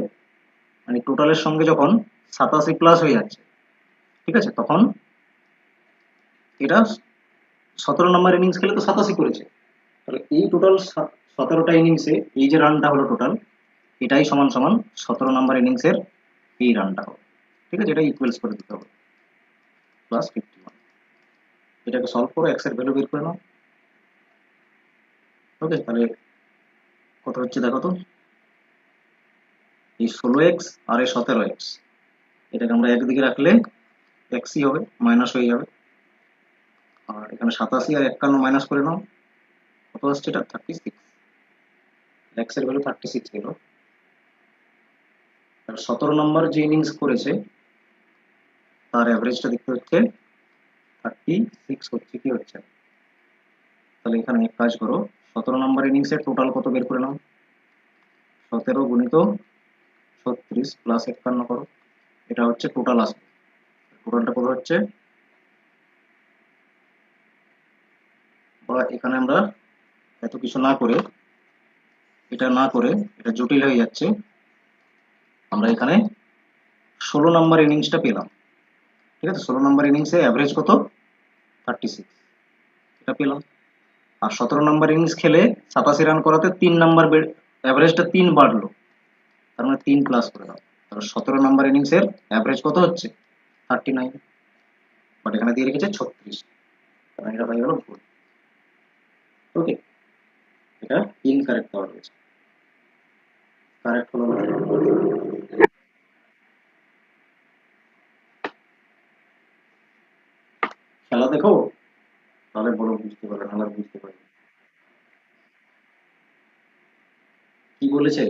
Speaker 1: মানে টোটালের সঙ্গে যখন 87 প্লাস হয়ে যাচ্ছে, ঠিক আছে, তখন এটা 17 নম্বর ইনিংস খেলে তো 87 করেছে, তাহলে এই টোটাল 17টা ইনিংসে এই যে রানটা হলো টোটাল, এটাই সমান সমান 17 নম্বর ইনিংসের এই রানটা হবে। ঠিক আছে, এটা ইকুয়ালস করে দিতে হবে প্লাস 51। এটাকে সলভ করো, এক্স এর ভ্যালু বের করে নাও। ওকে, তাহলে কত হচ্ছে দেখো তো, এই 16x আর এই 17x, এটাকে আমরা একদিকে রাখলে এক্সই হবে, মাইনাস হয়ে যাবে। আর এখানে 87 আর 51 মাইনাস করে নাও, কত আসছে এটা 36, এক্স এর ভ্যালু 36 গেল। 17 নম্বর যে ইনিংস করেছে তার অ্যাভারেজটা দেখতে হচ্ছে 36 হচ্ছে কি হচ্ছে। তাহলে এখানে এক কাজ করো, 17 নম্বর ইনিংসের টোটাল কত বের করে নাও, 17 গুণিত 36 প্লাস 51 করো, এটা হচ্ছে টোটাল আসবে। টোটালটা কত হচ্ছে, বা এখানে আমরা এত কিছু না করে, এটা জটিল হয়ে যাচ্ছে, আমরা এখানে 16 নম্বর ইনিংসটা পেলাম। ঠিক আছে, 16 নম্বর ইনিংসে অ্যাভারেজ কত 36, এটা পেলাম। আর 17 নম্বর ইনিংস খেলে 87 রান করাতে 3 নম্বর অ্যাভারেজটা 3 বাড়লো, তার মানে 3 প্লাস করে দাও। তাহলে 17 নম্বর ইনিংসের অ্যাভারেজ কত হচ্ছে 39, বাট এখানে দিয়ে রেখেছে 36, কারণ এটা হয়ে গেল ভুল। ওকে, এটা ইনকারেক্ট পাওয়া গেছে, কারেক্ট হলো না। খেলা দেখো, তাহলে বলো বুঝতে পারবে, নাহলে বুঝতে পারবে। কি বলেছে,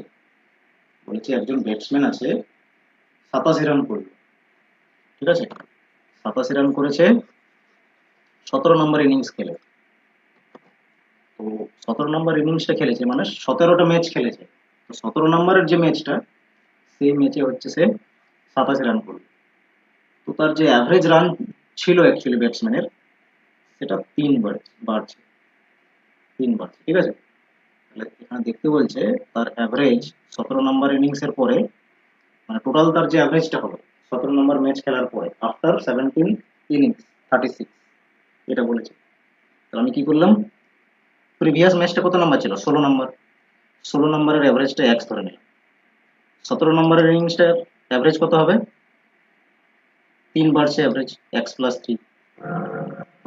Speaker 1: বলেছে একজন ব্যাটসম্যান আছে 87 রান করলো, ঠিক আছে, 87 রান করেছে 17 নম্বর ইনিংস খেলে। তো 17 নম্বর ইনিংসটা খেলেছে মানে 17টা ম্যাচ খেলেছে। তো 17 নম্বরের যে ম্যাচটা, সেই ম্যাচে হচ্ছে সে 87 রান করলো। তো তার যে অ্যাভারেজ রান ছিল অ্যাকচুয়ালি ব্যাটসম্যানের, সেটা বাড়ছে 3 বাড়ছে, ঠিক আছে। তাহলে এখানে দেখতে বলছে তার অ্যাভারেজ 17 নম্বর ইনিংসের পরে, মানে টোটাল তার যে অ্যাভারেজটা হবে 17 নম্বর ম্যাচ খেলার পরে আফটার 17 ইনিংস 36, এটা বলেছে। তাহলে আমি কি করলাম, প্রিভিয়াস ম্যাচটা কত নাম্বার ছিল, 16 নম্বর, 16 নম্বরের অ্যাভারেজটা এক্স ধরে নিলাম। 17 নম্বরের ইনিংসটার অ্যাভারেজ কত হবে, 3 বাড়ছে অ্যাভারেজ, x+3।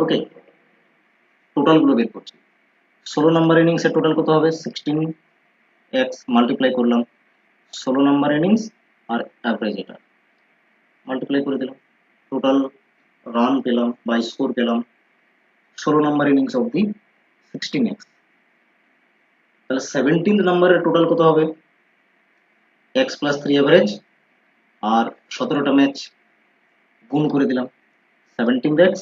Speaker 1: ওকে, টোটাল গুলো বের করছি। 16 নম্বর ইনিংসের টোটাল কত হবে, 16x মাল্টিপ্লাই করলাম 16 নম্বর ইনিংস আর অ্যাভারেজ, এটা মাল্টিপ্লাই করে দিলাম, টোটাল রান পেলাম বা স্কোর পেলাম 16 নম্বর ইনিংস অবধি 16x। তাহলে 17 নম্বরের টোটাল কত হবে, x+3 অ্যাভারেজ আর 17টা ম্যাচ গুণ করে দিলাম 17x,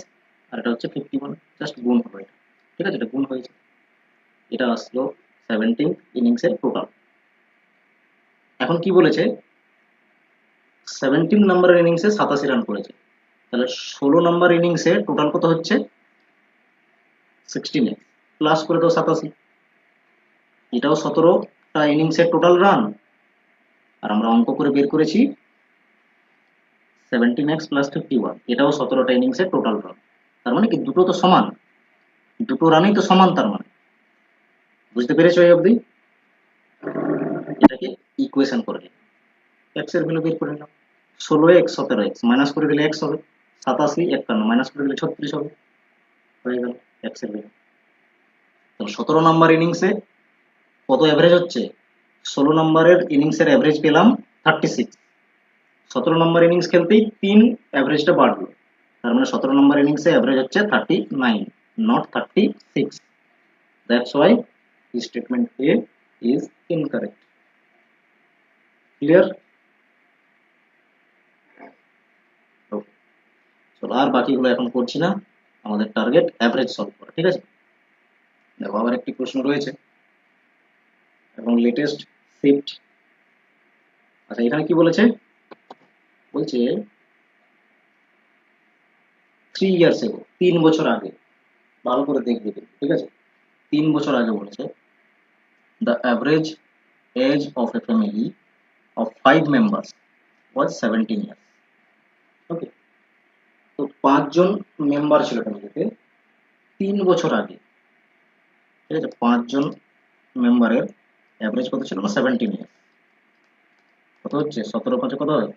Speaker 1: আর এটা হচ্ছে 51, জাস্ট গুণ হলো এটা, ঠিক আছে, এটা গুণ হয়েছে, এটা আসলো 17 ইনিংসের টোটাল। এখন কি বলেছে, 17 নম্বরের ইনিংসে 87 রান করেছে, তাহলে 16 নম্বর ইনিংসে টোটাল কত হচ্ছে 16x, প্লাস করে দাও 87, এটাও 17টা ইনিংসের টোটাল রান, আর আমরা অঙ্ক করে বের করেছি 17x + 51, এটাও 17টা ইনিংসের টোটাল রান। তার মানে কি দুটো তো সমান, দুটো রানই তো সমান, তার মানে বুঝতে পেরেছো এই অবধি। এটাকে ইকুয়েশন করে নিলাম, এক্স এর ভ্যালু বের করে নিলাম, 16x 17x মাইনাস করে দিলে এক্স হবে, 87 51 মাইনাস করে দিলে 36 হবে, হয়ে গেল এক্স এর ভ্যালু। তাহলে 17 নম্বর ইনিংসে কত অ্যাভারেজ হচ্ছে, 16 নম্বরের ইনিংসের অ্যাভারেজ পেলাম 36, 17 নম্বর ইনিংস খেলতেই 3 অ্যাভারেজটা বাড়লো, তার মানে 17 নম্বর ইনিংসে অ্যাভারেজ হচ্ছে 39, not 36। That's why statement A is incorrect. Clear? Okay, চলো আর বাকিগুলো এখন করছি না, আমাদের টার্গেট অ্যাভারেজ সলভ করা, ঠিক আছে। দেখো আবার একটি প্রশ্ন রয়েছে এবং লেটেস্ট শিফট। আচ্ছা, এখানে কি বলেছে, বলছে 3 ইয়ার্স এগো, 3 বছর আগে, ভালো করে দেখবে কিন্তু, ঠিক আছে। 3 বছর আগে বলেছে the average age of a family of 5 members was 17 years. ওকে, তো 5 জন মেম্বার ছিল ফ্যামিলিতে 3 বছর আগে, ঠিক আছে। 5 জন মেম্বারের অ্যাভারেজ কত ছিল না, 17 ইয়ার্স। কত হচ্ছে, 17 5 কত হয়,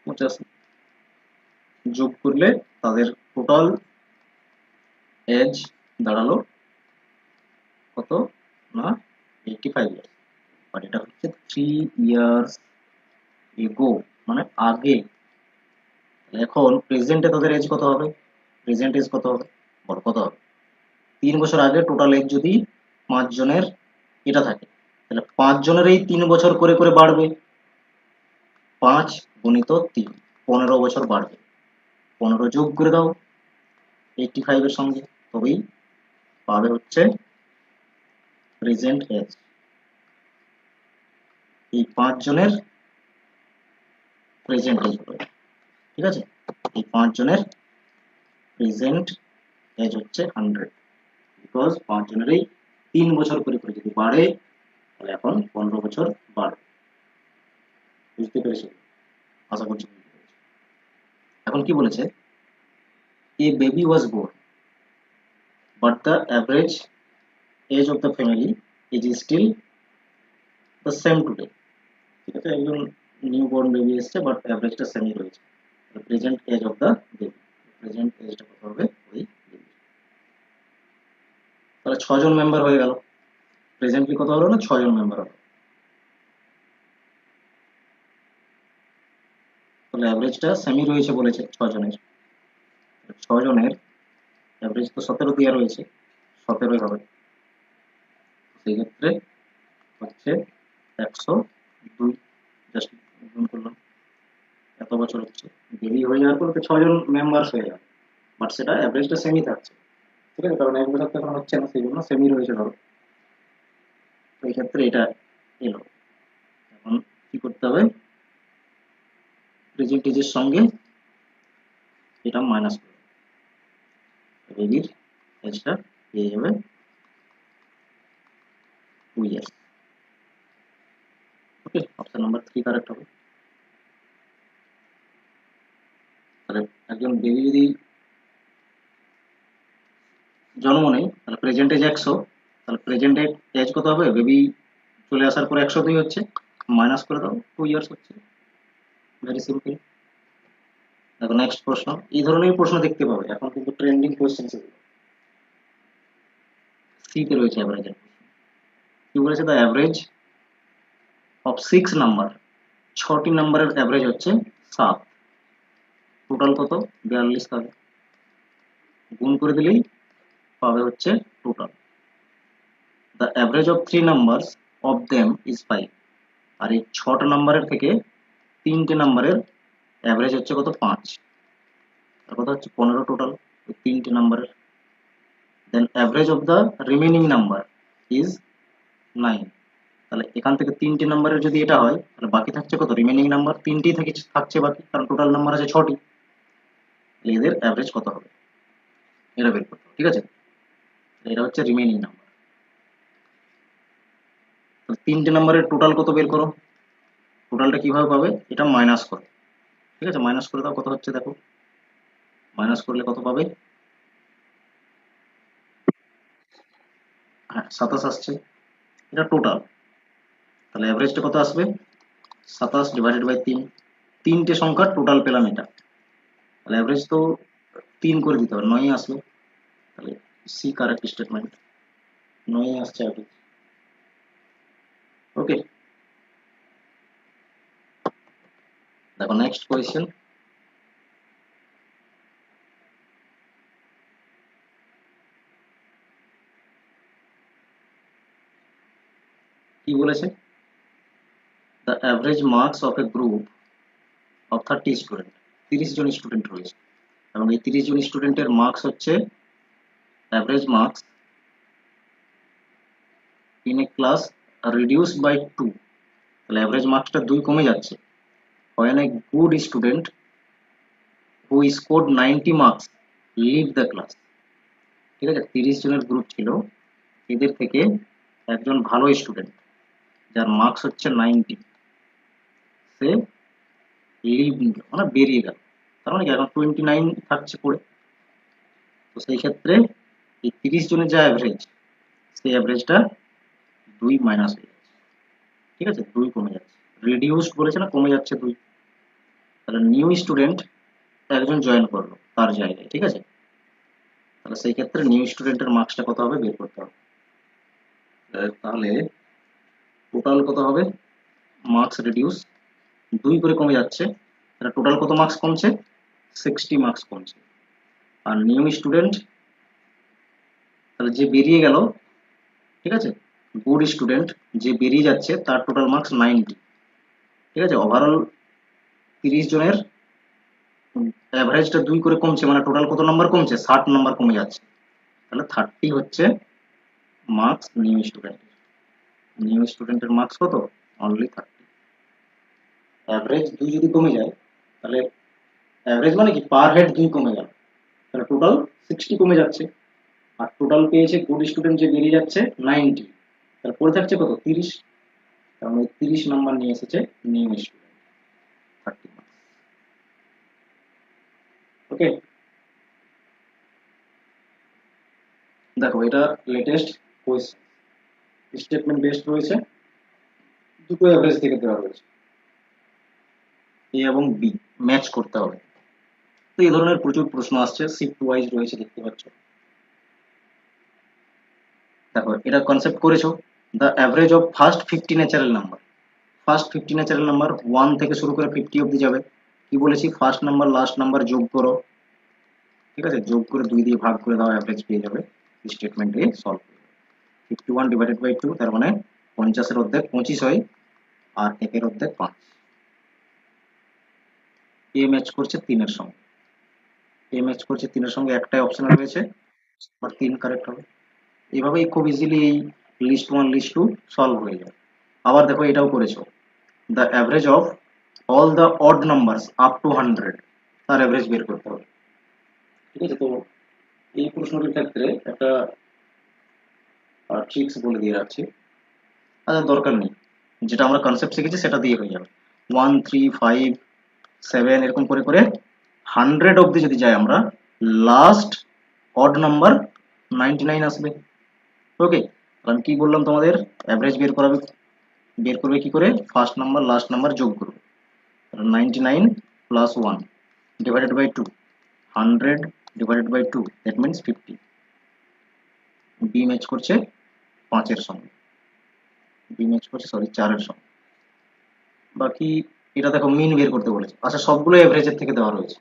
Speaker 1: 85, যোগ করলে তাদের টোটাল এজ দাঁড়ালো কত না, 85 ইয়ার্স। বাট এটা হচ্ছে 3 ইয়ার্স এগো, মানে আগে। এখন প্রেজেন্টে তাদের এজ কত হবে, প্রেজেন্ট এজ কত হবে, বড় কত হবে, 3 বছর আগে টোটাল এজ যদি 5 জনের এটা থাকে, তাহলে 5 জনের এই 3 বছর করে করে বাড়বে, 5 × 3 15 বছর বাড়বে, 15 যোগ করে দাও 85 এর সঙ্গে, তবেই পাবে হচ্ছে প্রেজেন্ট এজ। এই 5 জনের প্রেজেন্ট এজ হবে, ঠিক আছে। এই 5 জনের প্রেজেন্ট এজ হচ্ছে 100, বিকজ 5 জনেরই 3 বছর করে করে যদি বাড়ে, তাহলে এখন 15 বছর বাড়বে। বুঝতে পেরেছি, আশা করছি বুঝতে পেরেছি। এখন কি বলেছে, a baby was born but the average age of the family is still the same today, ঠিক আছে। একজন নিউ বর্ন বেবি এসছে বাট অ্যাভারেজটা সেমই রয়েছে, present age of the baby, present এজটা কত হবে ওই বেবি। তাহলে 6 জন মেম্বার হয়ে গেল, প্রেজেন্টলি কত হলো না, 6 জন মেম্বার হলো। তাহলে অ্যাভারেজটা সেমই রয়েছে বলেছে 6 জনের, 6 জনের অ্যাভারেজ তো 17 দেওয়া রয়েছে, 17ই হবে, সেই ক্ষেত্রে হচ্ছে 102, জাস্ট গুণ করলাম এত বছর হচ্ছে, বেবি হয়ে যাওয়ার পর তো 6 জন মেম্বার্স হয়ে যাবে, বাট সেটা অ্যাভারেজটা সেমই থাকছে, ঠিক আছে, কারণ 1 বছর তো এখন হচ্ছে না, সেই জন্য সেমই রয়েছে ধরো। তো এই ক্ষেত্রে এটা এলো। এখন কি করতে হবে, প্রেজেন্ট এজের সঙ্গে এটা মাইনাস করবে, বেবির এজটা পেয়ে যাবে 2 ইয়ার্স। ওকে, অপশন নাম্বার 3 কারেক্ট হবে। তাহলে একজন বেবি যদি জন্ম নেই, তাহলে প্রেজেন্ট এজ 100, তাহলে প্রেজেন্ট এজ কত হবে, বেবি চলে আসার পর 102 হচ্ছে, মাইনাস করে দাও, 2 ইয়ার্স হচ্ছে। Very simple. দেখো নেক্সট প্রশ্ন, এই ধরনের প্রশ্ন দেখতে পাবে এখন কিন্তু ট্রেন্ডিং কোয়েশ্চেন সেগুলো। সিতে রয়েছে অ্যাভারেজের, কি বলেছে, দ্য অ্যাভারেজ অফ 6 নাম্বার, 6টি নাম্বারের অ্যাভারেজ হচ্ছে 7, টোটাল কত 42, তাহলে গুণ করে দিলেই পাবে হচ্ছে total. The average of 3 numbers of them is 5, আর এই 6টা নাম্বারের থেকে 3টে নাম্বারের অ্যাভারেজ হচ্ছে কত 5, আর কত হচ্ছে 15 টোটাল ওই 3টে নাম্বারের। Then average of the remaining number is 9, তাহলে এখান থেকে 3টে নাম্বারের যদি এটা হয়, তাহলে বাকি থাকছে কত, রিমেনিং নাম্বার 3টেই থাকছে বাকি, কারণ টোটাল নাম্বার আছে 6টি, তাহলে এদের অ্যাভারেজ কত হবে এটা বের করতে হবে, ঠিক আছে। এটা হচ্ছে রিমেনিং নাম্বার। তো 3টে নাম্বারের টোটাল কত বের করো, টোটালটা কিভাবে পাবে, এটা মাইনাস করো, ঠিক আছে, মাইনাস করে দাও, কত হচ্ছে দেখো, মাইনাস করলে কত পাবে, হ্যাঁ 27 আসছে, এটা টোটাল, তাহলে অ্যাভারেজটা কত আসবে, 27 ডিভাইডেড বাই 3, 3টে সংখ্যার টোটাল পেলাম এটা, তাহলে অ্যাভারেজ তো 3 করে দিতে হবে, 9 আসবে, তাহলে সি কারেক্ট স্টেটমেন্ট, 9 আসছে অ্যাভারেজ। ওকে, দেখো নেক্সট কোয়েশ্চেন, কি বলেছে, the average marks of a group of 30 student, 30 জন স্টুডেন্ট রয়েছে, এবং এই 30 জন স্টুডেন্টের মার্কস হচ্ছে average marks in a class reduced by 2, তাহলে অ্যাভারেজ মার্কসটা 2 কমে যাচ্ছে, when a good student who scored 90 marks leave the class, ঠিক আছে, 30 জনের গ্রুপ ছিল, এদের থেকে একজন ভালো স্টুডেন্ট যার মার্কস হচ্ছে 90, সে লিভ মানে বেরিয়ে গেল, তার মানে কি এখন 29 থাকছে পড়ে, তো সেই ক্ষেত্রে এই 30 জনের যা অ্যাভারেজ, সেই অ্যাভারেজটা 2 মাইনাস হয়ে যাচ্ছে, ঠিক আছে, 2 কমে যাচ্ছে, রিডিউসড বলেছে না, কমে যাচ্ছে 2, তাহলে নিউ স্টুডেন্ট একজন জয়েন করলো তার জায়গায়, ঠিক আছে, তাহলে সেই ক্ষেত্রে নিউ স্টুডেন্টের মার্কসটা কত হবে বের করতে হবে। তাহলে টোটাল কত হবে, মার্কস রিডিউস 2 করে কমে যাচ্ছে, তাহলে টোটাল কত মার্কস কমছে, 60 মার্কস কমছে, আর নিউ স্টুডেন্ট তাহলে যে বেরিয়ে গেল, ঠিক আছে, গুড স্টুডেন্ট যে বেরিয়ে যাচ্ছে তার টোটাল মার্কস 90, ঠিক আছে, ওভারঅল 30 জনের অ্যাভারেজটা 2 করে কমছে, মানে টোটাল কত নাম্বার কমছে, 60 নাম্বার কমে যাচ্ছে, তাহলে 30 হচ্ছে মার্কস নিউ স্টুডেন্টের মার্কস কত, অনলি 30। অ্যাভারেজ 2 যদি কমে যায়, তাহলে অ্যাভারেজ মানে কি পার হেড 2 কমে গেল, তাহলে টোটাল 60 কমে যাচ্ছে, আর টোটাল পেয়েছে গুড স্টুডেন্ট যে বেরিয়ে যাচ্ছে 90, তাহলে পড়ে থাকছে কত 30, কারণ ওই 30 নাম্বার নিয়ে এসেছে নিউ স্টুডেন্ট, 30 মার্কস। ওকে, দেখো এটা লেটেস্ট কোয়েশ্চেন, স্টেটমেন্ট বেসড রয়েছে, দুটো অ্যাভারেজ থেকে দেওয়া রয়েছে, এ এবং বি ম্যাচ করতে হবে। তো এই ধরনের প্রচুর প্রশ্ন আসছে, শিফট ওয়াইজ রয়েছে দেখতে পাচ্ছ। দেখো এটা কনসেপ্ট করেছো, the average of first 50 natural number, first 50 natural number 1 থেকে শুরু করে 50 অবধি যাবে, কি বলেছি, ফার্স্ট নাম্বার লাস্ট নাম্বার যোগ করো, ঠিক আছে, যোগ করে 2 দিয়ে ভাগ করে দাও, অ্যাভারেজ পেয়ে যাবে, স্টেটমেন্ট এ সলভ করবে। 51 ডিভাইডেড বাই 2, তার মানে 50 এর অর্ধেক 25 হয়, আর 1 এর অর্ধেক 5, এ ম্যাচ করছে 3 এর সঙ্গে, এ ম্যাচ করছে 3 এর সঙ্গে, একটাই অপশন রয়েছে, আর 3 কারেক্ট হবে। এইভাবেই খুব ইজিলি এই লিস্ট 1 লিস্ট 2 সলভ হয়ে যায়। আবার দেখো এটাও করেছো, the average of all the odd numbers up to 100, তার অ্যাভারেজ বের করতে হবে। ঠিক আছে, তো এই প্রশ্নটির ক্ষেত্রে একটা ট্রিক্স বলে দিয়ে রাখছি, আচ্ছা দরকার নেই, যেটা আমরা কনসেপ্ট শিখেছি সেটা দিয়ে হয়ে যাবে। 1 3 5 7 এরকম করে করে 100 অবধি যদি যাই আমরা, লাস্ট অড নাম্বার 99 আসবে। ওকে, আমি কি বললাম তোমাদের, অ্যাভারেজ বের করবে কি করে, ফার্স্ট নাম্বার লাস্ট নাম্বার যোগ করবে, 99 plus 1 divided by 2, 100 divided by 2, that means 50। B match করছে 5 এর সঙ্গে, বি ম্যাচ করছে সরি 4 এর সঙ্গে। বাকি এটা দেখো মিন বের করতে বলেছে, আচ্ছা সবগুলো এভারেজের থেকে দেওয়া রয়েছে,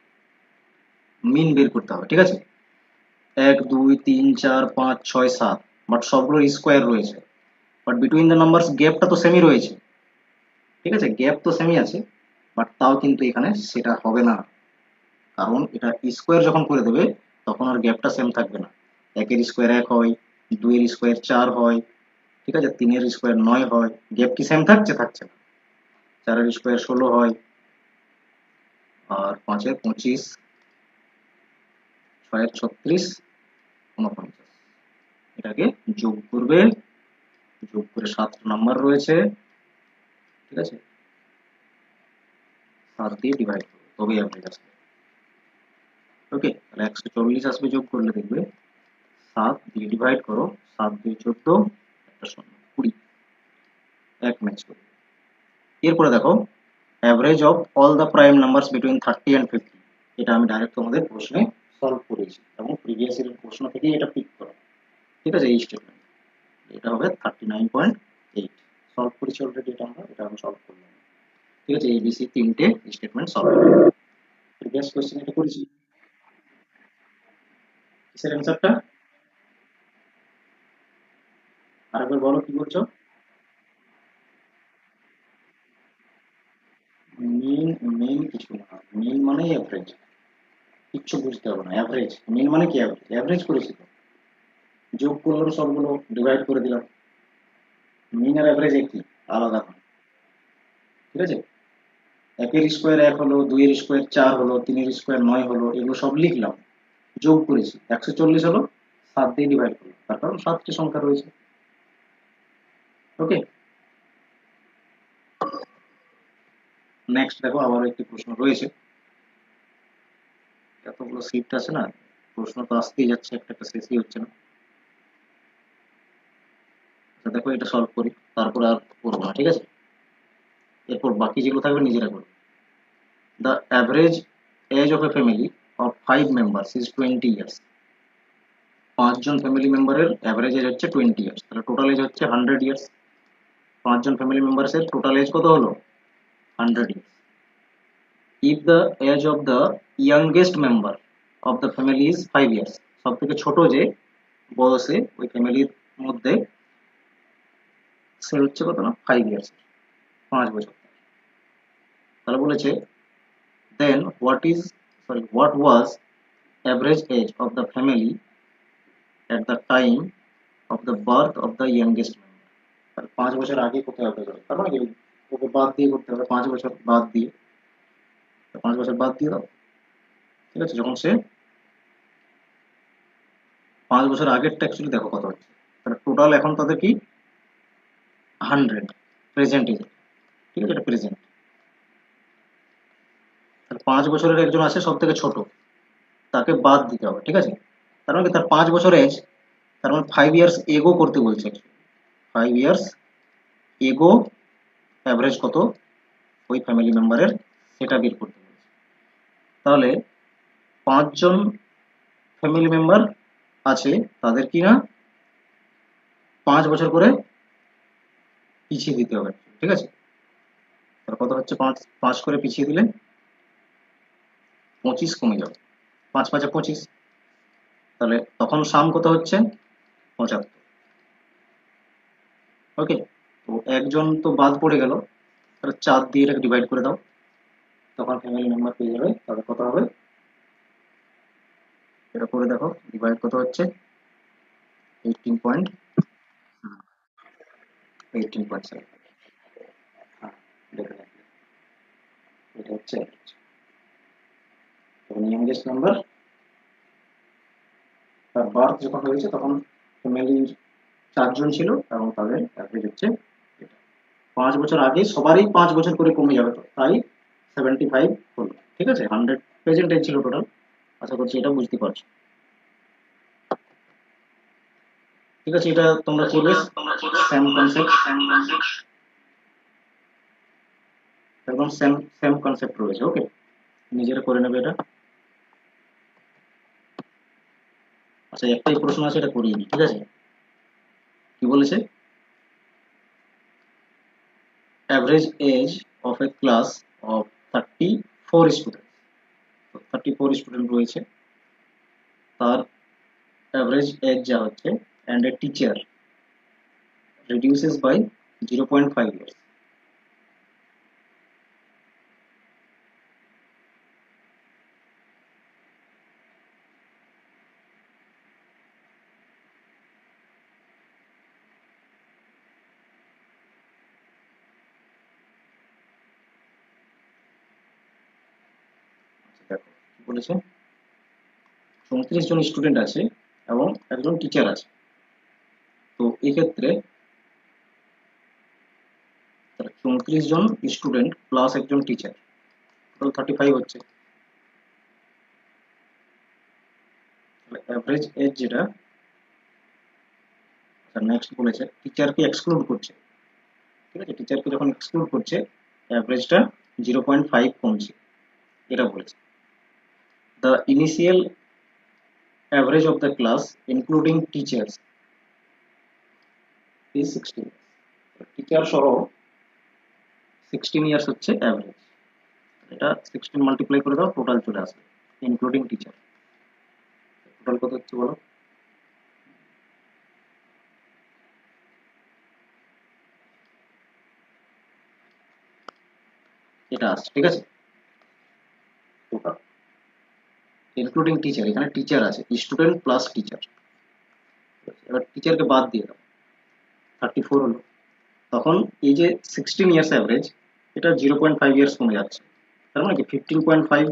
Speaker 1: মিন বের করতে হবে। ঠিক আছে, 1 2 3 4 5 6 7, বাট সবগুলোর স্কোয়ার রয়েছে, বাট বিটুইন দ্য নাম্বারস গ্যাপটা তো সেমই রয়েছে। ঠিক আছে, গ্যাপ তো সেমই আছে, বাট তাও কিন্তু এখানে সেটা হবে না, কারণ এটা স্কোয়ার যখন করে দেবে তখন আর গ্যাপটা সেম থাকবে না। 1 এর স্কোয়ার 1 হয়, 2 এর স্কোয়ার 4 হয়, ঠিক আছে, 3 এর স্কোয়ার 9 হয়, গ্যাপ কি সেম থাকছে, থাকছে না। 4 এর স্কোয়ার 16 হয়, আর 5 এর 25, 6 এর 36, 49, এটাকে যোগ করবে, যোগ করে 7 নাম্বার রয়েছে, ঠিক আছে, 7 দিয়ে ডিভাইড করবে তবেই অ্যাভারেজ আসবে। ওকে, তাহলে 140 আসবে যোগ করলে, দেখবে 7 দিয়ে ডিভাইড করো, 7 দিয়ে 14, একটা শূন্য, 20, এক ম্যাচ করবে। এরপরে দেখো average of all the prime numbers between 30 and 50, এটা আমি ডাইরেক্ট তোমাদের প্রশ্নে সলভ করেছি এবং প্রিভিয়াস এর প্রশ্ন থেকে এটা পিক করা। ঠিক আছে, এই স্টেটমেন্ট এটা হবে 39.8, সলভ করেছি অলরেডি, এটা আমি সলভ করলাম। ঠিক আছে, এবিসি তিনটে স্টেটমেন্ট সলভ, প্রিভিয়াস কোশ্চেন এটা করেছি। কিসের অ্যান্সারটা আরেকবার বলো, কি বলছো? মিন, মিন কিছু না, মিন মানে অ্যাভারেজ, কিচ্ছু বুঝতে হবে না, অ্যাভারেজ, মিন মানে কি, অ্যাভারেজ, অ্যাভারেজ করেছি তো, যোগ করলাম সবগুলো, ডিভাইড করে দিলাম, মিন আর অ্যাভারেজ একই, আলাদা নয়। ঠিক আছে, 1 এর স্কোয়ার 1 হলো, 2 এর স্কোয়ার 4 হলো, 3 এর স্কোয়ার 9 হলো, এগুলো সব লিখলাম, যোগ করেছি, 140 হলো, 7 দিয়ে ডিভাইড করলাম, তার কারণ 7টি সংখ্যা রয়েছে। ওকে, নেক্সট দেখো আবার একটি প্রশ্ন রয়েছে, এতগুলো শিফট আছে না, প্রশ্ন তো আসতেই যাচ্ছে, একটা একটা শেষই হচ্ছে না। আচ্ছা দেখো এটা সলভ করি, তারপর আর করবো না। ঠিক আছে, এরপর বাকি যেগুলো থাকবে নিজেরা করবে। The average age of a family of 5 members is 20 years, 5 জন ফ্যামিলি মেম্বারের অ্যাভারেজ এজ হচ্ছে 20 ইয়ার্স, তাহলে টোটাল এজ হচ্ছে 100 ইয়ার্স। 5 জন ফ্যামিলি মেম্বার্সের টোটাল এজ কত হলো, 100 years. If the age of the youngest member of the family is 5 years, সব থেকে ছোট যে বয়সে ওই ফ্যামিলির মধ্যে, সে হচ্ছে কত না 5 ইয়ার্স, 5 বছর। তাহলে বলেছে দেন what was average age of the family at the time of the birth of the youngest member, তাহলে 5 বছর আগে কোথায় হবে, তার মানে কি ওকে বাদ দিয়ে করতে হবে, 5 বছর বাদ দিয়ে, 5 বছর বাদ দিয়ে দাও। ঠিক আছে, যখন সে 5 বছর আগেরটা অ্যাকচুয়ালি দেখো কত হচ্ছে, তাহলে টোটাল এখন তাদের কি 100, প্রেজেন্ট এজ। ঠিক আছে, এটা প্রেজেন্ট, তাহলে 5 বছরের একজন আছে সব থেকে ছোট, তাকে বাদ দিতে হবে। ঠিক আছে, তার মানে কি তার 5 বছর এজ, তার মানে 5 ইয়ার্স এগো করতে বলছে, 5 ইয়ার্স এগো অ্যাভারেজ কত ওই ফ্যামিলি মেম্বারের, সেটা বের করতে বলছে। তাহলে 5 জন ফ্যামিলি মেম্বার আছে, তাদের কি না 5 বছর করে পিছিয়ে দিতে হবে। ঠিক আছে, তার কত হচ্ছে, 5 5 করে পিছিয়ে দিলে 25 কমে যাবে, 5 5 25, তাহলে তখন সাম কত হচ্ছে 75। ওকে, তো একজন তো বাদ পড়ে গেল, তাহলে 4 দিয়ে এটাকে ডিভাইড করে দাও, তখন ফ্যামিলি মেম্বার পেয়ে যাবে, তাহলে কত হবে এটা করে দেখো, ডিভাইড কত হচ্ছে 18.7। হ্যাঁ, দেখে রাখবে, এটা হচ্ছে ইয়াংগেস্ট নাম্বার। তার বার্থ যখন হয়েছে তখন ফ্যামিলির 4 জন ছিল এবং তাদের অ্যাভারেজ হচ্ছে এটা। 5 বছর আগে সবারই 5 বছর করে কমে যাবে, তো তাই 75 হলো। ঠিক আছে, 100 প্রেজেন্ট এজ ছিল টোটাল। আশা করছি এটা বুঝতে পারছো। ঠিক আছে, এটা তোমরা করবে, সেম কনসেপ্ট, একদম সেম সেম কনসেপ্ট রয়েছে। ওকে, নিজেরা করে নেবে এটা। আচ্ছা, একটাই প্রশ্ন আছে, এটা করিয়ে নি। ঠিক আছে, কি বলেছে, average age of a class of 34 student. 34 student রয়েছে, তার অ্যাভারেজ এজ যা হচ্ছে, and a teacher reduces by 0.5 years. দেখো কি বলেছে, 34 জন স্টুডেন্ট আছে এবং একজন টিচার আছে। তো এক্ষেত্রে 34 জন স্টুডেন্ট প্লাস একজন টিচার, টোটাল 35 হচ্ছে। অ্যাভারেজ এজ যেটা, নেক্সট বলেছে টিচারকে এক্সক্লুড করছে। ঠিক আছে, টিচারকে যখন এক্সক্লুড করছে অ্যাভারেজটা 0.5 কমছে, এটা বলেছে। The initial average of the class including teachers is 16। Teacher সহ 16 ইয়ার্স হচ্ছে অ্যাভারেজ। এটা 16 মাল্টিপ্লাই করে দাও, টোটাল চলে আসবে ইনক্লুডিং টিচার। টোটাল কত হচ্ছে বলো, এটা আসছে। ঠিক আছে, টোটাল ইনক্লুডিং টিচার, এখানে টিচার আছে, স্টুডেন্ট প্লাস টিচার। এবার টিচারকে বাদ দিয়ে দাও, 34 হলো। তখন এই যে 16 ইয়ার্স অ্যাভারেজ, এটা 0.5 ইয়ার্স কমে যাচ্ছে, তার মানে কি 15.5,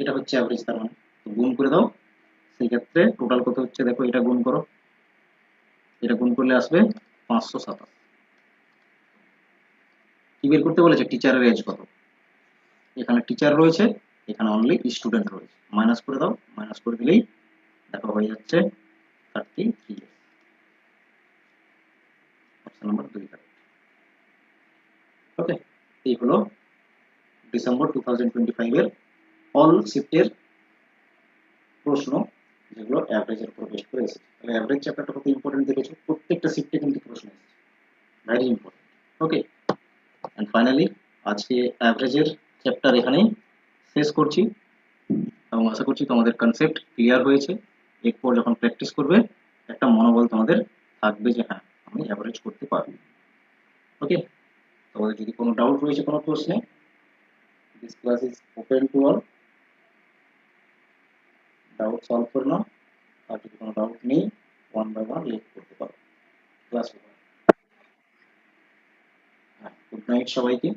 Speaker 1: এটা হচ্ছে অ্যাভারেজ। তার মানে তো গুণ করে দাও, সেই ক্ষেত্রে টোটাল কত হচ্ছে দেখো, এটা গুণ করো, এটা গুণ করলে আসবে 527। কি বের করতে বলেছে, টিচারের এজ কত। এখানে টিচার রয়েছে, এখানে অনলি স্টুডেন্ট রয়েছে, মাইনাস করে দাও, মাইনাস করে দিলেই দেখো হয়ে যাচ্ছে 33 years. Option number 2 correct. Okay, এই হলো ডিসেম্বর 2025 এর অল শিফটের প্রশ্ন, যেগুলো অ্যাভারেজের উপর বেস করে এসেছে। তাহলে অ্যাভারেজ চ্যাপ্টারটা কত ইম্পর্টেন্ট দেখেছো, প্রত্যেকটা শিফটে কিন্তু প্রশ্ন এসেছে, very important. Okay, and finally আজকে অ্যাভারেজের চ্যাপ্টার এখানেই শেষ করছি এবং আশা করছি তোমাদের কনসেপ্ট ক্লিয়ার হয়েছে। এরপর যখন প্র্যাকটিস করবে একটা মনোবল তোমাদের থাকবে যে হ্যাঁ আমি অ্যাভারেজ করতে পারবো। ওকে, তোমাদের যদি কোনো ডাউট রয়েছে কোনো প্রশ্নে, this class is open to all, doubt solve করে নাও। আর যদি কোনো ডাউট নেই, ওয়ান বাই ওয়ান লিখ করতে পারো ক্লাস। হ্যাঁ, গুড নাইট সবাইকে।